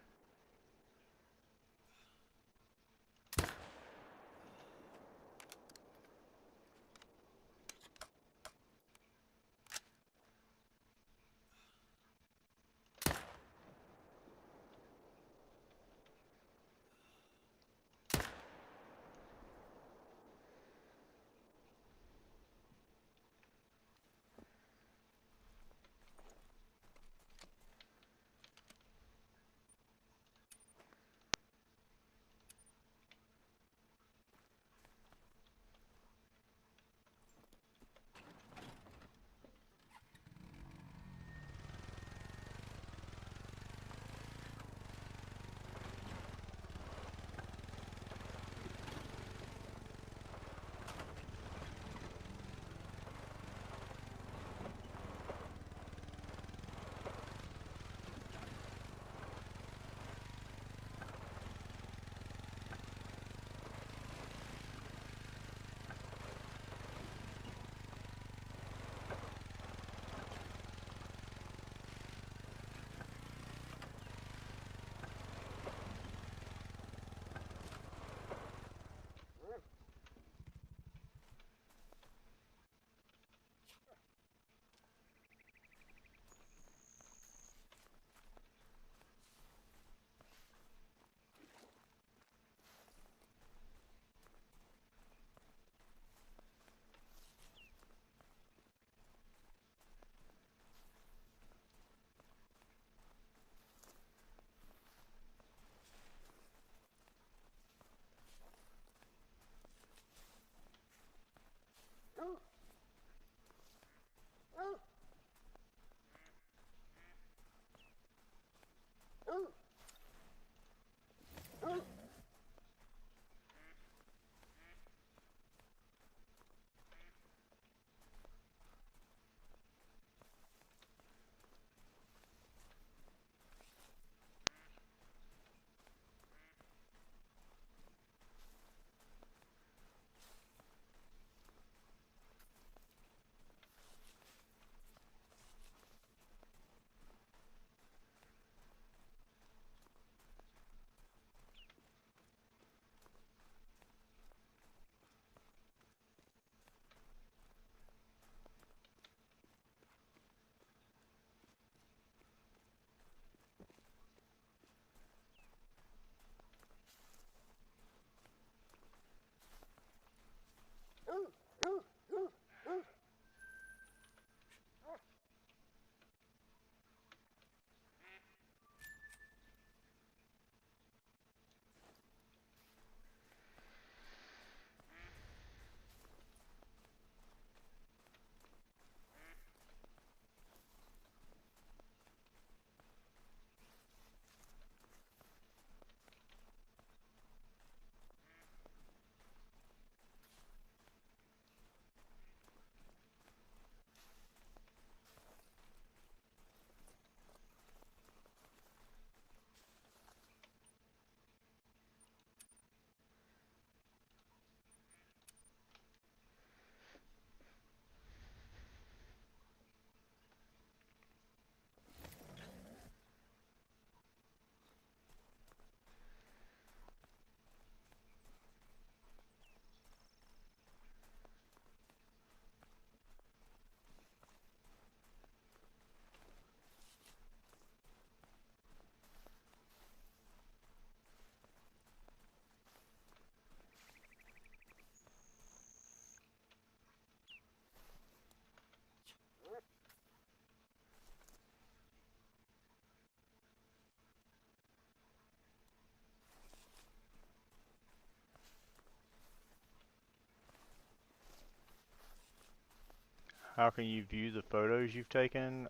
How can you view the photos you've taken?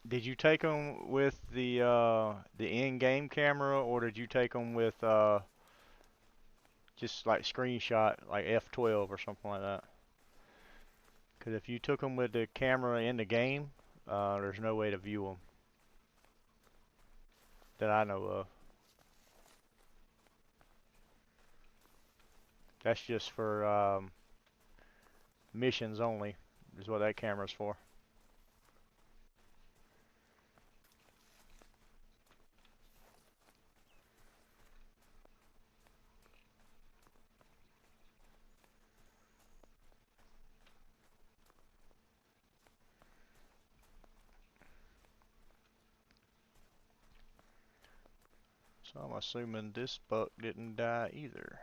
Did you take them with the in-game camera, or did you take them with just like screenshot, like F12 or something like that? Because if you took them with the camera in the game, there's no way to view them that I know of. That's just for missions only, is what that camera's for. So I'm assuming this buck didn't die either.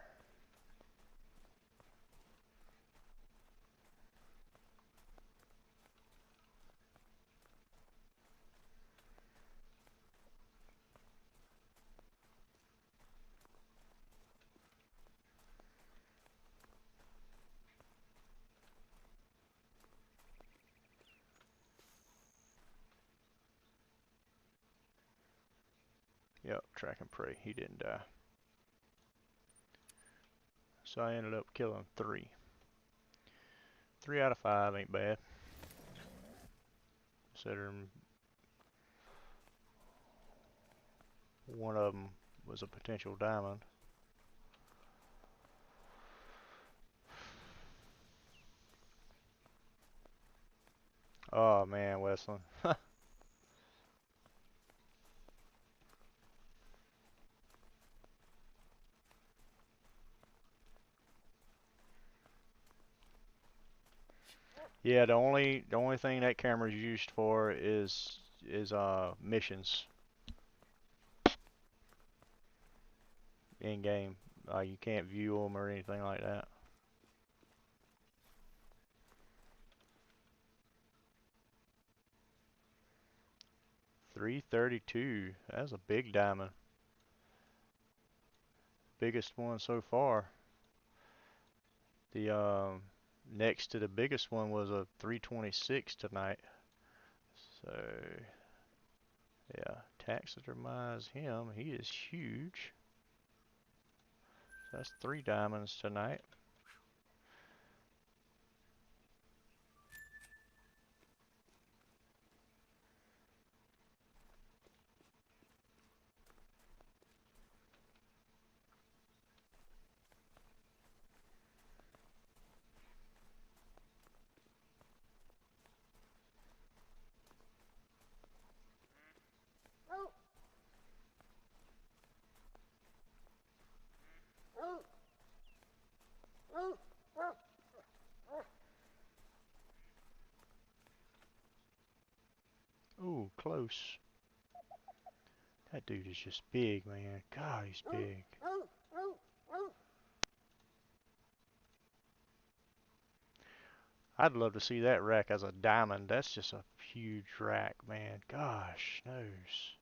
Yep, track and prey. He didn't die. So I ended up killing 3. 3 out of 5 ain't bad. Considering one of them was a potential diamond. Oh man, Westland. Yeah, the only thing that camera's used for is missions in game. You can't view them or anything like that. 332. That's a big diamond. Biggest one so far. The next to the biggest one was a 326 tonight. So yeah, taxidermize him. He is huge. So that's 3 diamonds tonight. Ooh, close. That dude is just big, man. God, he's big. I'd love to see that rack as a diamond. That's just a huge rack, man. Gosh knows.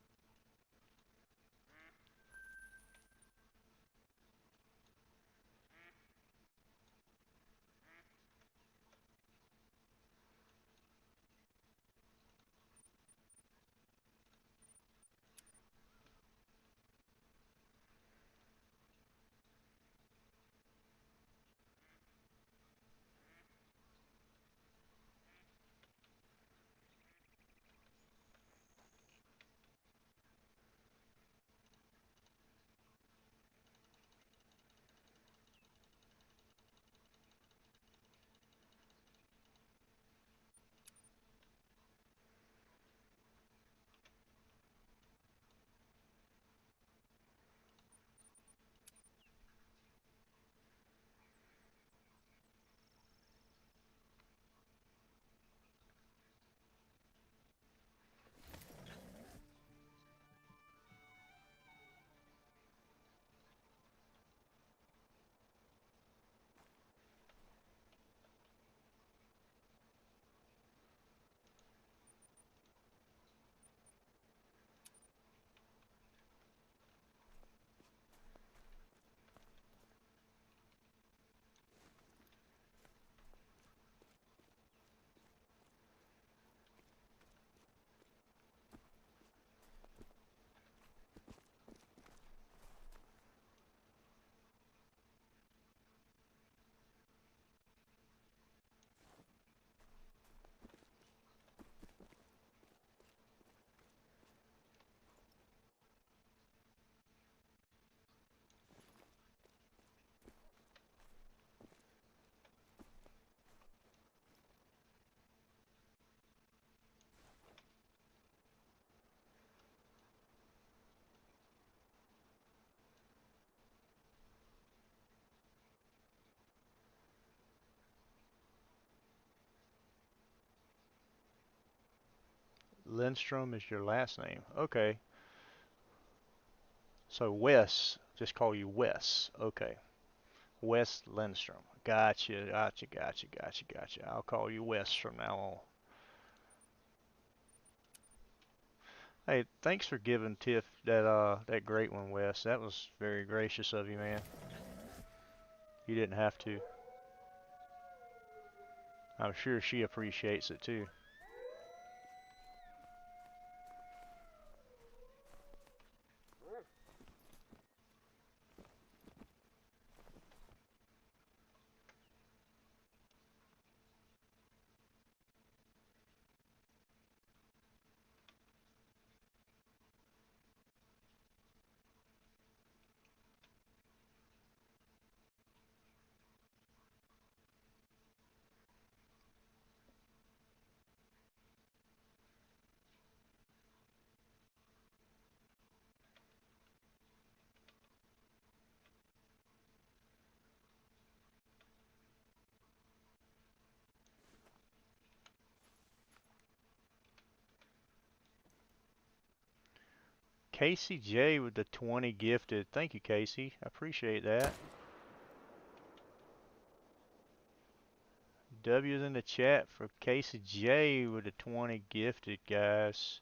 Lindstrom is your last name. Okay. So Wes, just call you Wes. Okay. Wes Lindstrom. Gotcha, gotcha, gotcha, gotcha, gotcha. I'll call you Wes from now on. Hey, thanks for giving Tiff that great one, Wes. That was very gracious of you, man. You didn't have to. I'm sure she appreciates it too. Casey J with the 20 gifted. Thank you, Casey. I appreciate that. W's in the chat for Casey J with the 20 gifted, guys.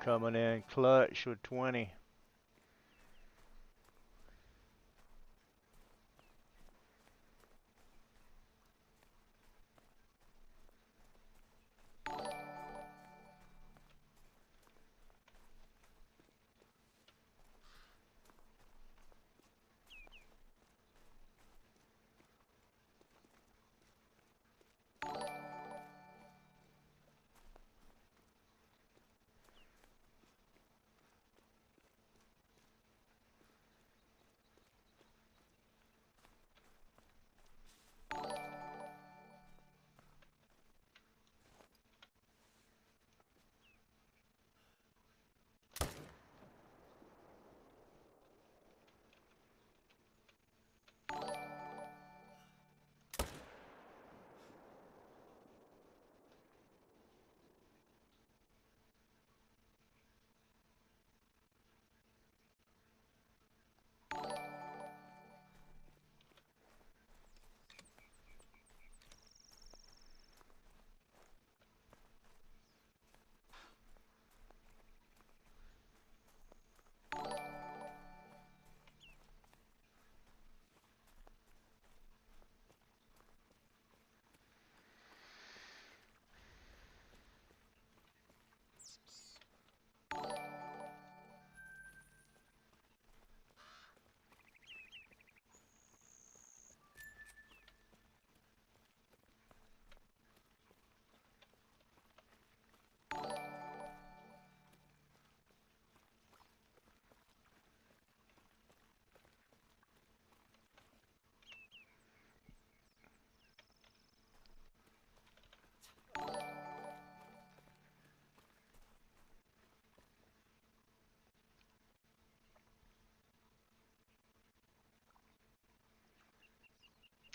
Coming in clutch with 20.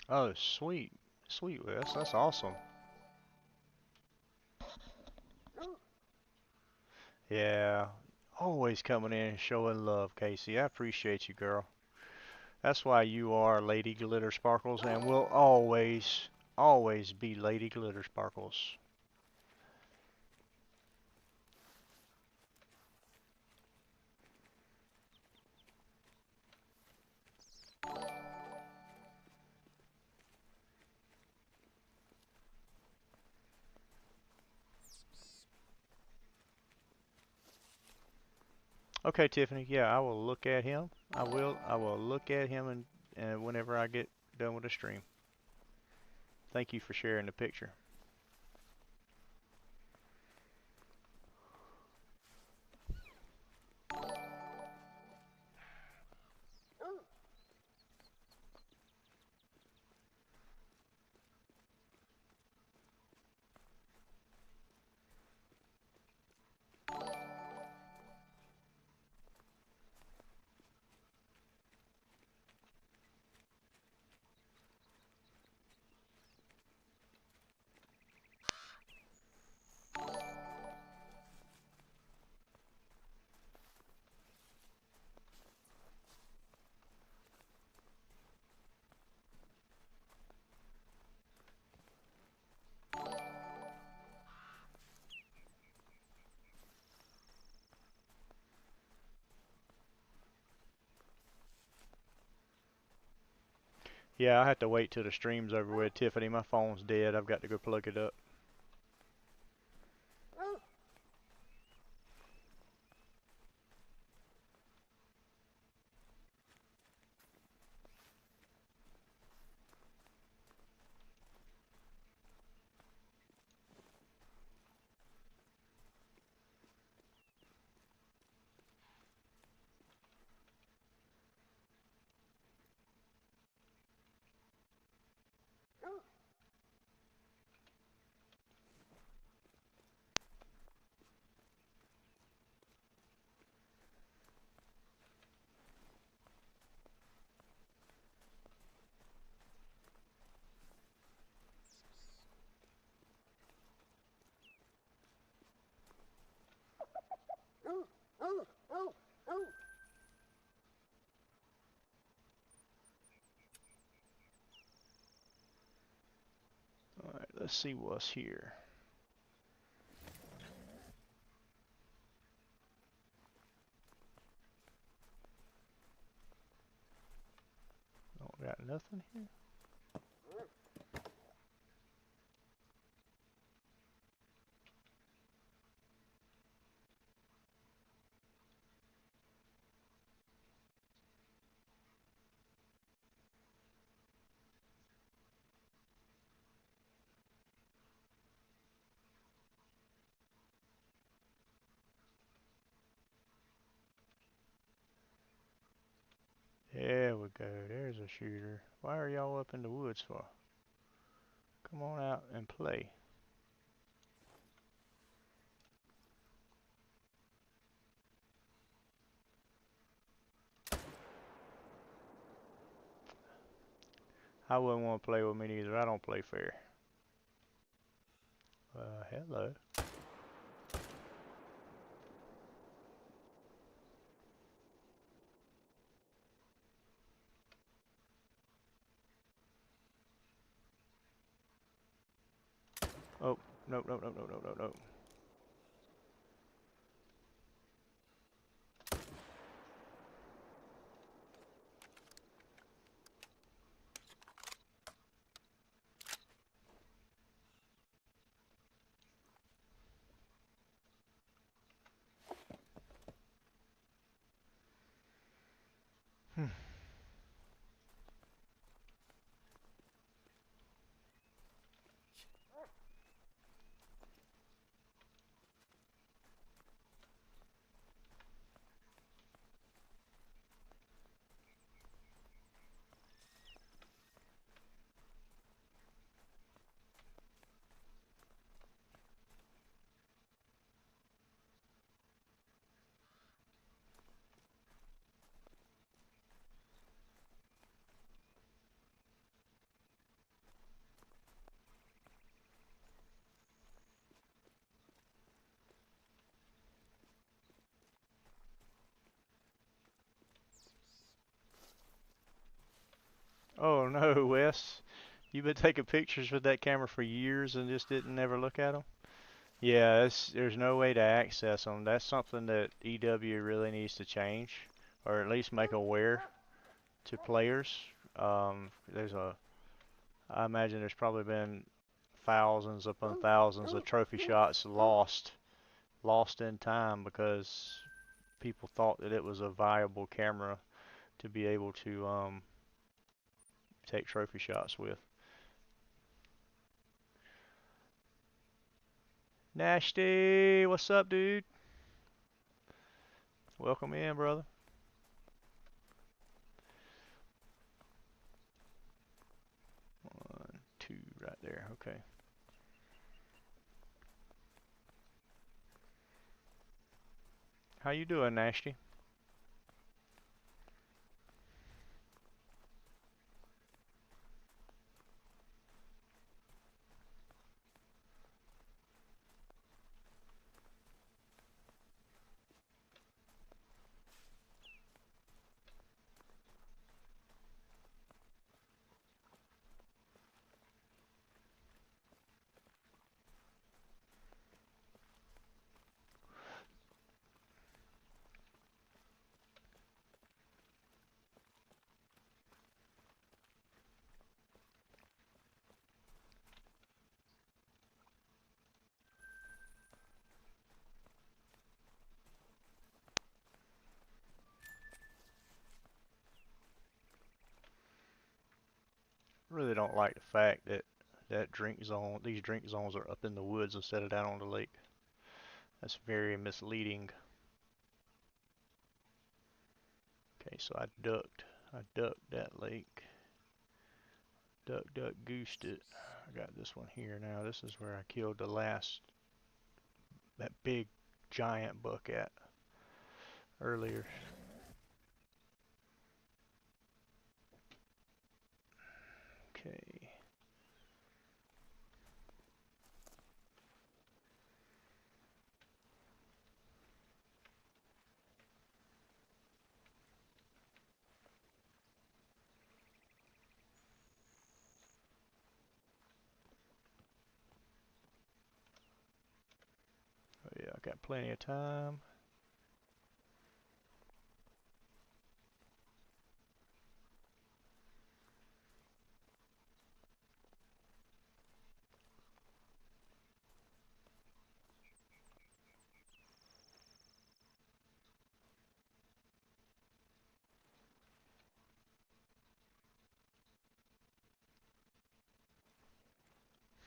Oh, sweet. Sweet, Wes. That's awesome. Yeah. Always coming in and showing love, Casey. I appreciate you, girl. That's why you are Lady Glitter Sparkles and will always, always be Lady Glitter Sparkles. Okay, Tiffany. Yeah, I will look at him. I will look at him and whenever I get done with the stream. Thank you for sharing the picture. Yeah, I have to wait till the stream's over with. Tiffany, my phone's dead. I've got to go plug it up. Alright, let's see what's here. Don't got nothing here. There we go. There's a shooter. Why are y'all up in the woods for? Come on out and play. I wouldn't want to play with me neither. I don't play fair. Hello. Oh, no, no, no, no, no, no, no. Oh no, Wes. You've been taking pictures with that camera for years and just didn't never look at them? Yeah, there's no way to access them. That's something that EW really needs to change, or at least make aware to players. I imagine there's probably been thousands upon thousands of trophy shots lost in time because people thought that it was a viable camera to be able to take trophy shots with. Nasty, what's up, dude? Welcome in, brother. One, two, right there. Okay. How you doing, Nasty? really don't like the fact that these drink zones are up in the woods instead of down on the lake. That's very misleading. Okay, so I ducked that lake. Duck goosed it. I got this one here now. This is where I killed that big giant buck at earlier. Okay. Oh yeah, I got plenty of time.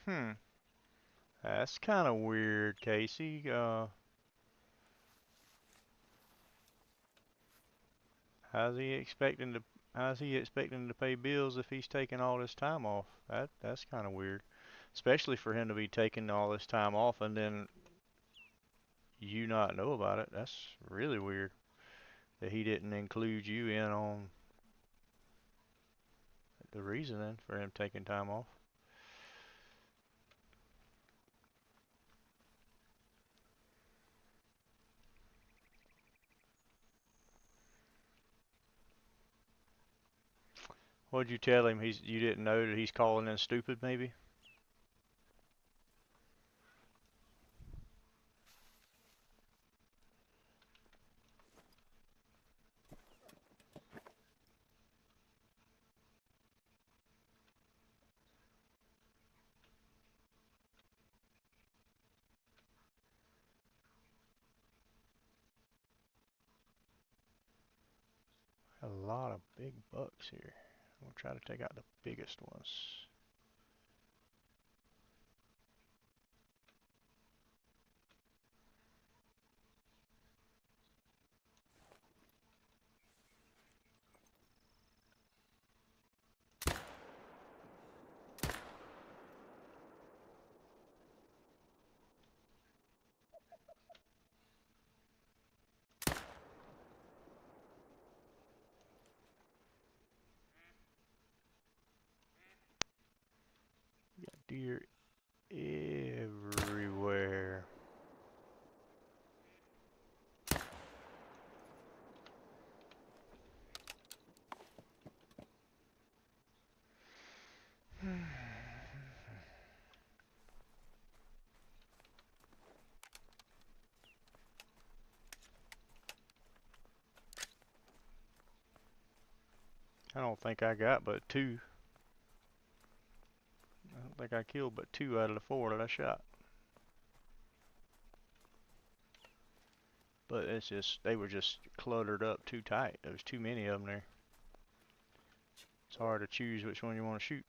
Hmm. That's kind of weird, Casey. How's he expecting to pay bills if he's taking all this time off? That's kind of weird, especially for him to be taking all this time off and then you not know about it. That's really weird that he didn't include you in on the reasoning for him taking time off. What'd you tell him? You didn't know that he's calling in stupid, maybe? A lot of big bucks here. I'm gonna try to take out the biggest ones. Got deer everywhere. I don't think I got but two. I don't think I killed but two out of the four that I shot. But it's just, they were just cluttered up too tight. There was too many of them there. It's hard to choose which one you want to shoot.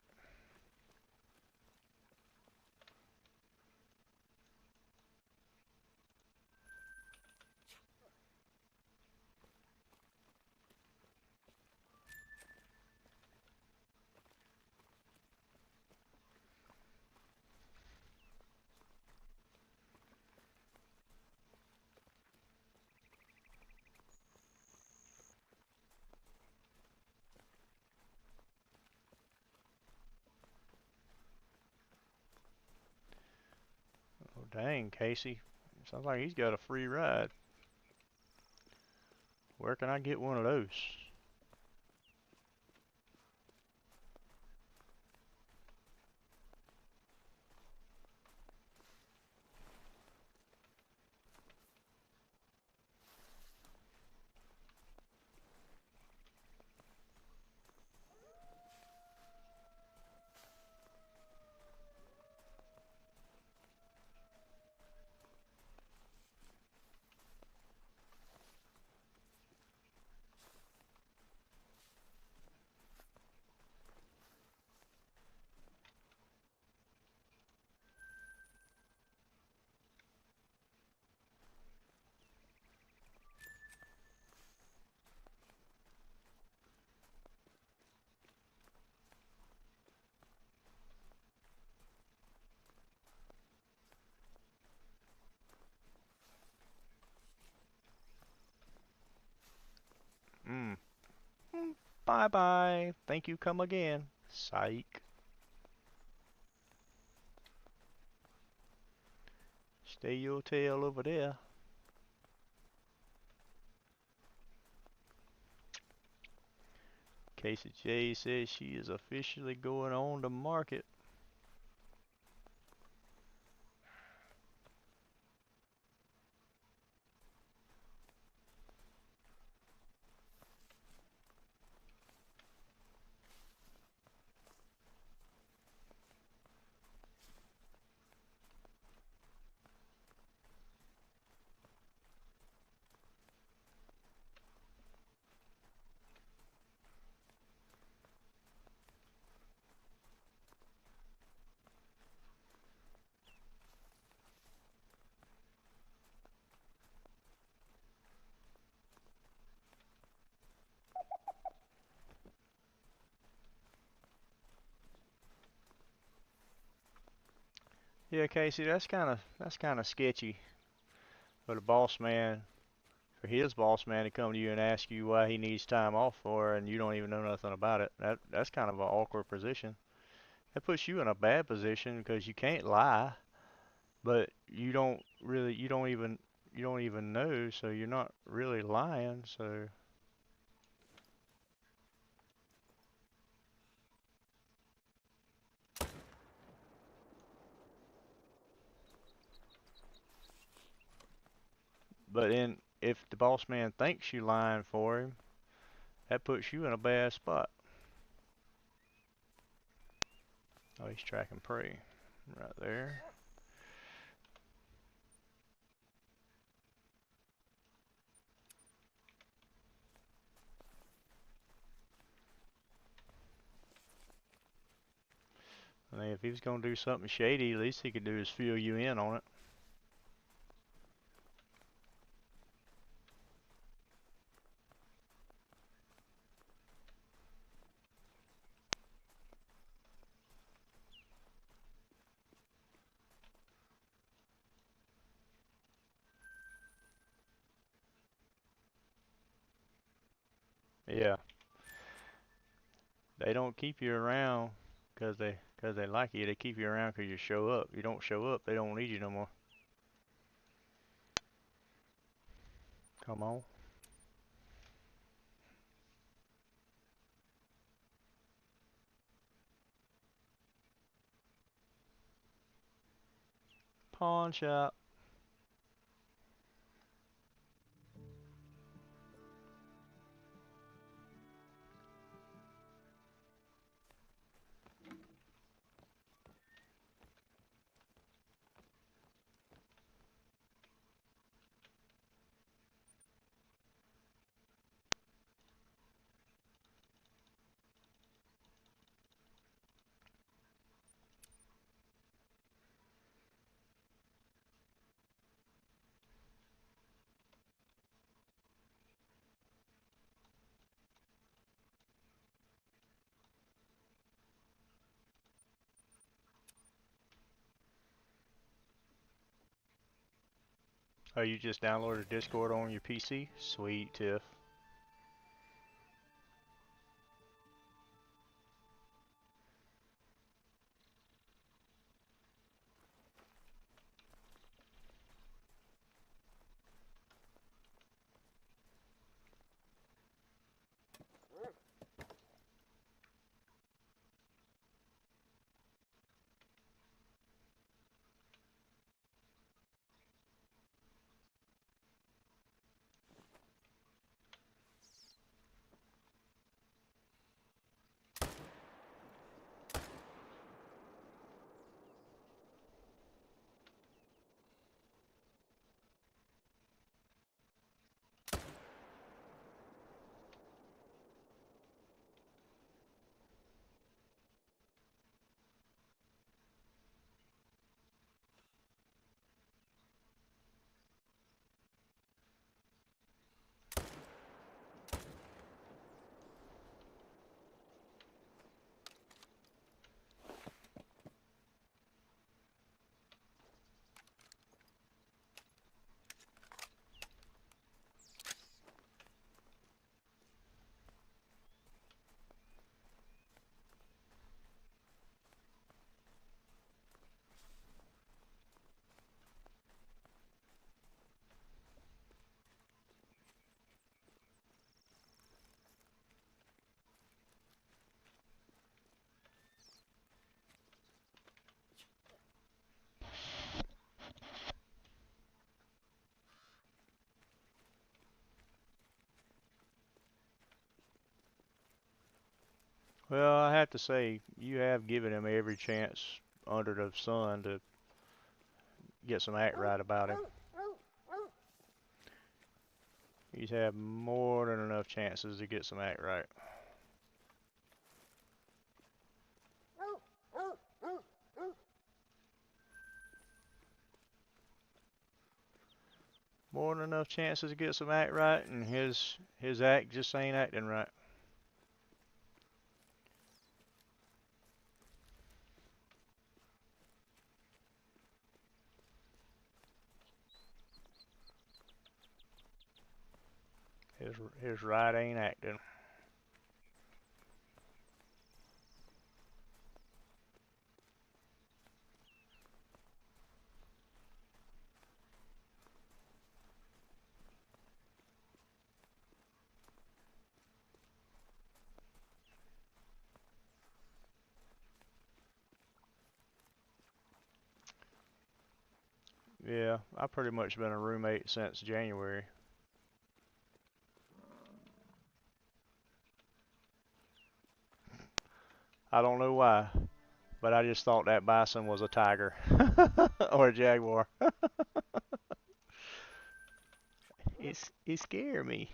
Oh, dang, Casey. Sounds like he's got a free ride. Where can I get one of those? Bye bye. Thank you. Come again. Psych. Stay your tail over there. Casey J says she is officially going on the market. Yeah, Casey, that's kind of sketchy for the boss man, for his boss man to come to you and ask you why he needs time off for, and you don't even know nothing about it. That's kind of an awkward position. That puts you in a bad position because you can't lie, but you don't even know, so you're not really lying. So, but then if the boss man thinks you lying for him, that puts you in a bad spot. Oh, he's tracking prey right there. I mean, if he was gonna do something shady, at least he could do is fill you in on it. Yeah, they don't keep you around 'cause they like you. They keep you around 'cause you show up. You don't show up, they don't need you no more. Come on. Pawn shop. Oh, you just downloaded Discord on your PC? Sweet, Tiff. Well, I have to say, you have given him every chance under the sun to get some act right about him. He's had more than enough chances to get some act right. More than enough chances to get some act right, and his act just ain't acting right. His right ain't acting. Yeah, I've pretty much been a roommate since January. I don't know why, but I just thought that bison was a tiger or a jaguar. It scared me.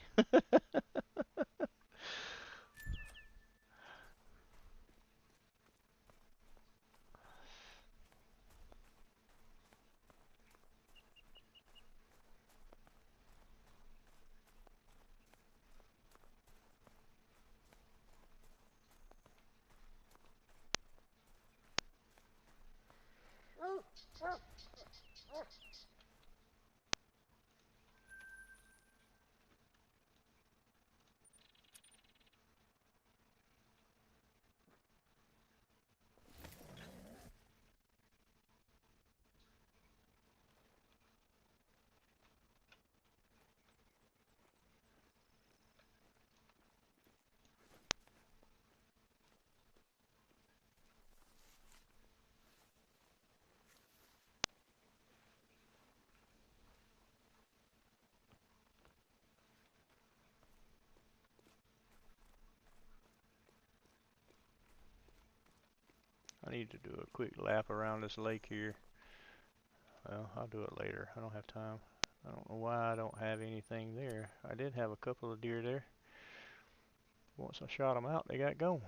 I need to do a quick lap around this lake here. Well, I'll do it later. I don't have time. I don't know why I don't have anything there. I did have a couple of deer there. Once I shot them out, they got gone.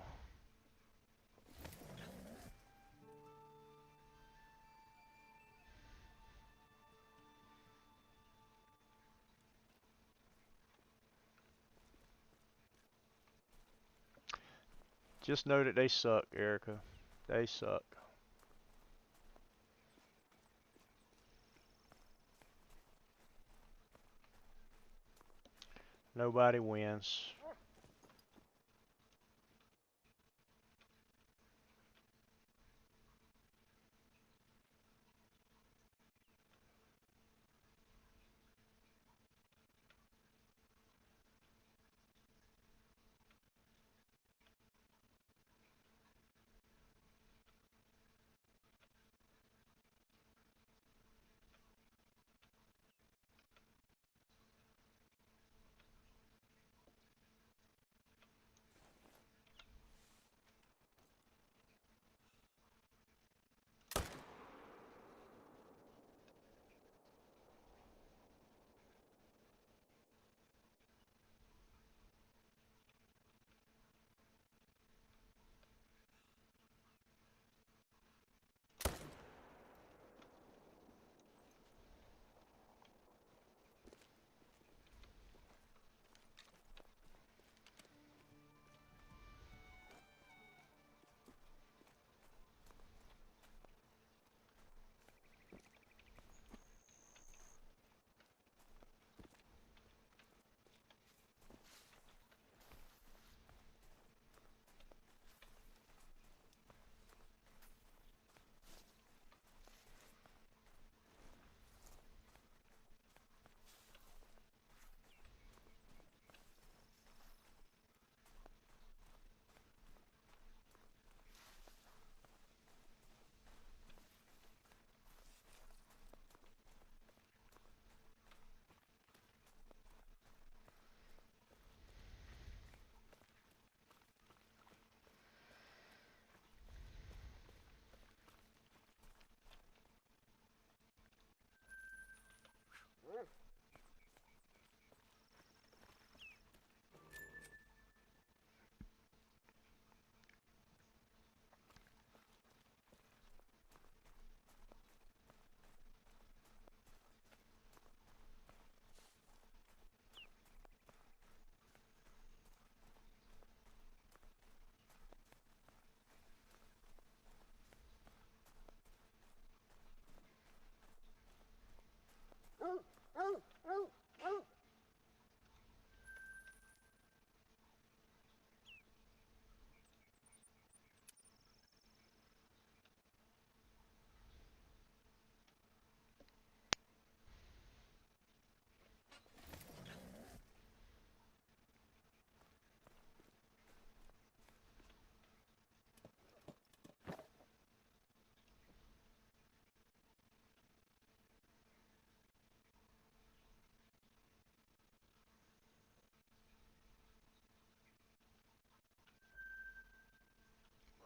Just know that they suck, Erica. They suck. Nobody wins.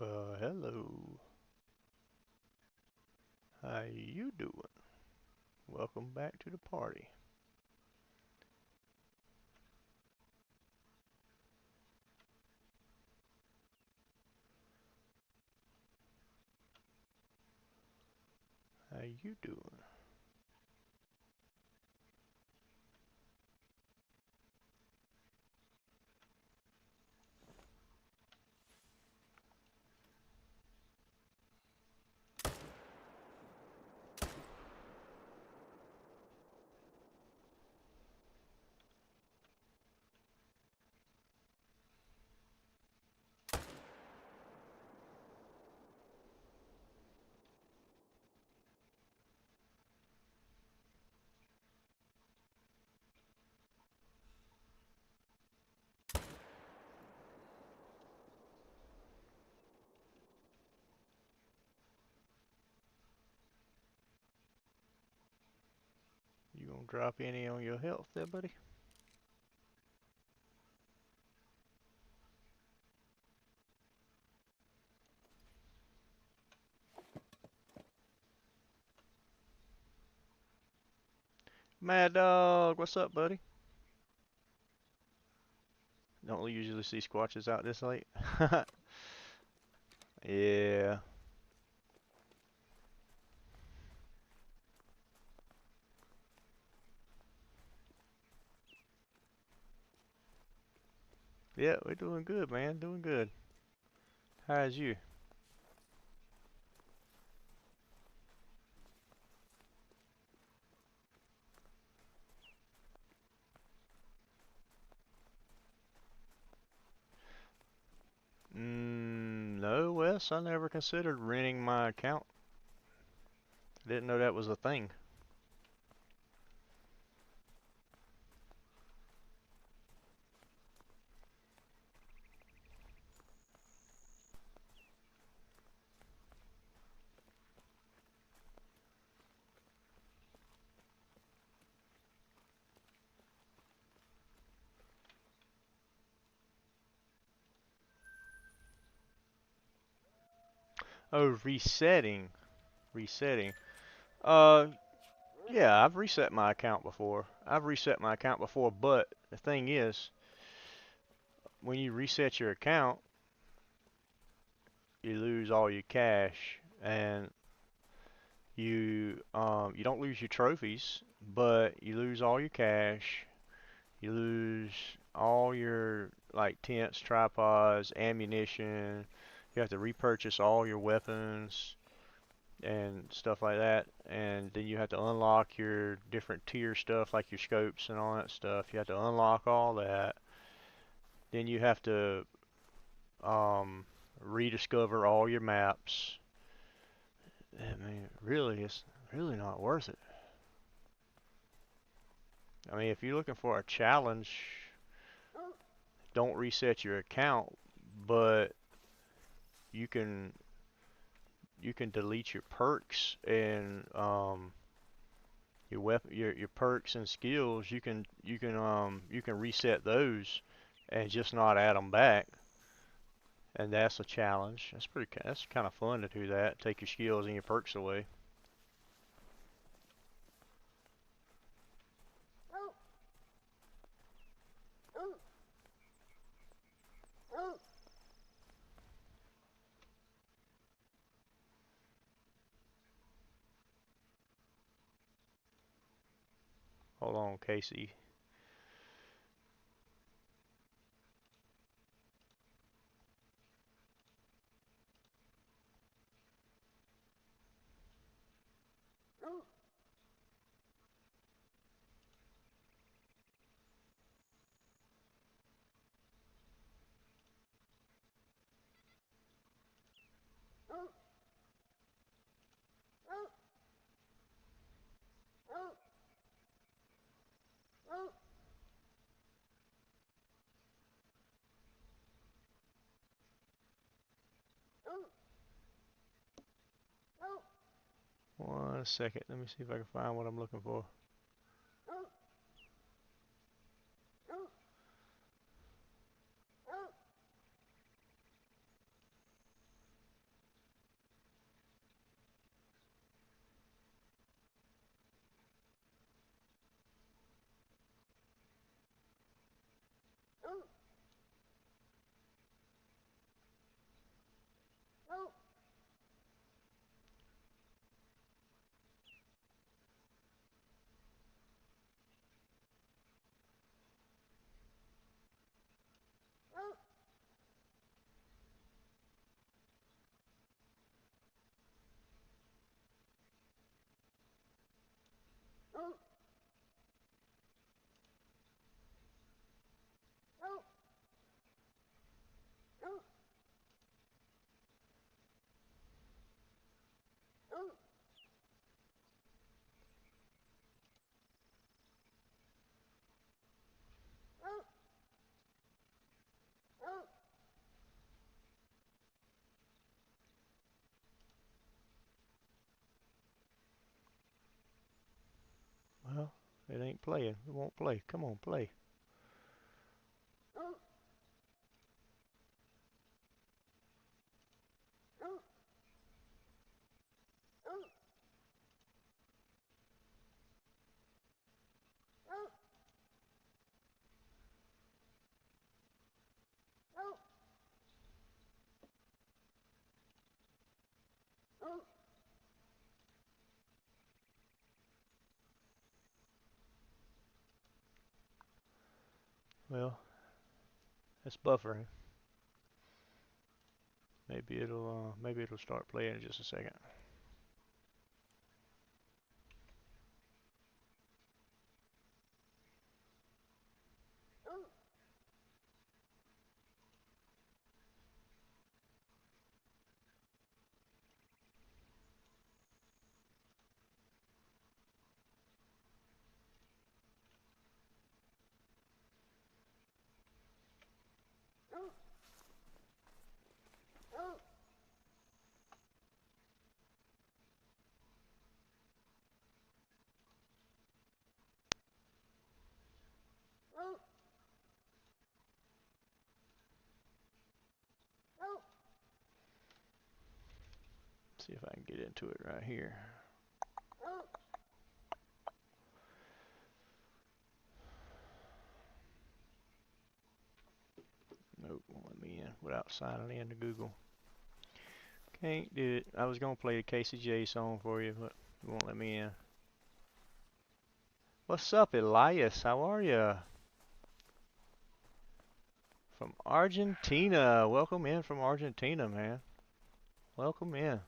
Hello. How you doing? Welcome back to the party. How you doing? You gonna drop any on your health there, buddy? Mad Dog, what's up, buddy? Don't usually see squatches out this late. Yeah. Yeah, we're doing good, man. Doing good. How's you? No, Wes, I never considered renting my account. Didn't know that was a thing. Oh, resetting. Resetting. Uh, yeah, I've reset my account before. But the thing is, when you reset your account, you lose all your cash, and you don't lose your trophies, but you lose all your cash. You lose all your like tents, tripods, ammunition. You have to repurchase all your weapons and stuff like that, and then you have to unlock your different tier stuff like your scopes and all that stuff. You have to unlock all that. Then you have to rediscover all your maps. I mean, really, it's really not worth it. I mean, if you're looking for a challenge, don't reset your account, but you can delete your perks and your weapon, your perks and skills. You can reset those and just not add them back. And that's a challenge. That's kind of fun to do that. Take your skills and your perks away. Hold on, Casey. One second. Let me see if I can find what I'm looking for. It ain't playing. It won't play. Come on, play. Well, it's buffering. Maybe it'll start playing in just a second. See if I can get into it right here. Nope, won't let me in without signing in to Google. Can't do it. I was gonna play a KCJ song for you, but it won't let me in. What's up, Elias? How are ya? From Argentina. Welcome in from Argentina, man. Welcome in.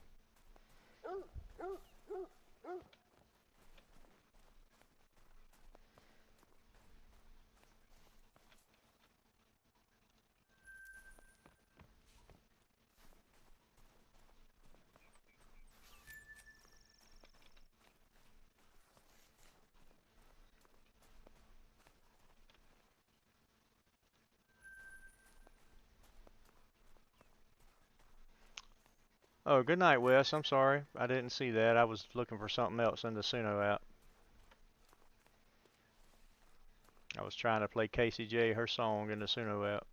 Oh, good night, Wes. I'm sorry. I didn't see that. I was looking for something else in the Suno app. I was trying to play KCJ, her song, in the Suno app.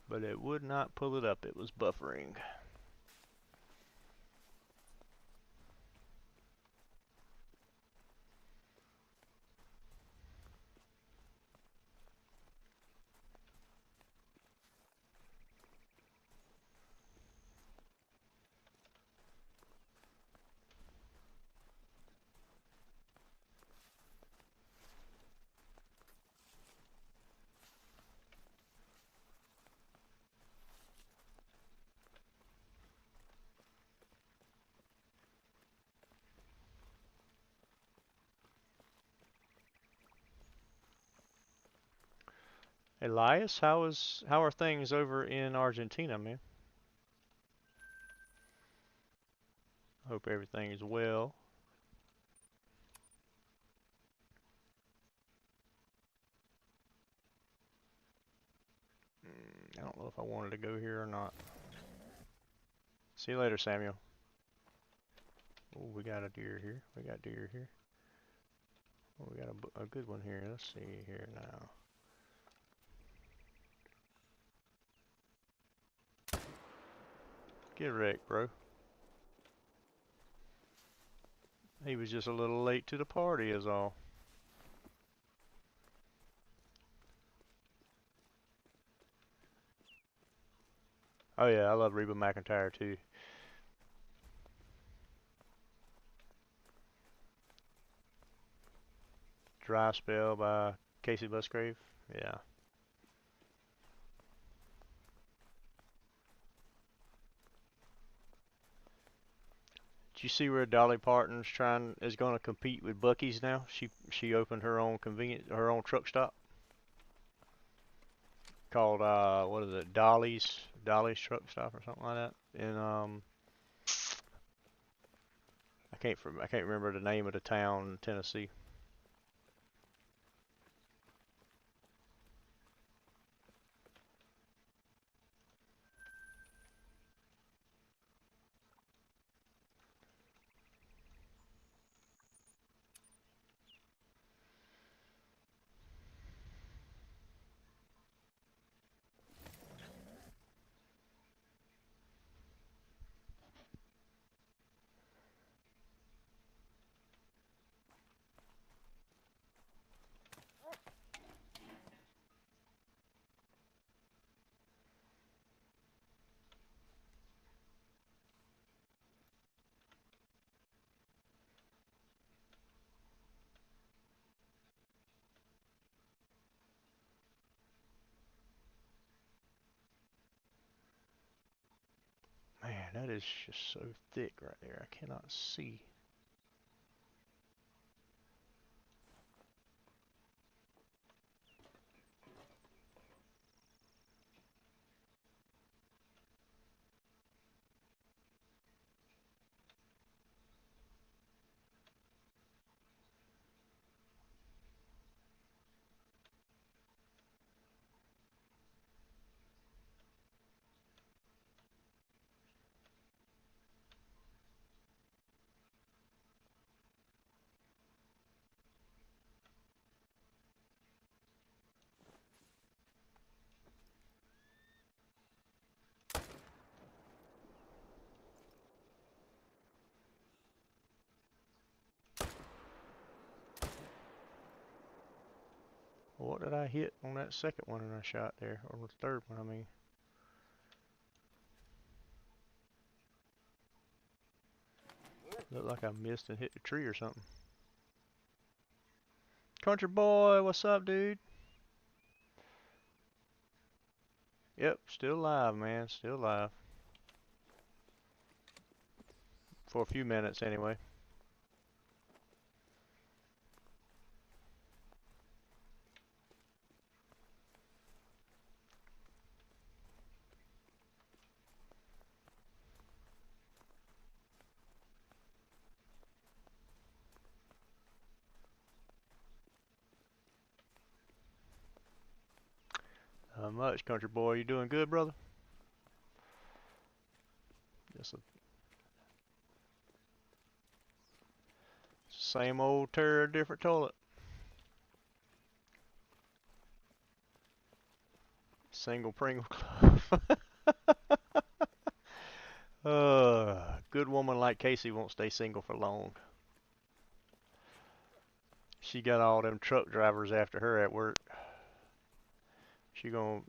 But it would not pull it up. It was buffering. Elias, how are things over in Argentina, man? Hope everything is well. I don't know if I wanted to go here or not. See you later, Samuel. Oh, we got a deer here. We got deer here. Oh, we got a good one here. Let's see here now. Get wrecked, bro. He was just a little late to the party is all. Oh yeah, I love Reba McEntire too. Dry Spell by Casey Musgrave. Yeah. Did you see where Dolly Parton's is going to compete with Buc-ee's now? She opened her own truck stop called what is it? Dolly's Truck Stop or something like that. And I can't remember the name of the town in Tennessee. that is just so thick right there. I cannot see. What did I hit on that second one and I shot there? Or the third one, I mean. Looked like I missed and hit the tree or something. Country boy, what's up, dude? Yep, still alive, man. Still alive. For a few minutes, anyway. Not much, country boy. You doing good, brother? Just a same old turd, different toilet. Single Pringle Club. Good woman like Casey won't stay single for long. She got all them truck drivers after her at work. She gonna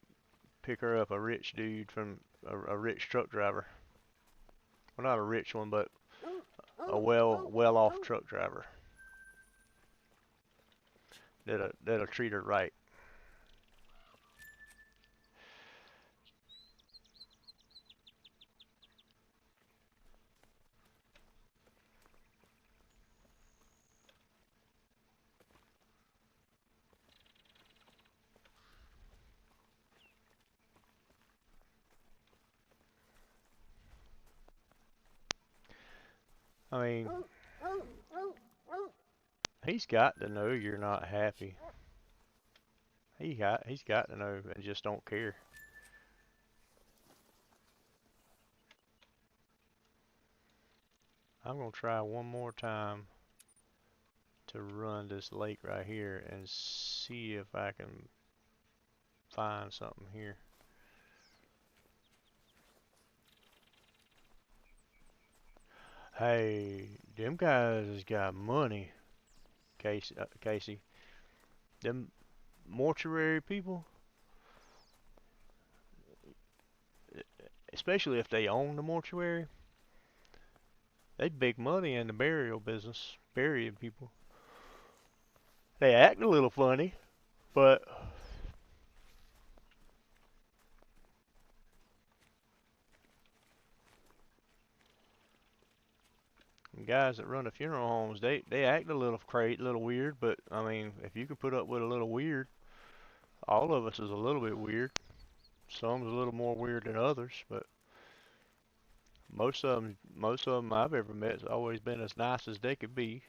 pick her up a rich dude from a rich truck driver. Well, not a rich one, but a well-off truck driver. That'll treat her right. I mean, he's got to know you're not happy. He's got to know and just don't care. I'm gonna try one more time to run this lake right here and see if I can find something here. Hey, them guys has got money, Casey. Them mortuary people, especially if they own the mortuary, they big money in the burial business, burying people. They act a little funny, but the guys that run the funeral homes, they act a little weird, but I mean, if you can put up with a little weird, all of us is a little bit weird. Some's a little more weird than others, but most of them I've ever met has always been as nice as they could be,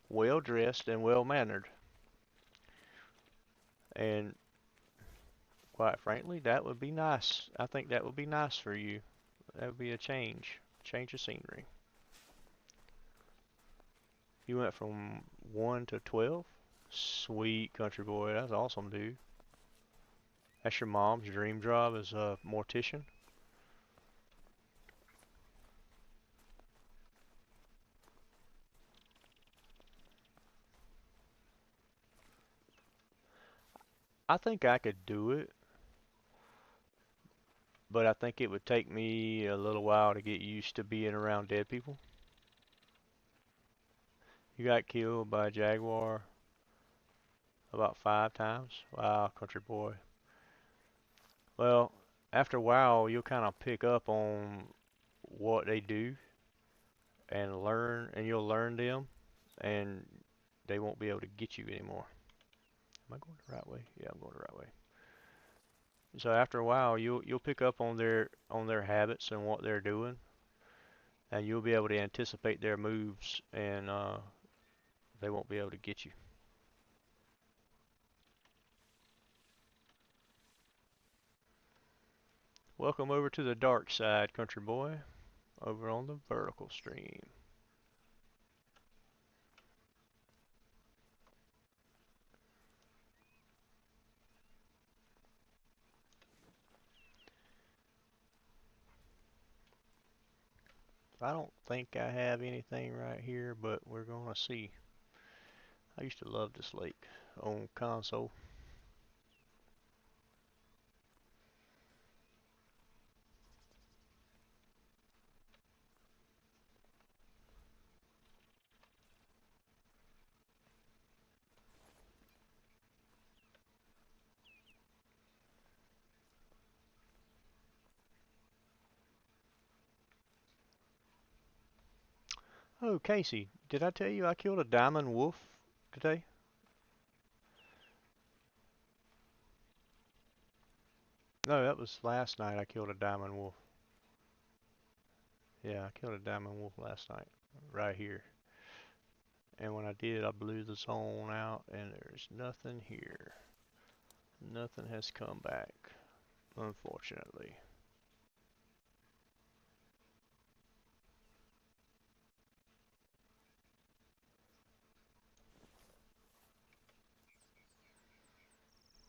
well dressed and well mannered. And quite frankly, that would be nice. I think that would be nice for you. That would be a change of scenery. You went from 1 to 12? Sweet country boy, that's awesome, dude. That's your mom's dream job as a mortician? I think I could do it, but I think it would take me a little while to get used to being around dead people. You got killed by a jaguar about 5 times? Wow, country boy. Well, after a while, you'll kind of pick up on what they do and learn, and you'll learn them, and they won't be able to get you anymore. Am I going the right way? Yeah, I'm going the right way. So after a while, you'll pick up on their habits and what they're doing, and you'll be able to anticipate their moves, and they won't be able to get you. Welcome over to the dark side, country boy, over on the vertical stream. I don't think I have anything right here, but we're gonna see. I used to love this lake on console. Oh, Casey, did I tell you I killed a diamond wolf today? No, that was last night I killed a diamond wolf. Yeah, I killed a diamond wolf last night, right here. And when I did, I blew the zone out, and there's nothing here. Nothing has come back, unfortunately.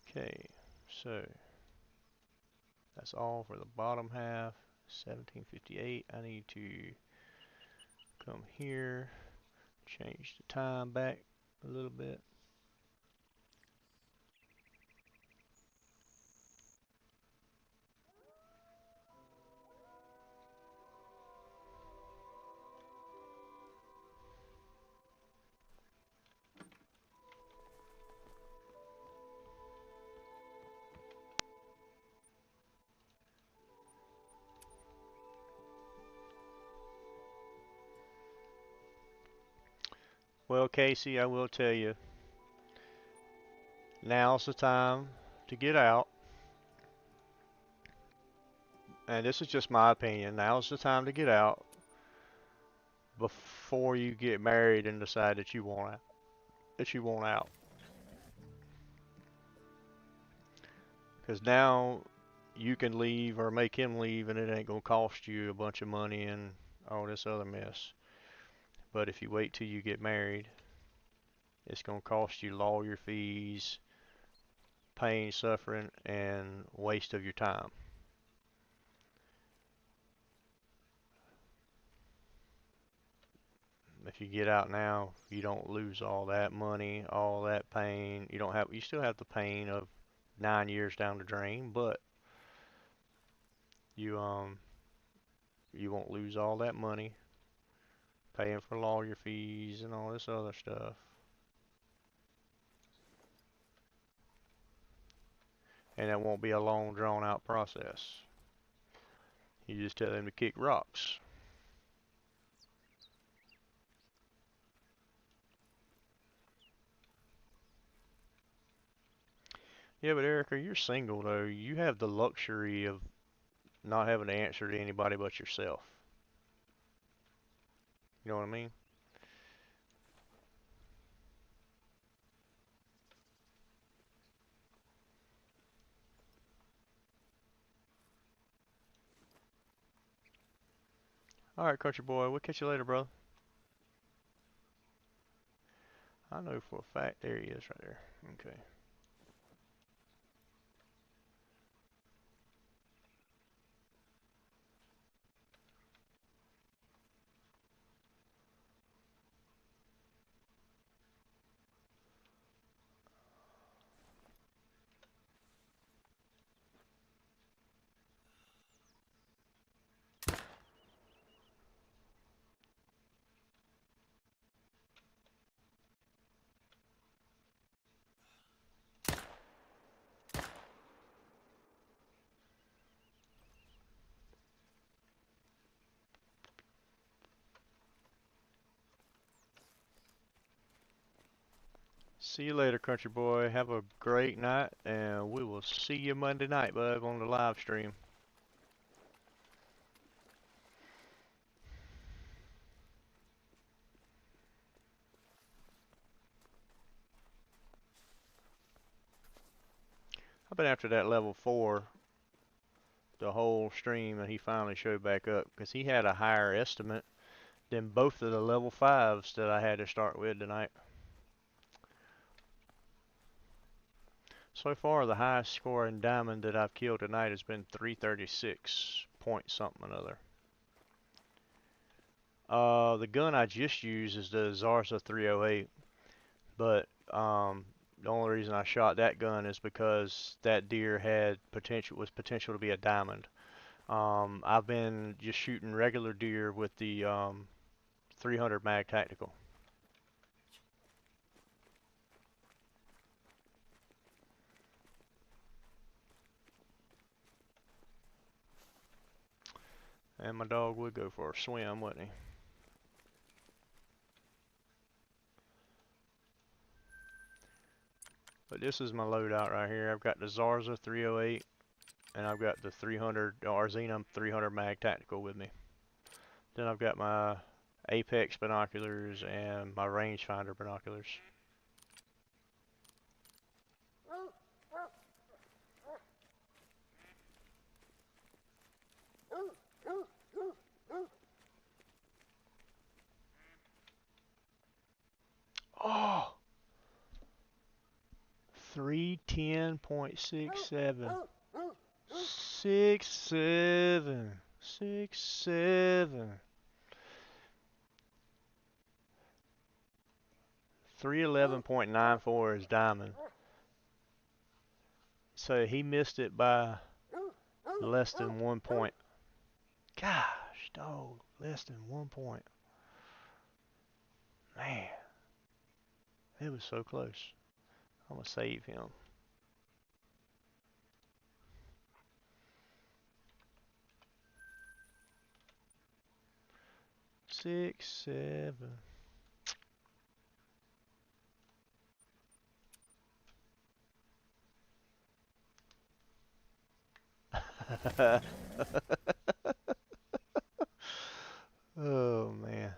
Okay, so that's all for the bottom half. 1758. I need to come here, change the time back a little bit. Well, Casey, I will tell you, now's the time to get out. And this is just my opinion. Now's the time to get out before you get married and decide that you want out. Because now you can leave or make him leave, and it ain't gonna cost you a bunch of money and all this other mess. But if you wait till you get married, it's gonna cost you lawyer fees, pain, suffering, and waste of your time. If you get out now, you don't lose all that money, all that pain. You still have the pain of 9 years down the drain, but you you won't lose all that money paying for lawyer fees and all this other stuff. And that won't be a long drawn out process. You just tell them to kick rocks. Yeah, but Erica, you're single though. You have the luxury of not having to answer to anybody but yourself. You know what I mean? Alright, country boy, we'll catch you later, brother. I know for a fact there he is right there. Okay. See you later, country boy. Have a great night, and we will see you Monday night, bud, on the live stream. I've been after that level 4 the whole stream, and he finally showed back up because he had a higher estimate than both of the level 5s that I had to start with tonight. So far, the highest score in Diamond that I've killed tonight has been 336 point something another. The gun I just used is the Zarza 308, but the only reason I shot that gun is because that deer had potential to be a diamond. I've been just shooting regular deer with the 300 mag tactical. And my dog would go for a swim, wouldn't he? But this is my loadout right here. I've got the Zarza 308, and I've got the 300 Arzena 300 mag tactical with me. Then I've got my Apex binoculars and my rangefinder binoculars. Oh! 310.67. 67. 67. 311.94 is diamond. So he missed it by less than 1 point. Gosh, dog, less than 1 point. Man, it was so close. I'm gonna save him. Six, 7. Oh man.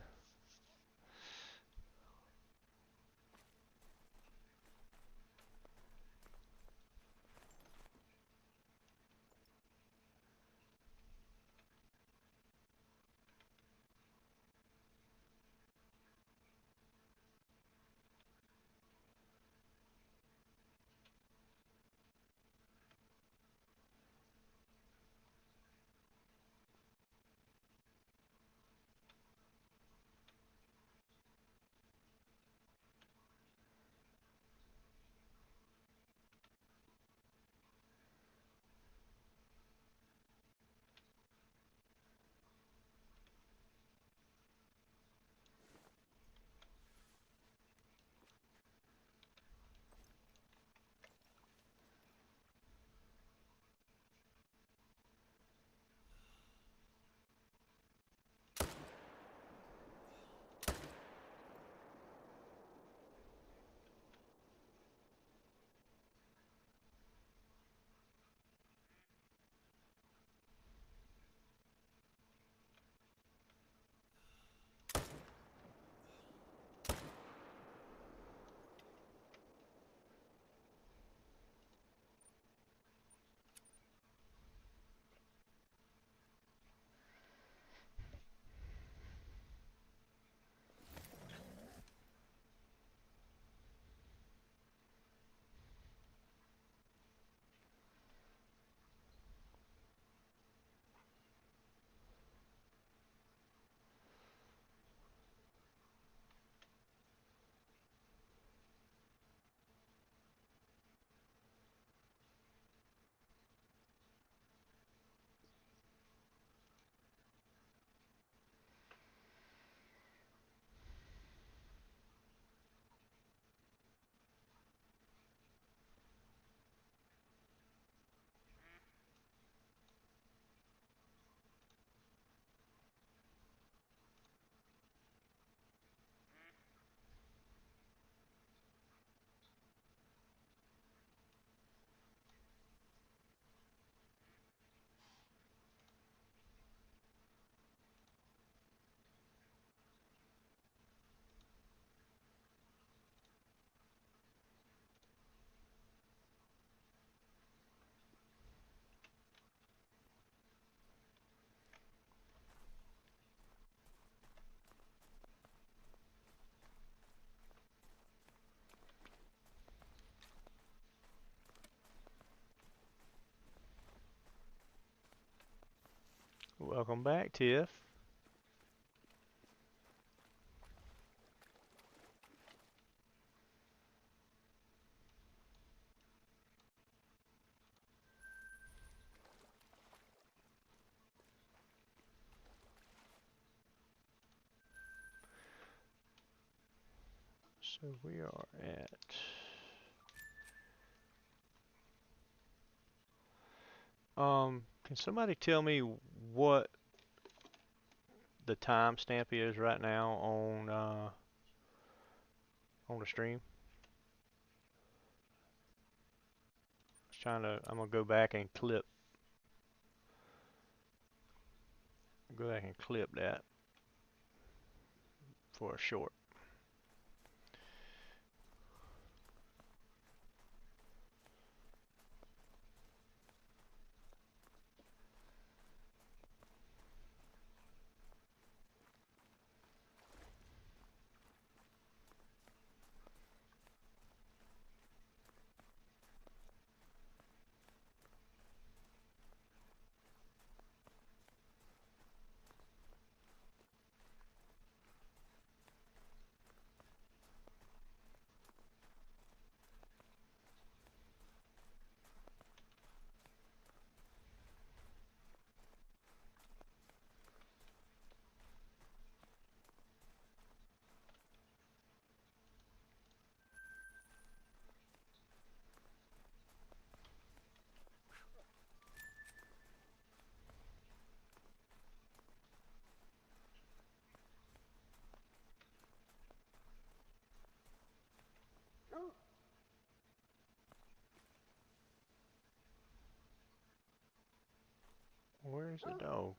Welcome back, Tiff. So we are at can somebody tell me what the timestamp is right now on the stream? I'm gonna go back and clip that for a short. Where's the dog?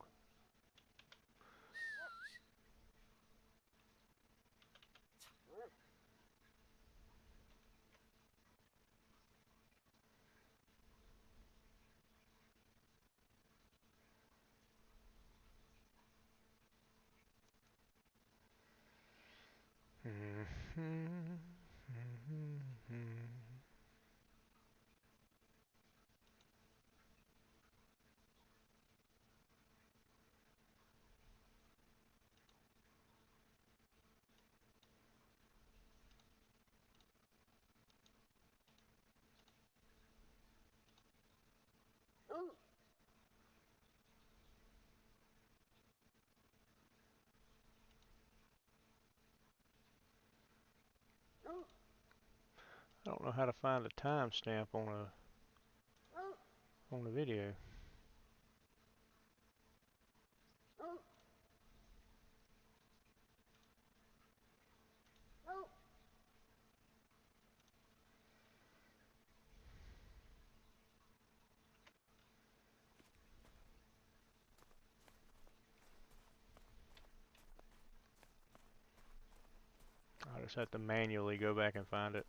I don't know how to find a timestamp on the video. I just have to manually go back and find it.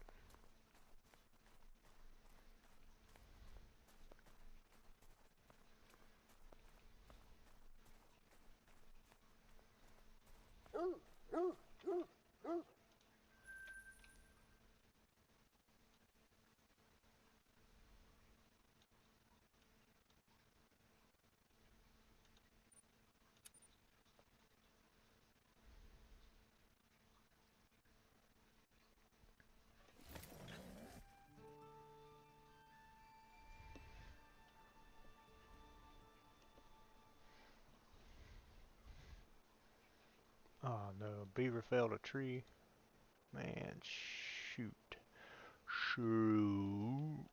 Oh no, beaver felled a tree. Man, shoot. Shoot.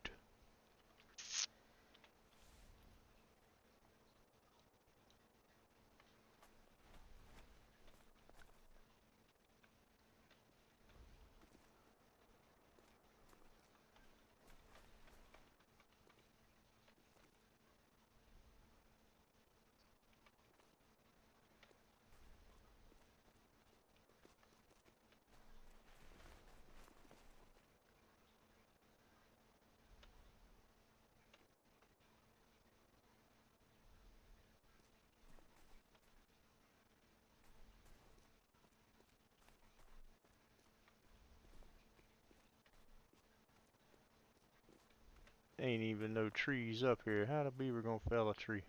Ain't even no trees up here. How the beaver gonna fell a tree?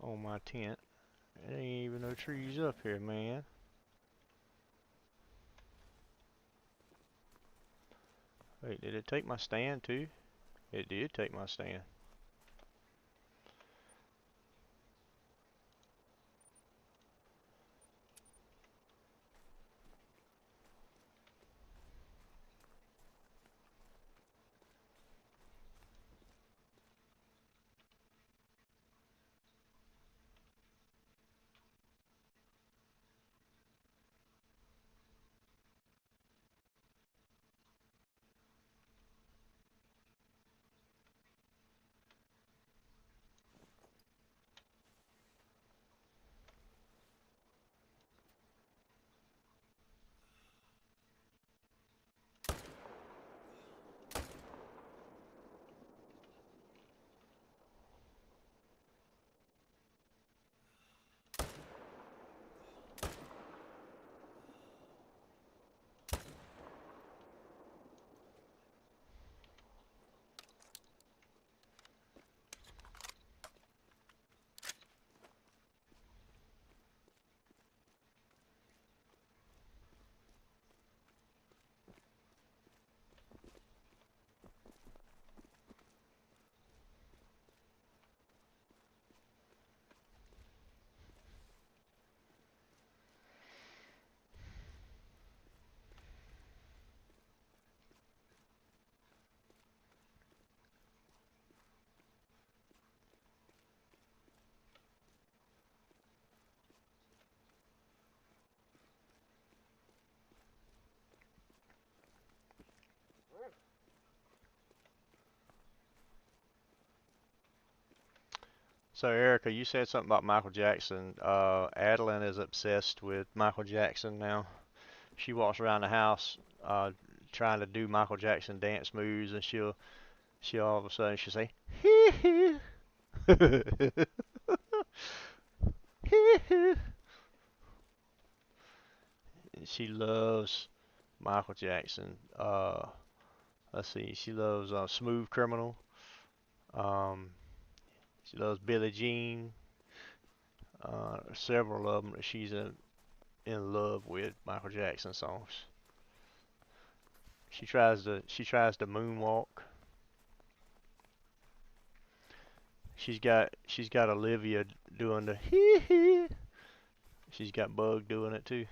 on my tent. There ain't even no trees up here, man. Wait, did it take my stand too? It did take my stand. So Erica, you said something about Michael Jackson. Adeline is obsessed with Michael Jackson now. She walks around the house trying to do Michael Jackson dance moves, and she'll all of a sudden she'll say, hee hee, hee hee. She loves Michael Jackson. Let's see, she loves Smooth Criminal. Um, she loves Billie Jean. Several of them that she's in love with Michael Jackson songs. She tries to moonwalk. She's got Olivia doing the hee hee. She's got Bug doing it too.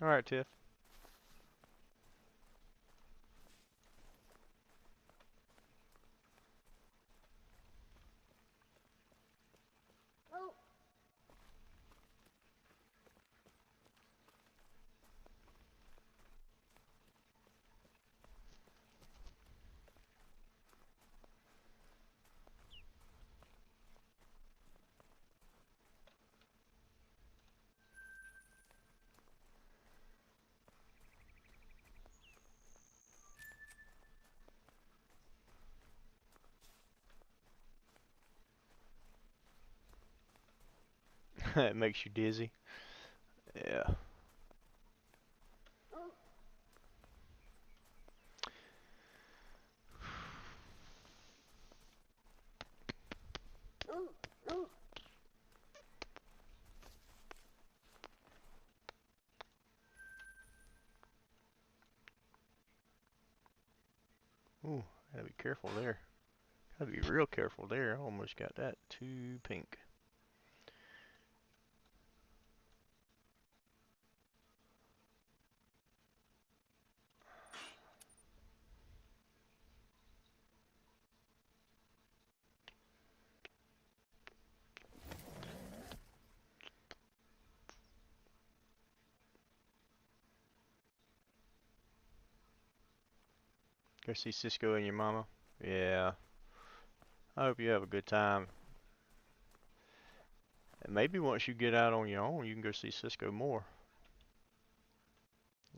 All right, Tiff. It makes you dizzy. Yeah. Ooh, gotta be careful there. Gotta be real careful there. I almost got that too pink. Go see Cisco and your mama. Yeah. I hope you have a good time. And maybe once you get out on your own, you can go see Cisco more.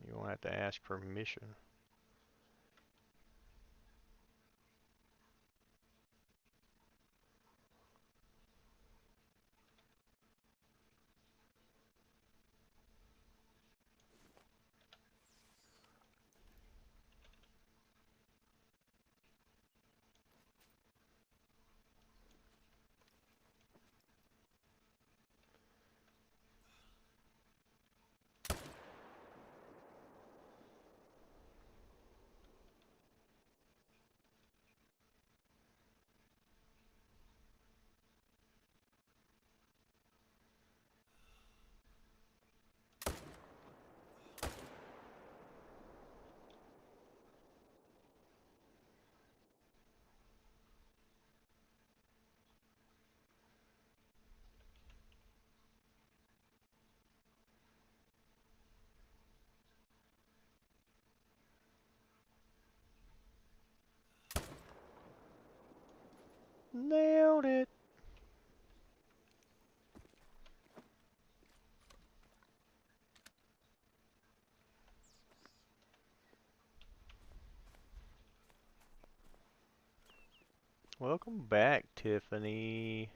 You won't have to ask permission. Nailed it. Welcome back, Tiffany.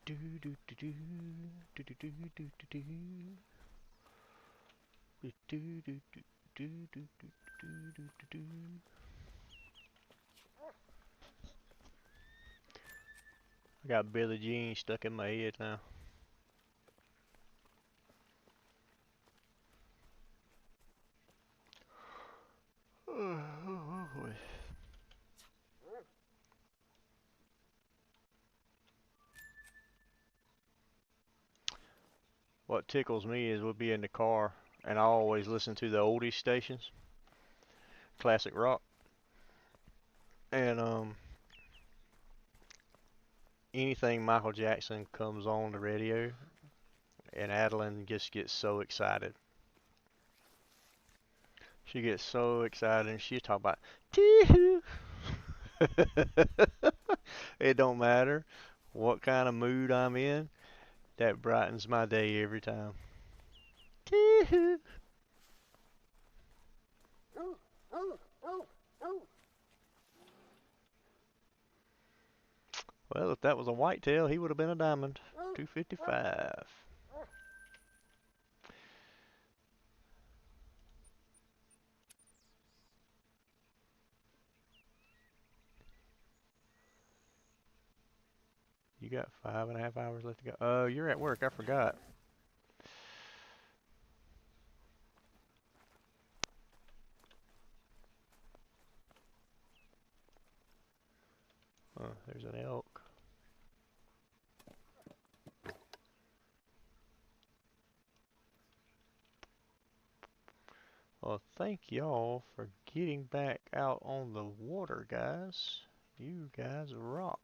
I got Billie Jean stuck in my head now. What tickles me is we'll be in the car and I always listen to the oldies stations, classic rock, and anything Michael Jackson comes on the radio, and Adeline just gets so excited. She gets so excited and she talk about tee-hoo. It don't matter what kind of mood I'm in, that brightens my day every time. Tee-hoo. Well, if that was a whitetail, he would have been a diamond. 255. You got 5.5 hours left to go. Oh, you're at work. I forgot. There's an elk. Well, thank y'all for getting back out on the water, guys. You guys rock.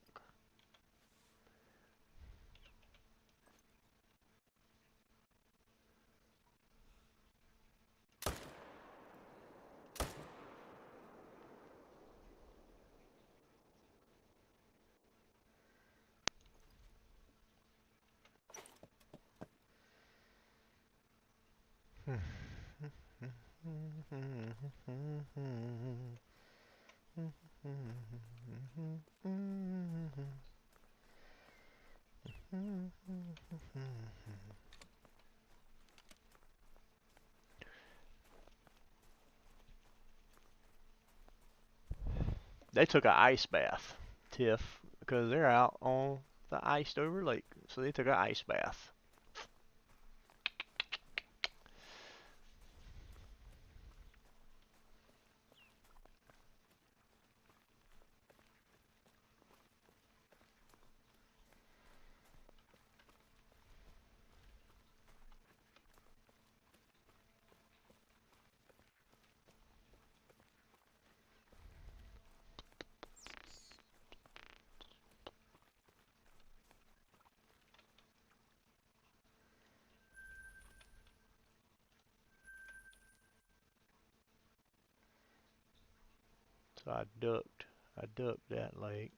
They took an ice bath, Tiff, because they're out on the iced over lake. So they took an ice bath. So I ducked that lake.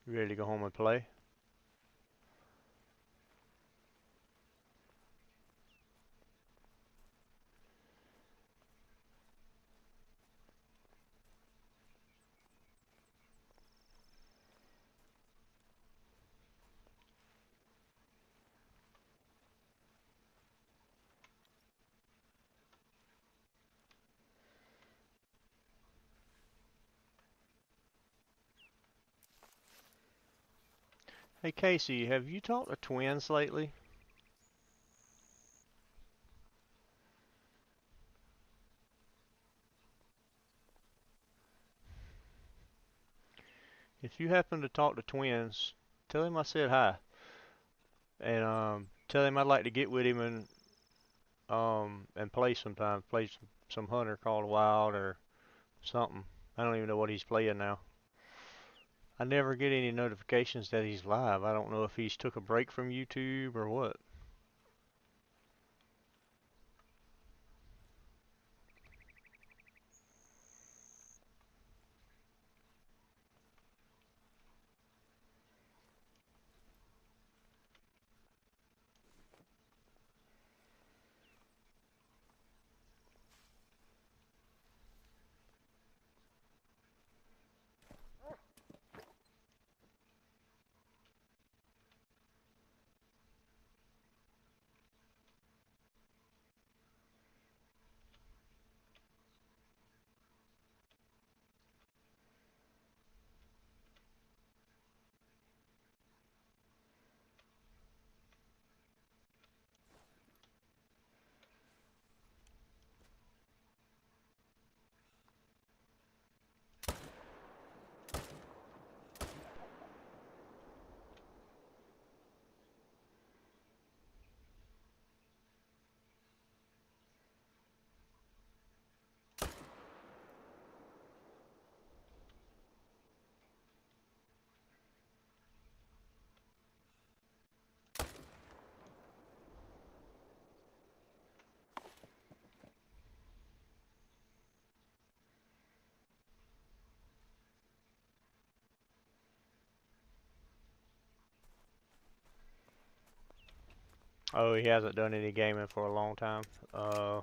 You ready to go home and play? Hey Casey, have you talked to twins lately? If you happen to talk to twins, tell him I said hi. And tell him I'd like to get with him and play sometime. Play some Hunter Call of the Wild or something. I don't even know what he's playing now. I never get any notifications that he's live. I don't know if he's took a break from YouTube or what. Oh, he hasn't done any gaming for a long time. I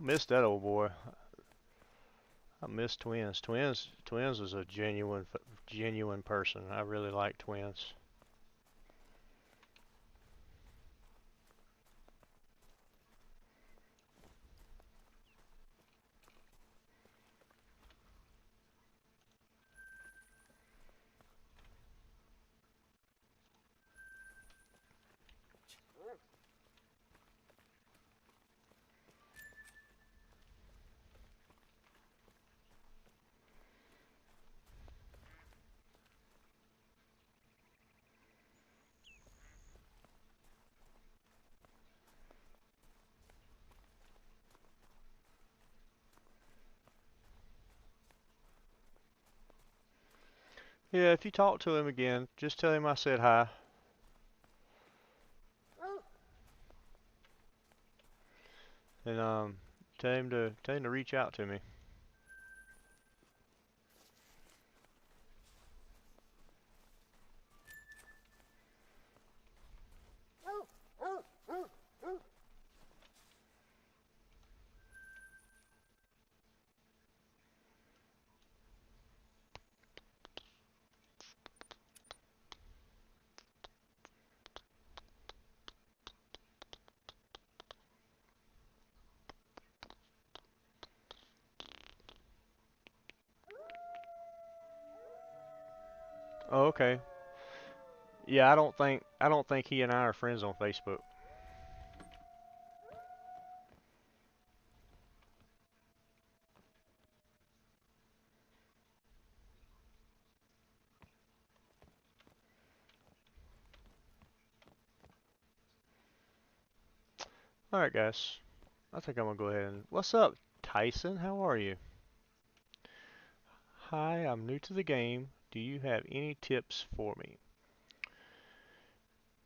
missed that old boy. I miss Twins. Twins was a genuine person. I really like Twins. Yeah, if you talk to him again, just tell him I said hi. And tell him to reach out to me. Oh, okay. Yeah, I don't think he and I are friends on Facebook. All right, guys. I think I'm gonna go ahead and. What's up, Tyson? How are you? Hi, I'm new to the game. Do you have any tips for me?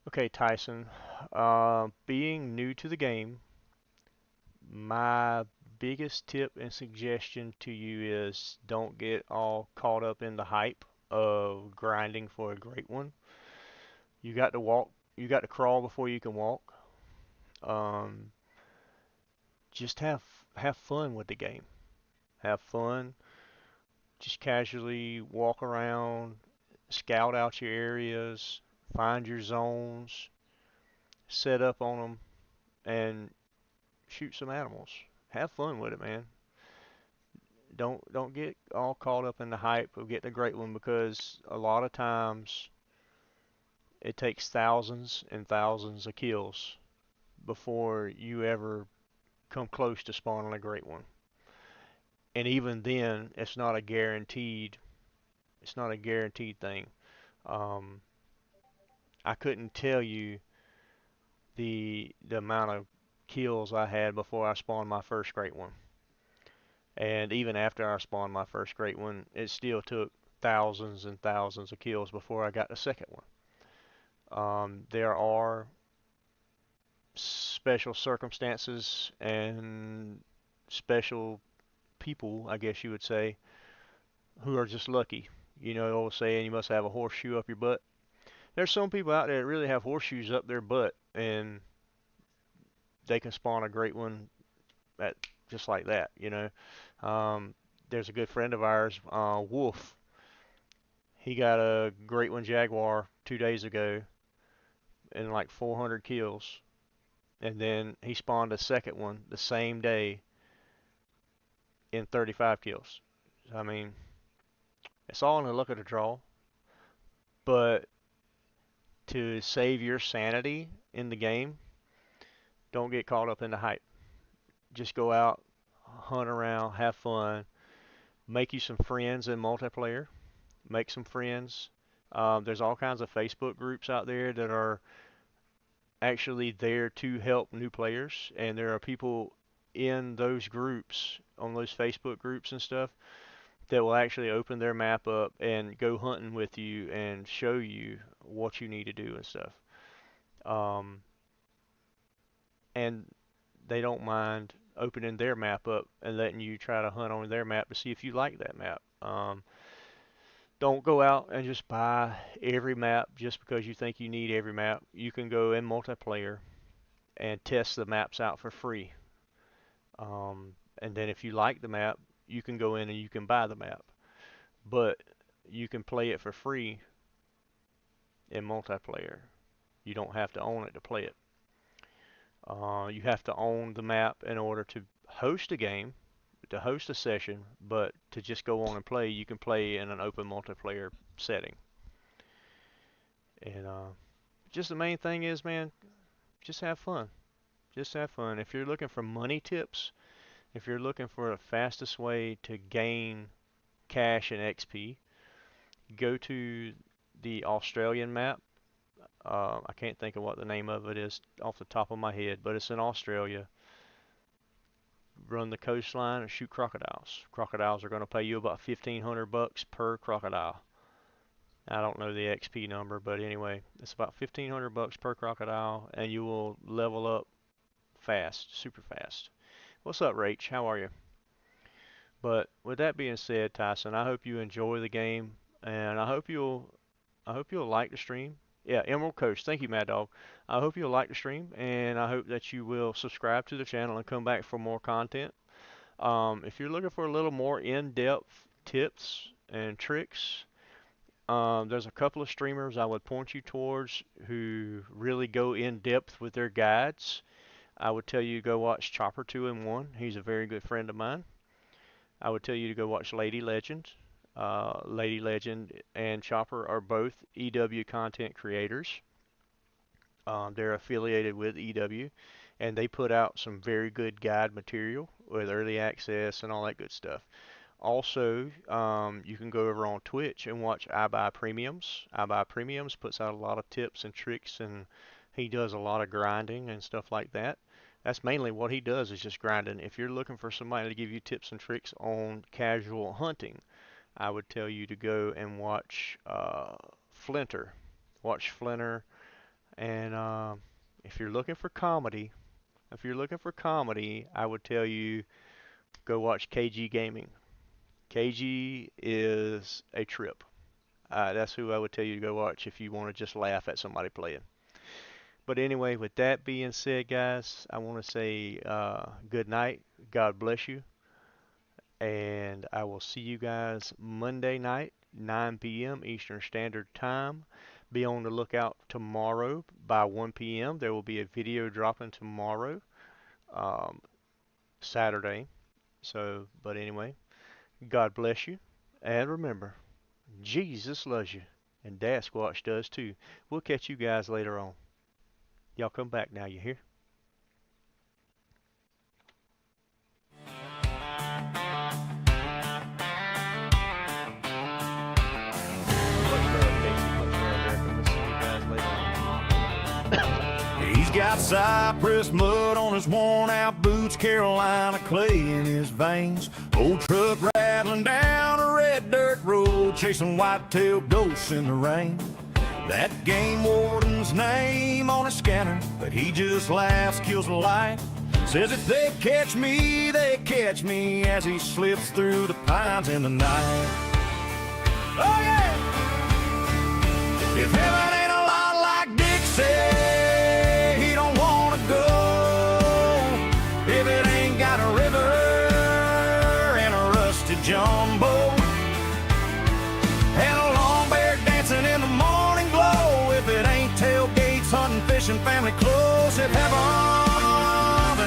Okay, Tyson. Being new to the game, my biggest tip and suggestion to you is don't get all caught up in the hype of grinding for a great one. You got to crawl before you can walk. Um, just have fun with the game. Have fun. Just casually walk around, scout out your areas, find your zones, set up on them, and shoot some animals. Have fun with it, man. Don't get all caught up in the hype of getting a great one because a lot of times it takes thousands and thousands of kills before you ever come close to spawning a great one. And even then, it's not a guaranteed thing. Um, I couldn't tell you the amount of kills I had before I spawned my first great one. And even after I spawned my first great one, it still took thousands and thousands of kills before I got the second one. There are special circumstances and special people, I guess you would say, who are just lucky. You know, the old saying, you must have a horseshoe up your butt. There's some people out there that really have horseshoes up their butt, and they can spawn a great one at just like that. You know, um, there's a good friend of ours, Wolf. He got a great one Jaguar 2 days ago in like 400 kills, and then he spawned a second one the same day in 35 kills. I mean, it's all in the luck of the draw, but to save your sanity in the game, don't get caught up in the hype. Just go out, hunt around, have fun, make you some friends in multiplayer, make some friends. There's all kinds of Facebook groups out there that are actually there to help new players, and there are people in those groups, on those Facebook groups and stuff, that will actually open their map up and go hunting with you and show you what you need to do and stuff. Um, and they don't mind opening their map up and letting you try to hunt on their map to see if you like that map. Don't go out and just buy every map just because you think you need every map. You can go in multiplayer and test the maps out for free. And then if you like the map, you can go in and you can buy the map, but you can play it for free in multiplayer. You don't have to own it to play it. You have to own the map in order to host a game, to host a session, but to just go on and play, you can play in an open multiplayer setting. And just the main thing is, man, just have fun. Just have fun. If you're looking for money tips, if you're looking for the fastest way to gain cash and XP, go to the Australian map. I can't think of what the name of it is off the top of my head, but it's in Australia. Run the coastline and shoot crocodiles. Crocodiles are going to pay you about 1,500 bucks per crocodile. I don't know the XP number, but anyway, it's about 1,500 bucks per crocodile, and you will level up fast, super fast. What's up, Rach? How are you? But with that being said, Tyson, I hope you enjoy the game, and I hope you'll like the stream. Yeah, Emerald Coast. Thank you, Mad Dog. I hope you'll like the stream, and I hope that you will subscribe to the channel and come back for more content. If you're looking for a little more in-depth tips and tricks, there's a couple of streamers I would point you towards who really go in depth with their guides. I would tell you to go watch Chopper 2 in 1. He's a very good friend of mine. I would tell you to go watch Lady Legend. Lady Legend and Chopper are both EW content creators. They're affiliated with EW, and they put out some very good guide material with early access and all that good stuff. Also, you can go over on Twitch and watch I Buy Premiums. I Buy Premiums puts out a lot of tips and tricks, and he does a lot of grinding and stuff like that. That's mainly what he does, is just grinding. If you're looking for somebody to give you tips and tricks on casual hunting, I would tell you to go and watch Flinter. Watch Flinter, and if you're looking for comedy, I would tell you go watch KG Gaming. KG is a trip. That's who I would tell you to go watch if you want to just laugh at somebody playing. But anyway, with that being said, guys, I want to say good night. God bless you. And I will see you guys Monday night, 9 p.m. Eastern Standard Time. Be on the lookout tomorrow by 1 p.m. There will be a video dropping tomorrow, Saturday. But anyway, God bless you. And remember, Jesus loves you. And DADSQUATCH does too. We'll catch you guys later on. Y'all come back now, you hear? He's got cypress mud on his worn out boots, Carolina clay in his veins. Old truck rattling down a red dirt road, chasing white-tailed ghosts in the rain. That game warden's name on his scanner, but he just laughs, kills the light. Says if they catch me as he slips through the pines in the night. Oh yeah! If heaven ain't a lot like Dixie, he don't wanna go. If it ain't got a river and a rusty jumbo and a long bear dancing in the morning glow, if it ain't tailgates, hunting, fishing, family close, if heaven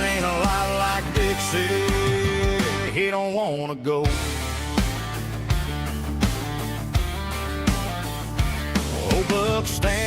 ain't a lot like Dixie, he don't wanna go. Old Buck stand